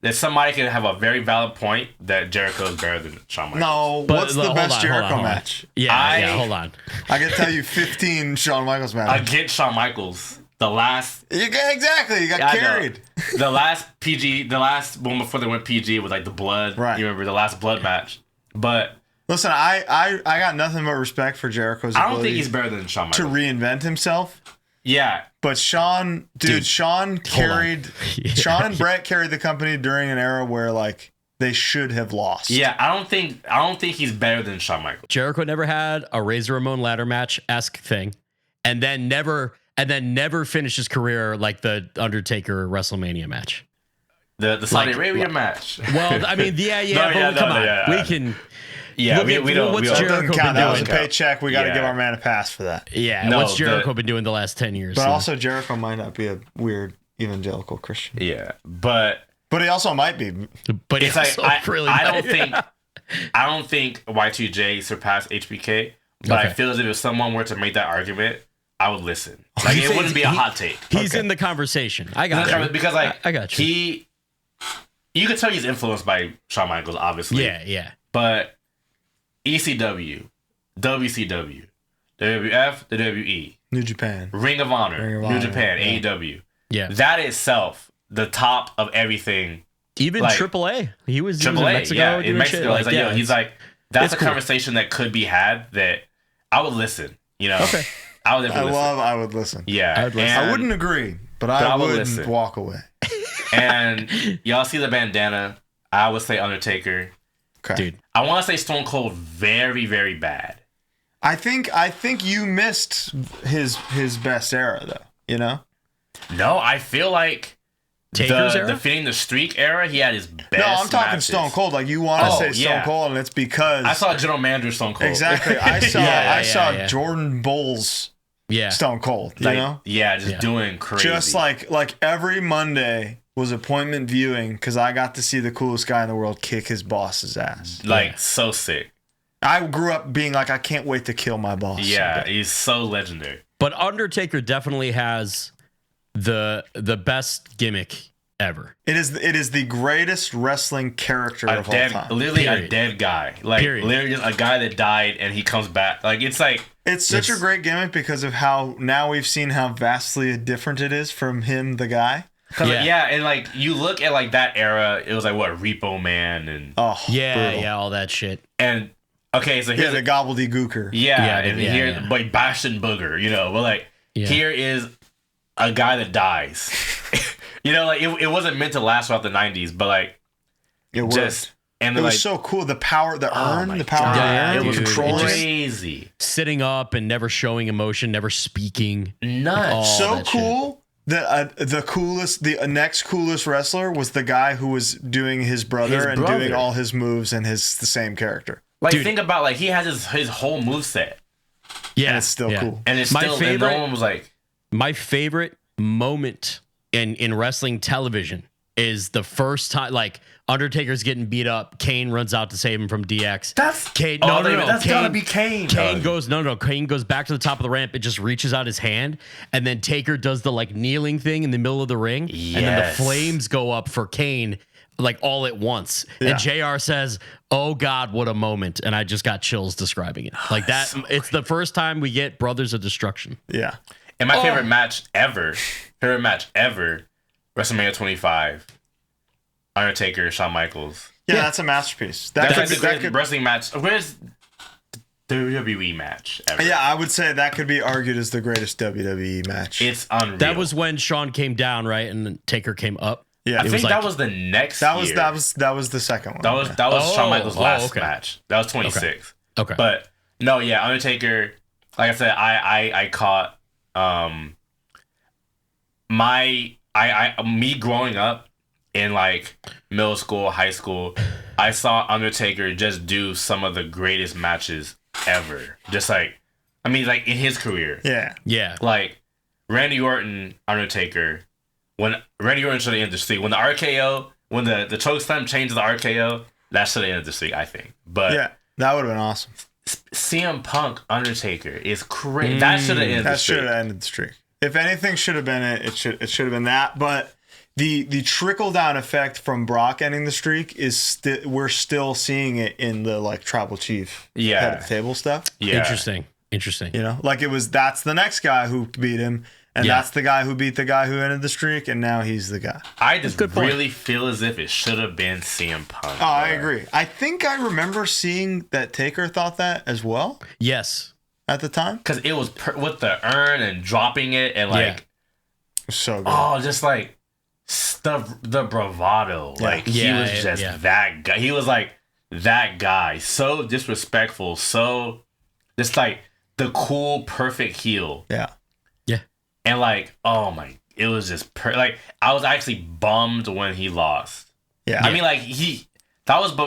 that somebody could have a very valid point that Jericho is better than Shawn Michaels. No, what's the best Jericho match? Yeah, hold on. I can tell you 15 Shawn Michaels matches. Against Shawn Michaels. The last... Exactly, you got carried. The last one before they went PG with like the blood. Right. You remember the last blood match. But... Listen, I got nothing but respect for Jericho's ability. I don't think he's better than Shawn Michaels. To reinvent himself. Yeah. But Shawn carried... Shawn and Brett carried the company during an era where like they should have lost. Yeah, I don't think he's better than Shawn Michaels. Jericho never had a Razor Ramon ladder match-esque thing, and then never finished his career like the Undertaker WrestleMania match. The Saudi Arabia match. Well, I mean, come on. We can... Yeah, we don't. What's Jericho been doing? That was a paycheck. We got to give our man a pass for that. Yeah, what's Jericho been doing the last 10 years? But also, Jericho might not be a weird evangelical Christian. Yeah, but But he also might be. But it's like I don't think Y2J surpassed HBK, but I feel as if someone were to make that argument, I would listen. Like it wouldn't be a hot take. He's in the conversation. I got you. Because like I got you. You could tell he's influenced by Shawn Michaels, obviously. Yeah. But ECW, WCW, WWF, the WWE, New Japan, Ring of Honor, New Japan, AEW. Yeah. That itself, the top of everything. Even like, AAA. He was in AAA, Mexico. In Mexico. Like, he's like, that's a conversation that could be had that I would listen. You know? Okay. I would definitely listen. I would listen. Yeah. I wouldn't agree, but I wouldn't walk away. And y'all see the bandana. I would say Undertaker. Okay. Dude. I want to say Stone Cold very, very bad. I think you missed his best era though, you know? No, I feel like Taker's era? The Defending the Streak era, he had his best. No, I'm talking matches. Stone Cold. Like you want to say Stone Cold, and it's because I saw General Manager Stone Cold. Exactly. I saw Jordan Bowles Stone Cold. You know? Yeah, just doing crazy. Just like every Monday was appointment viewing because I got to see the coolest guy in the world kick his boss's ass. So sick. I grew up being like, I can't wait to kill my boss. Yeah, someday. he's so legendary. But Undertaker definitely has the best gimmick ever. It is the greatest wrestling character of all time. Literally a dead guy. Like literally just a guy that died and he comes back. Like it's such a great gimmick because of how now we've seen how vastly different it is from him, the guy. And like you look at like that era, it was like what Repo Man and brutal. all that shit. And okay, so here's the gobbledygooker. Like Bastion Booger, you know, but like here is a guy that dies. You know, like it wasn't meant to last throughout the 90s, but like it worked. And it was so cool. The power, the urn, the power of the urn. It was crazy. Sitting up and never showing emotion, never speaking. Nuts. So cool. The next coolest wrestler was the guy who was doing his brother doing all his moves and the same character. Like think about like he has his whole moveset. Yeah, and it's still cool. And it's still and no one was like my favorite moment in wrestling television is the first time like Undertaker's getting beat up. Kane runs out to save him from DX. That's Kane. That's gotta be Kane. Kane goes Kane goes back to the top of the ramp. It just reaches out his hand, and then Taker does the like kneeling thing in the middle of the ring, and then the flames go up for Kane like all at once. And JR says, "Oh God, what a moment!" And I just got chills describing it like that. So it's the first time we get Brothers of Destruction. Yeah, and my favorite match ever, WrestleMania 25. Undertaker, Shawn Michaels. Yeah, that's a masterpiece. That's the greatest wrestling match. Where's the WWE match ever? Yeah, I would say that could be argued as the greatest WWE match. It's unreal. That was when Shawn came down, right, and then Taker came up. Yeah, I think that was the next year. That was the second one. That was Shawn Michaels' last match. That was 26. Okay. But no, Undertaker. Like I said, I caught me growing up in like middle school, high school, I saw Undertaker just do some of the greatest matches ever. Just like, I mean, like in his career. Yeah. Like Randy Orton, Undertaker. When Randy Orton should have ended the streak. When the RKO, when the chokeslam changed to the RKO, that should have ended the streak, I think. But yeah, that would have been awesome. CM Punk, Undertaker is crazy. That should have ended the streak. That should have ended the streak. If anything should have been it should have been that. But the trickle down effect from Brock ending the streak is we're still seeing it in the like tribal chief head of the table stuff. Yeah, interesting. You know, like that's the next guy who beat him, and that's the guy who beat the guy who ended the streak, and now he's the guy. I just really feel as if it should have been CM Punk. Oh, I agree. I think I remember seeing that Taker thought that as well. Yes, at the time, because it was with the urn and dropping it and like so good. Oh, just like. The bravado, like he was just that guy. He was like that guy, so disrespectful, so just like the cool, perfect heel. Yeah, and like it was just like I was actually bummed when he lost. Yeah, I mean like that was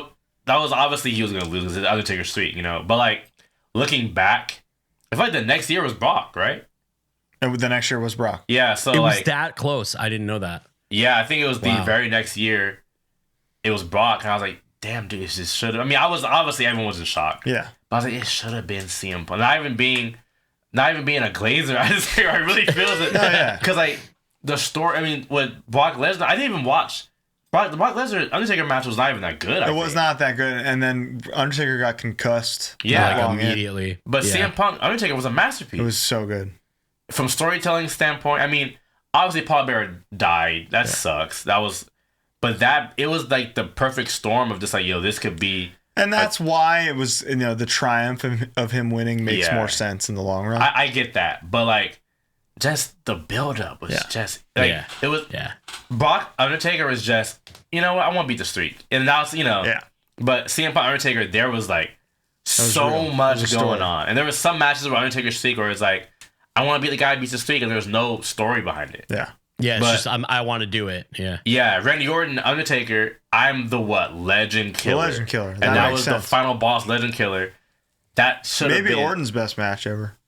obviously he was gonna lose the Undertaker streak, you know. But like looking back, I feel like the next year was Brock, right? And the next year was Brock. Yeah, so it like was that close. I didn't know that. Yeah, I think it was the very next year. It was Brock, and I was like, damn, dude, it just should have. I mean, I was obviously everyone was in shock. Yeah. But I was like, it should have been CM Punk. Not even being a Glazer. I really feel it. Yeah. Because like the story. I mean, with Brock Lesnar, I didn't even watch. The Brock Lesnar Undertaker match was not even that good. It was not that good, and then Undertaker got concussed. Yeah, like immediately. But CM Punk Undertaker was a masterpiece. It was so good. From storytelling standpoint, I mean, obviously Paul Bearer died. That sucks. That was, but it was like the perfect storm of just like, yo, this could be. And that's why it was, the triumph of him winning makes more sense in the long run. I get that, but like, just the buildup was just like it was. Yeah. Brock Undertaker was just, you know what, I want to beat the streak, and that's But CM Punk Undertaker, there was like so much going on, and there was some matches where Undertaker's streak where it's like, I want to be the guy who beats the streak, and there's no story behind it. Yeah. Yeah, it's just I want to do it. Yeah. Yeah, Randy Orton, Undertaker, I'm the legend killer. The legend killer. That was the final boss, legend killer. That should have been maybe Orton's best match ever.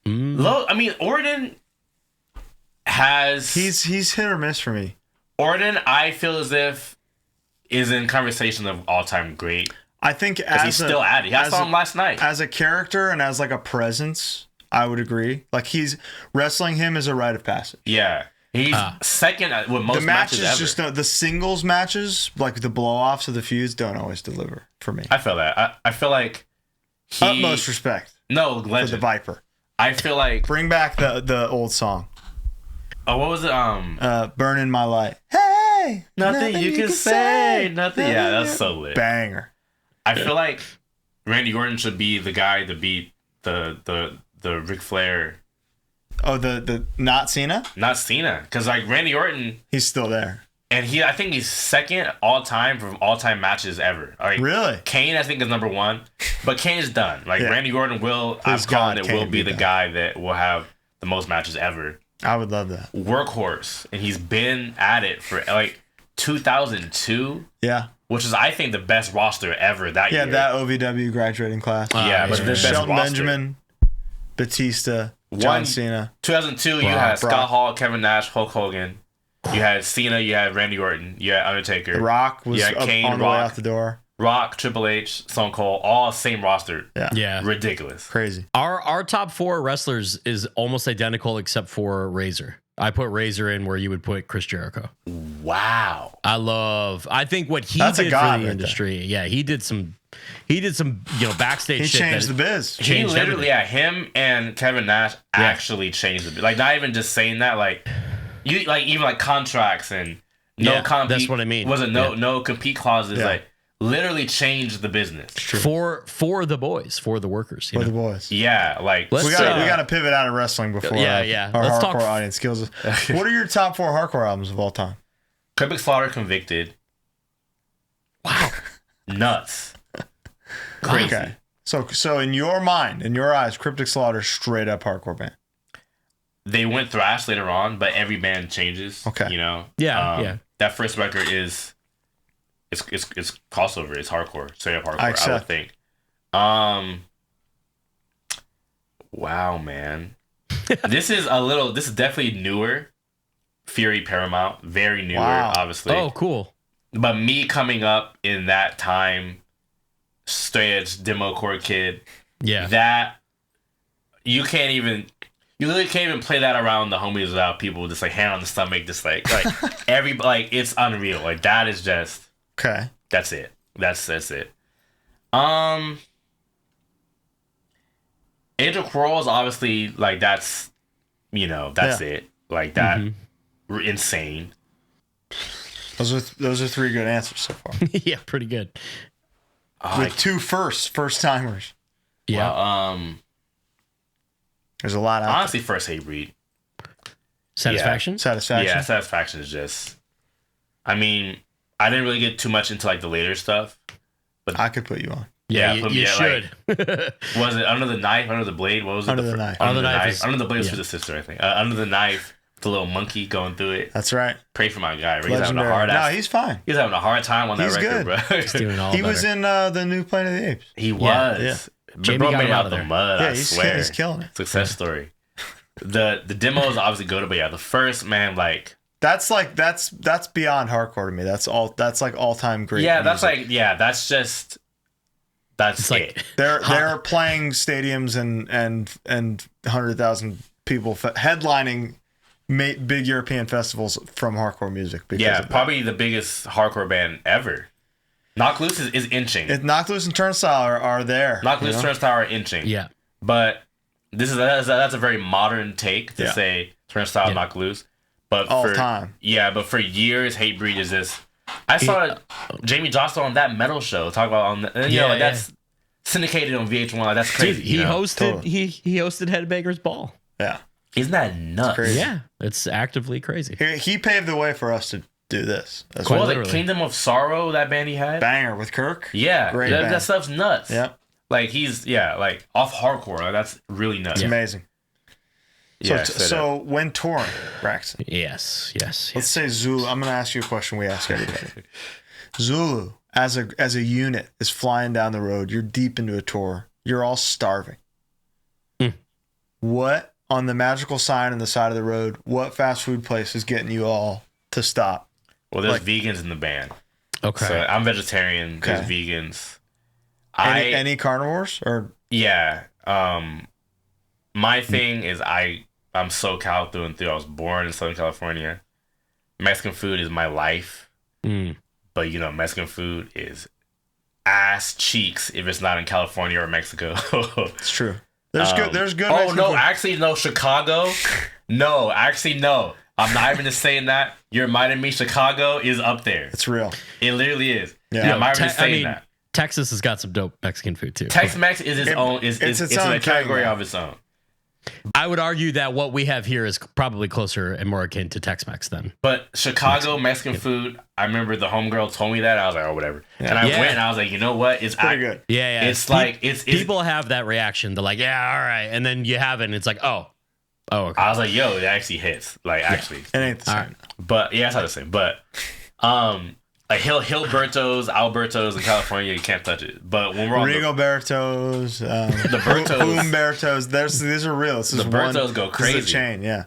I mean, Orton has he's hit or miss for me. Orton, I feel as if is in conversation of all time great. I think he's still at it. I saw him last night as a character and as like a presence. I would agree. Like wrestling him is a rite of passage. Yeah. He's second with most matches ever. Just the singles matches, like the blow-offs of the feuds, don't always deliver for me. I feel that. I feel like utmost respect. No, legend. For the Viper. I feel like bring back the old song. Oh, what was it? Burning My Light. Hey, nothing you can say. Nothing. Yeah, that's so lit. Banger. I feel like Randy Orton should be the guy to beat the Ric Flair. Oh, the not Cena? Not Cena. Because, like, Randy Orton... He's still there. And I think he's second all-time from all-time matches ever. Like, really? Kane, I think, is number one. But Kane is done. Like, Randy Orton will be the guy that will have the most matches ever. I would love that. Workhorse. And he's been at it for, like, 2002. Yeah. Which is, I think, the best roster ever that year. Yeah, that OVW graduating class. But the best Shelton roster. Benjamin, Batista, John Cena. 2002, you had Scott Hall, Kevin Nash, Hulk Hogan. You had Cena, you had Randy Orton, you had Undertaker. The Rock was Kane, on the way out the door. Rock, Triple H, Stone Cold, all same roster. Yeah. Ridiculous. Crazy. Our top four wrestlers is almost identical except for Razor. I put Razor in where you would put Chris Jericho. Wow. I think what he did for the industry. Yeah, he did some backstage shit. He changed the biz. He literally, him and Kevin Nash actually changed the biz. Like, not even just saying that, like, you like even like contracts and no compete. That's what I mean. Wasn't no compete clauses, like literally changed the business. For the boys, for the workers. For the boys. Yeah, like we got to pivot out of wrestling before our Let's hardcore audience kills us. What are your top 4 hardcore albums of all time? Cryptic Slaughter, Convicted. Wow. Nuts. Crazy. Okay. So in your mind, in your eyes, Cryptic Slaughter straight up hardcore band. They went thrash later on, but every band changes. Okay. You know? Yeah. That first record is it's crossover, it's hardcore, straight up hardcore, I would think. Wow, man. This is definitely newer. Fury Paramount, very newer, obviously. Oh, cool. But me coming up in that time, straight edge demo core kid, that you literally can't even play that around the homies without people just like hand on the stomach, just like it's unreal. Like that is just okay. That's it. That's it. Age of Quarrels, obviously, like that's it. Like that, insane. Those are 3 good answers so far. Yeah, pretty good. With 2 first timers. Yeah. Well, there's a lot out honestly, first Hate Breed. Satisfaction? Yeah, Satisfaction is just... I mean, I didn't really get too much into like the later stuff. But I could put you on. Yeah, you should. Was it Under the Knife, Under the Blade? What was it? Under the Knife. Under the Knife. Under the Blade was for the sister, I think. Under the Knife, the little monkey going through it. That's right. Pray for my guy. He's having a hard time. No, he's fine. He's having a hard time on that record, good. Bro. He's doing all he was in the new Planet of the Apes. He was. Yeah. Jamie got him out the mud, I swear. He's killing it. Success story. The demo is obviously good, but the first, man, like, That's beyond hardcore to me. That's like all time great. Yeah, music. That's it. They're playing stadiums and 100,000 people headlining big European festivals from hardcore music. Probably the biggest hardcore band ever. Knock Loose is inching. Knock Loose and Turnstile are there. Knock Loose, Turnstile are inching. Yeah, but that's a very modern take to say Turnstile, Knock Loose. But all time. Yeah, but for years, Hatebreed is this. I saw Jamie Jostle on That Metal Show talk about that's syndicated on VH1. Like, that's crazy. Dude, he hosted Headbangers Ball. Yeah, isn't that nuts? Yeah, it's actively crazy. He paved the way for us to do this. Well, the Kingdom of Sorrow, that band he had, banger with Kirk. Yeah, great. That stuff's nuts. Yeah, like he's like off hardcore. Like, that's really nuts. It's amazing. Yeah, so when touring, Braxton. Yes. Let's say Zulu. I'm going to ask you a question we ask everybody. Zulu, as a unit, is flying down the road. You're deep into a tour. You're all starving. What, on the magical sign on the side of the road, what fast food place is getting you all to stop? Well, there's vegans in the band. Okay. So I'm vegetarian. There's vegans. Any carnivores? Or yeah. My thing is I'm SoCal through and through. I was born in Southern California. Mexican food is my life. But Mexican food is ass cheeks if it's not in California or Mexico. It's true. There's good. Oh Mexican no, food. actually no, Chicago. No, actually no. I'm not even just saying that. You're reminding me Chicago is up there. It's real. It literally is. Yeah. I'm not even saying that. Texas has got some dope Mexican food too. Tex-Mex is its own. It's a category of its own. I would argue that what we have here is probably closer and more akin to Tex-Mex then. But Chicago Mexican food, I remember the homegirl told me that. I was like, oh, whatever. Yeah. And I went and I was like, you know what? It's pretty good. Yeah. It's people have that reaction. They're like, yeah, all right. And then you have it and it's like, oh, okay. I was like, yo, it actually hits. Like, actually. It ain't the same. Right. But yeah, it's not the same. But like Hilberto's, Alberto's in California, you can't touch it. But when we're on Rigoberto's, the Bertos, Humberto's, these are real. This is the Bertos go crazy. This is a chain, yeah.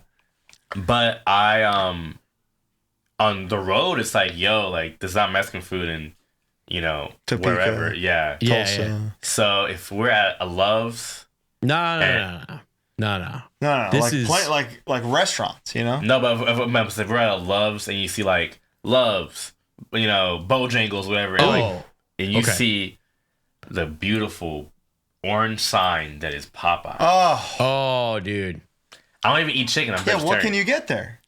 But I on the road, it's like, yo, like this is not Mexican food, and Topeka, wherever, yeah. Tulsa. So if we're at a Love's, no. This is like restaurants, No, but if we're at a Love's and you see like Love's, Bojangles, whatever, and you see the beautiful orange sign that is Popeye. Oh, dude. I don't even eat chicken. I'm vegetarian. What can you get there?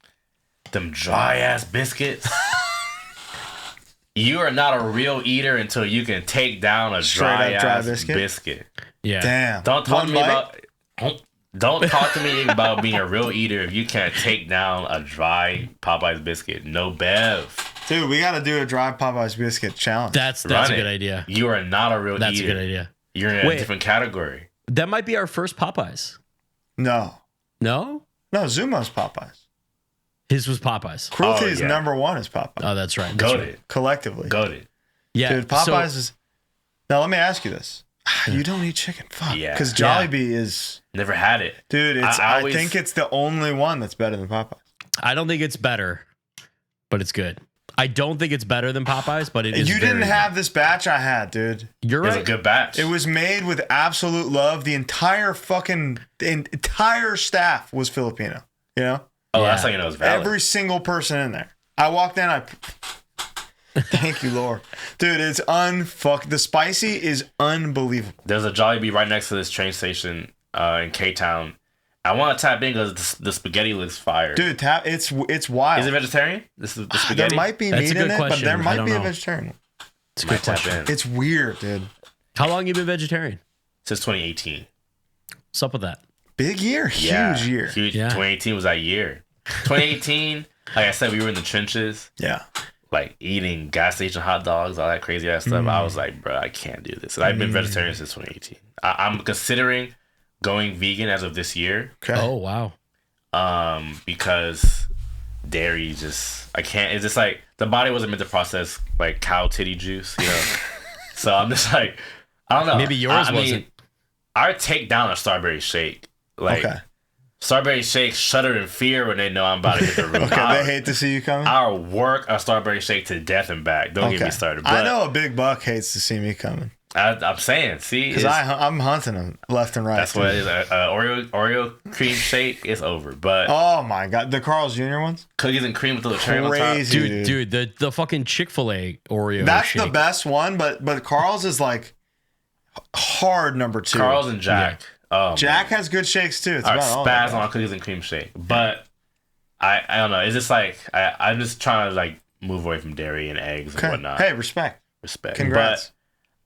Them dry ass biscuits. You are not a real eater until you can take down a dry biscuit. Yeah. Damn. Don't talk to me about being a real eater if you can't take down a dry Popeye's biscuit. No bev. Dude, we got to do a dry Popeye's biscuit challenge. That's a good idea. You are not a real eater. That's a good idea. You're in a different category. That might be our first Popeyes. No, Zumo's Popeyes. His was Popeyes. Cruelty's number one is Popeyes. Oh, that's right. Goated. Collectively. Goated. Yeah. Dude, Popeyes is... Now, let me ask you this. You don't eat chicken. Fuck. Yeah. Because Jollibee is... Never had it. Dude, I think it's the only one that's better than Popeyes. I don't think it's better, but it's good. I don't think it's better than Popeyes, but it is. You didn't have this batch I had, dude. You're right. It was a good batch. It was made with absolute love. The entire staff was Filipino. Oh, that's how you know it's valid. Every single person in there. I walked in, thank you, Lord. Dude, it's the spicy is unbelievable. There's a Jollibee right next to this train station in K-Town. I want to tap in because the spaghetti looks fire. Dude, it's wild. Is it vegetarian? This is the spaghetti? There might be meat in it, but there might be a vegetarian one. It's a good question. It's weird, dude. How long you been vegetarian? Since 2018. What's up with that? Big year. Huge year. Huge. Yeah. 2018 was that year. 2018, like I said, we were in the trenches. Yeah. Like eating gas station hot dogs, all that crazy ass stuff. I was like, bro, I can't do this. And I've been vegetarian since 2018. I'm considering going vegan as of this year. Okay. Oh, wow. Because dairy I can't. It's just like the body wasn't meant to process like cow titty juice, So I'm just like, I don't know. Maybe yours wasn't. I would take down a strawberry shake. Like, Strawberry Shake shudder in fear when they know I'm about to hit the roof. Okay, they hate to see you coming? I'll work a Strawberry Shake to death and back. Don't get me started. But I know a big buck hates to see me coming. I'm saying, see? Because I'm hunting them left and right. That's what it is. Oreo cream shake is over. But oh my God. The Carl's Jr. ones? Cookies and cream with a little cherry on top. Crazy, Dude, the fucking Chick-fil-A Oreo That's shake. the best one, but Carl's is like hard number 2. Carl's and Jack. Yeah. Oh, Jack has good shakes too. It's I about all spaz on cookies and cream shake. But I don't know. It's just like I'm just trying to like move away from dairy and eggs and whatnot. Hey, respect. Congrats.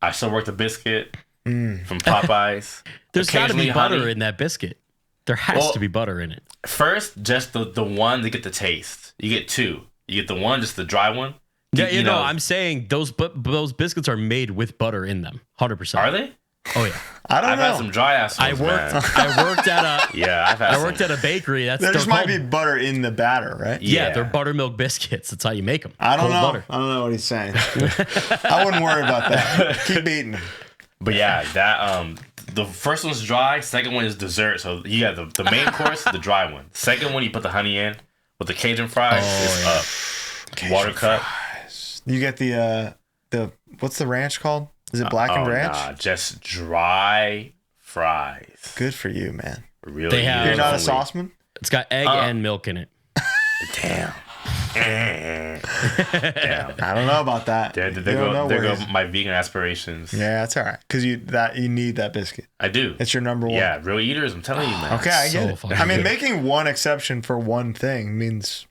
But I still work the biscuit from Popeyes. There's got to be butter in that biscuit. There has to be butter in it. First, just the one to get the taste. You get 2. You get the one, just the dry one. Yeah, you know, I'm saying those biscuits are made with butter in them. 100%. Are they? Oh yeah. I've had some dry ass ones, I worked at a I worked at a bakery. There just might be butter in the batter, right? Yeah, they're buttermilk biscuits. That's how you make them. I don't know. Butter. I don't know what he's saying. I wouldn't worry about that. Keep eating. But yeah, that the first one's dry. Second one is dessert. So you got the main course, the dry one. Second one, you put the honey in with the Cajun fries. Cajun water cup. You get the what's the ranch called? Is it blackened ranch? Nah, just dry fries. Good for you, man. Really? You're not a sauceman? It's got egg and milk in it. Damn. Damn. I don't know about that. There go my vegan aspirations. Yeah, that's all right. Because you need that biscuit. I do. It's your number one. Yeah, real eaters, I'm telling you, man. Okay, I get it. I mean, making one exception for one thing means...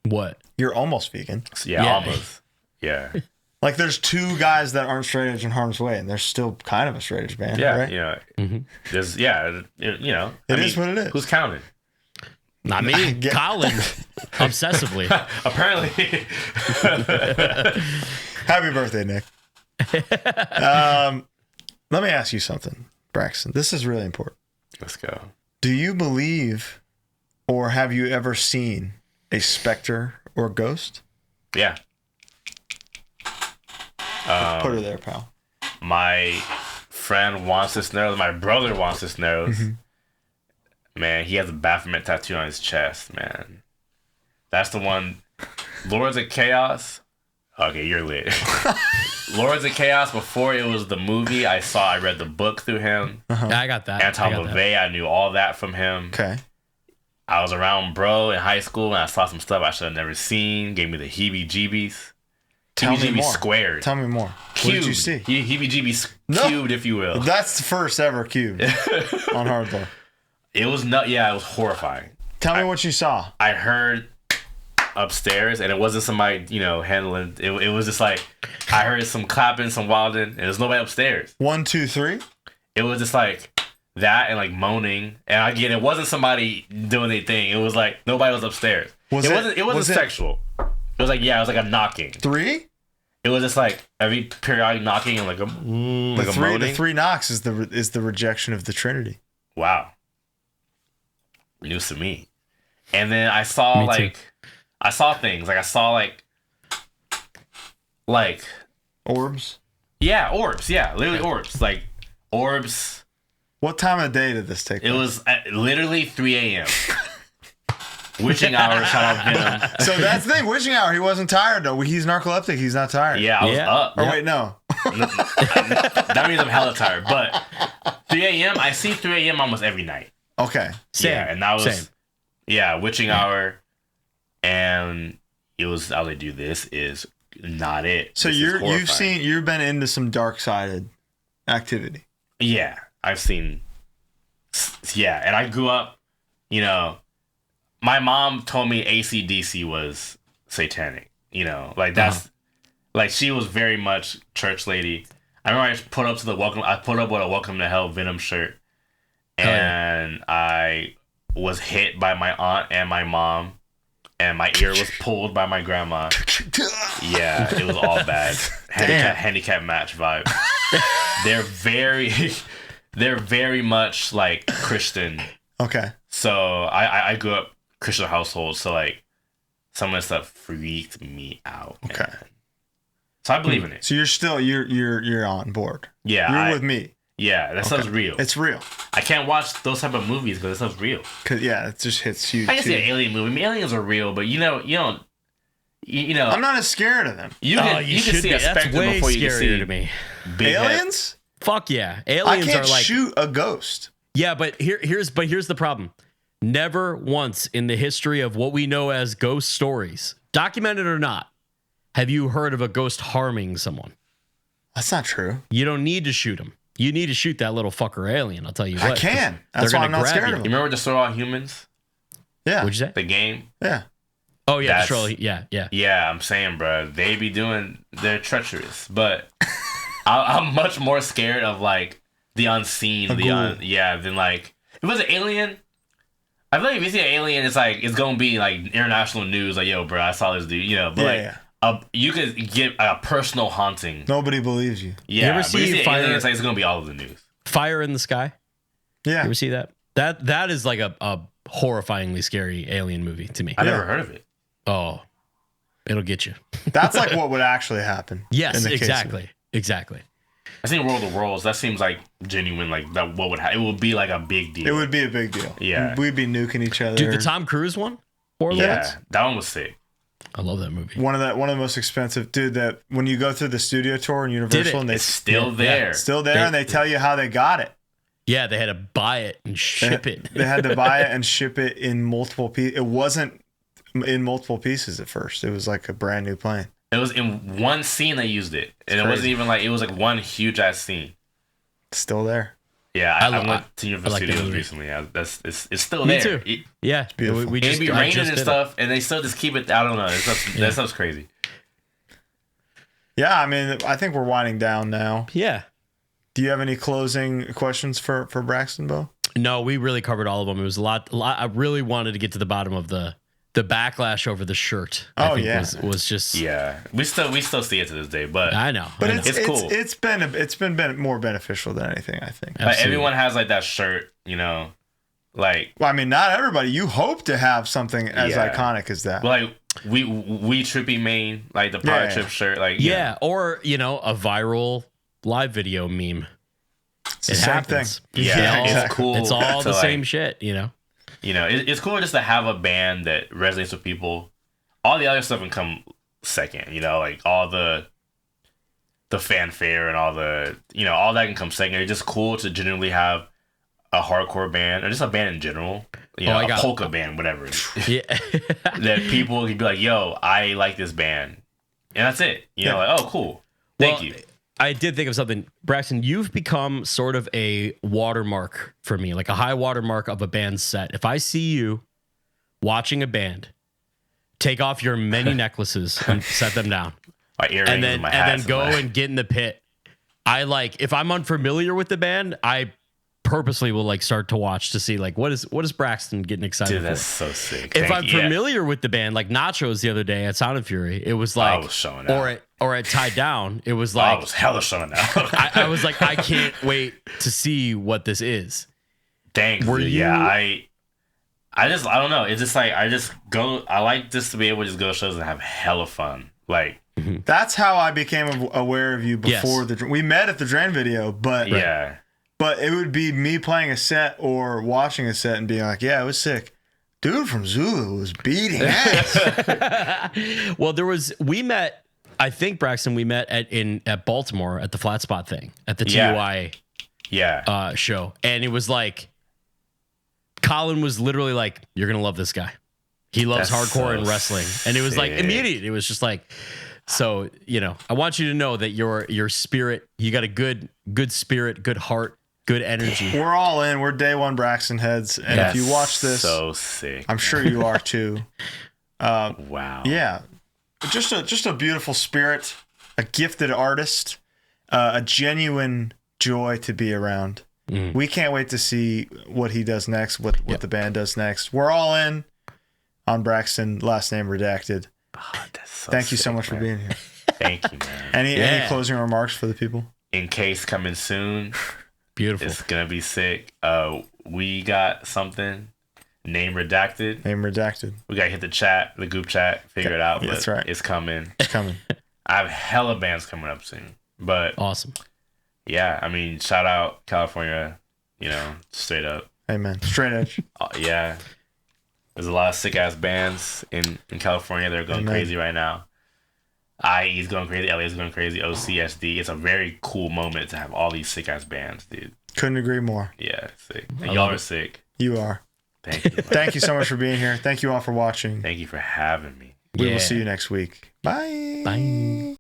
What? You're almost vegan. Yeah, almost. Yeah. Like, there's 2 guys that aren't straight edge in harm's way, and they're still kind of a straight edge band, right? Yeah. There's, it is what it is. Who's counting? Not me. Colin. Obsessively. Apparently. Happy birthday, Nick. Let me ask you something, Braxton. This is really important. Let's go. Do you believe or have you ever seen a specter or ghost? Yeah. Put her there, pal. My friend wants to know. My brother wants to know. Man, he has a Baphomet tattoo on his chest, man. That's the one. Lords of Chaos. Okay, you're lit. Lords of Chaos, before it was the movie, I read the book through him. I got that. Anton LaVey, I knew all that from him. Okay. I was around bro in high school and I saw some stuff I should have never seen. Gave me the heebie-jeebies. Tell me more. Squared. Tell me more. Cubed. What did you see? Heebie-jeebies cubed, if you will. That's the first ever cube on HardLore. It was it was horrifying. Tell me what you saw. I heard upstairs, and it wasn't somebody, handling. It was just like I heard some clapping, some wilding, and there's nobody upstairs. 1, 2, 3. It was just like that and like moaning, and again, it wasn't somebody doing their thing. It was like nobody was upstairs. It wasn't sexual. It was like a knocking. 3? It was just like every periodic knocking and like a moaning. The 3 knocks is the rejection of the Trinity. Wow. News to me. And then I saw I saw things. Like I saw like orbs. Yeah, orbs. Yeah, literally orbs. Like orbs. What time of day did this take place? It was at literally 3 a.m. Witching hour. Shout out Venom. So that's the thing. Witching hour. He wasn't tired though. He's narcoleptic. He's not tired. Yeah, I was up. Or wait, no. That means I'm hella tired. But 3 a.m. I see 3 a.m. almost every night. Okay. Same. Yeah, and that was witching hour, and it was. I was like, dude, this is not it. So you've been into some dark sided activity. Yeah, I've seen. Yeah, and I grew up. My mom told me AC/DC was satanic. Like that's like she was very much church lady. I remember I put up with a Welcome to Hell Venom shirt. And I was hit by my aunt and my mom, and my ear was pulled by my grandma. Yeah, it was all bad. Handicap match vibe. They're very much like Christian. Okay. So I grew up Christian household, so like some of the stuff freaked me out. Okay. Man. So I believe in it. So you're still you're on board. Yeah. You're with me. Yeah, that sounds real. It's real. I can't watch those type of movies because it sounds real. Cause it just hits you. I can see an alien movie. I mean, aliens are real, but you know, I'm not as scared of them. You can see a spectrum before you can see to me. Aliens? Head. Fuck yeah, aliens I can't are like shoot a ghost. Yeah, but here's the problem. Never once in the history of what we know as ghost stories, documented or not, have you heard of a ghost harming someone. That's not true. You don't need to shoot them. You need to shoot that little fucker alien. I'll tell you what. I can. That's why I'm not scared of them. You remember Destroy All Humans? Yeah. What'd you say? The game? Yeah. Oh, yeah. Destroy. Yeah. Yeah, I'm saying, bro. They be they're treacherous. But I'm much more scared of, like, the unseen. Than, like, if it was an alien, I feel like if you see an alien, it's like, it's going to be, like, international news. Like, yo, bro, I saw this dude. You know, but, you could get a personal haunting. Nobody believes you. Yeah, you ever see Fire? Alien, it's going to be all of the news. Fire in the Sky? Yeah. You ever see that? That is like a horrifyingly scary alien movie to me. I never heard of it. Oh, it'll get you. That's like what would actually happen. Yes, exactly. Exactly. I think World of Worlds, that seems like genuine, like that. What would happen? It would be like a big deal. It would be a big deal. Yeah. We'd be nuking each other. Dude, the Tom Cruise one? That one was sick. I love that movie. One of the most expensive, dude. That when you go through the studio tour in Universal, and it's still there, and they tell you how they got it. Yeah, they had to buy it and ship it. They had to buy it and ship it in multiple pieces. It wasn't in multiple pieces at first. It was like a brand new plane. It was in one scene they used it, and it wasn't even like it was like one huge ass scene. It's still there. Yeah, I went to Universal Studios recently. It's still there. Me too. Yeah, we just be raining and stuff, and they still just keep it. I don't know. That stuff's crazy. Yeah, I mean, I think we're winding down now. Yeah. Do you have any closing questions for Braxton, Bo? No, we really covered all of them. It was a lot. I really wanted to get to the bottom of the backlash over the shirt. I think was just we still see it to this day, but I know. But it's cool. It's been more beneficial than anything, I think. Like everyone has like that shirt, you know, like. Well, I mean, not everybody. You hope to have something as iconic as that. Like we trippy main, like the Power Trip shirt, like or a viral live video meme. It's the same thing. Yeah, it's cool. It's all the same shit, you know. You know, it's cool just to have a band that resonates with people. All the other stuff can come second, you know, like all the fanfare and all the, you know, all that can come second. It's just cool to genuinely have a hardcore band or just a band in general, you know, a polka band, whatever. Yeah. That people can be like, yo, I like this band. And that's it. You know, like, oh, cool. Thank you. I did think of something. Braxton, you've become sort of a watermark for me, like a high watermark of a band's set. If I see you watching a band, take off your many necklaces and set them down. My earrings and then go and get in the pit. If I'm unfamiliar with the band, I purposely will like start to watch to see like what is Braxton getting excited for. Dude, that's so sick. If I'm familiar with the band, like Nachos the other day at Sound and Fury, it was like I was showing out. or at Tied Down, it was like I was hella showing out. I was like, I can't wait to see what this is. Dang, were you? Yeah, I don't know. It's just like I like just to be able to just go to shows and have hella fun. Like that's how I became aware of you before we met at the Drain video, but But it would be me playing a set or watching a set and being like, yeah, it was sick. Dude from Zulu was beating ass. Well, we met, I think, Braxton, we met at Baltimore at the Flat Spot thing, at the TUI show. And it was like, Colin was literally like, you're going to love this guy. He loves hardcore and wrestling. And it was like immediate. It was just like, so, you know, I want you to know that your spirit, you got a good spirit, good heart, good energy. We're all in. We're day one Braxton heads. And if you watch this, so sick. I'm sure you are too. Wow. Yeah. Just a beautiful spirit, a gifted artist, a genuine joy to be around. We can't wait to see what he does next, what the band does next. We're all in on Braxton, last name redacted. Oh, that's so Thank you so sick, much man. for being here. Thank you, man. Any closing remarks for the people? In case coming soon. Beautiful. It's gonna be sick. We got something. Name redacted. We gotta hit the group chat, figure it out. Yeah, that's right. It's coming. It's coming. I have hella bands coming up soon. But awesome. yeah, I mean, shout out California, you know, straight up. Amen. Straight edge. Yeah. There's a lot of sick ass bands in California that are going crazy right now. IE is going crazy, LA is going crazy, OCSD. It's a very cool moment to have all these sick ass bands, dude. Couldn't agree more. Yeah, sick. And y'all are sick. You are. Thank you. Thank you so much for being here. Thank you all for watching. Thank you for having me. We will see you next week. Bye. Bye.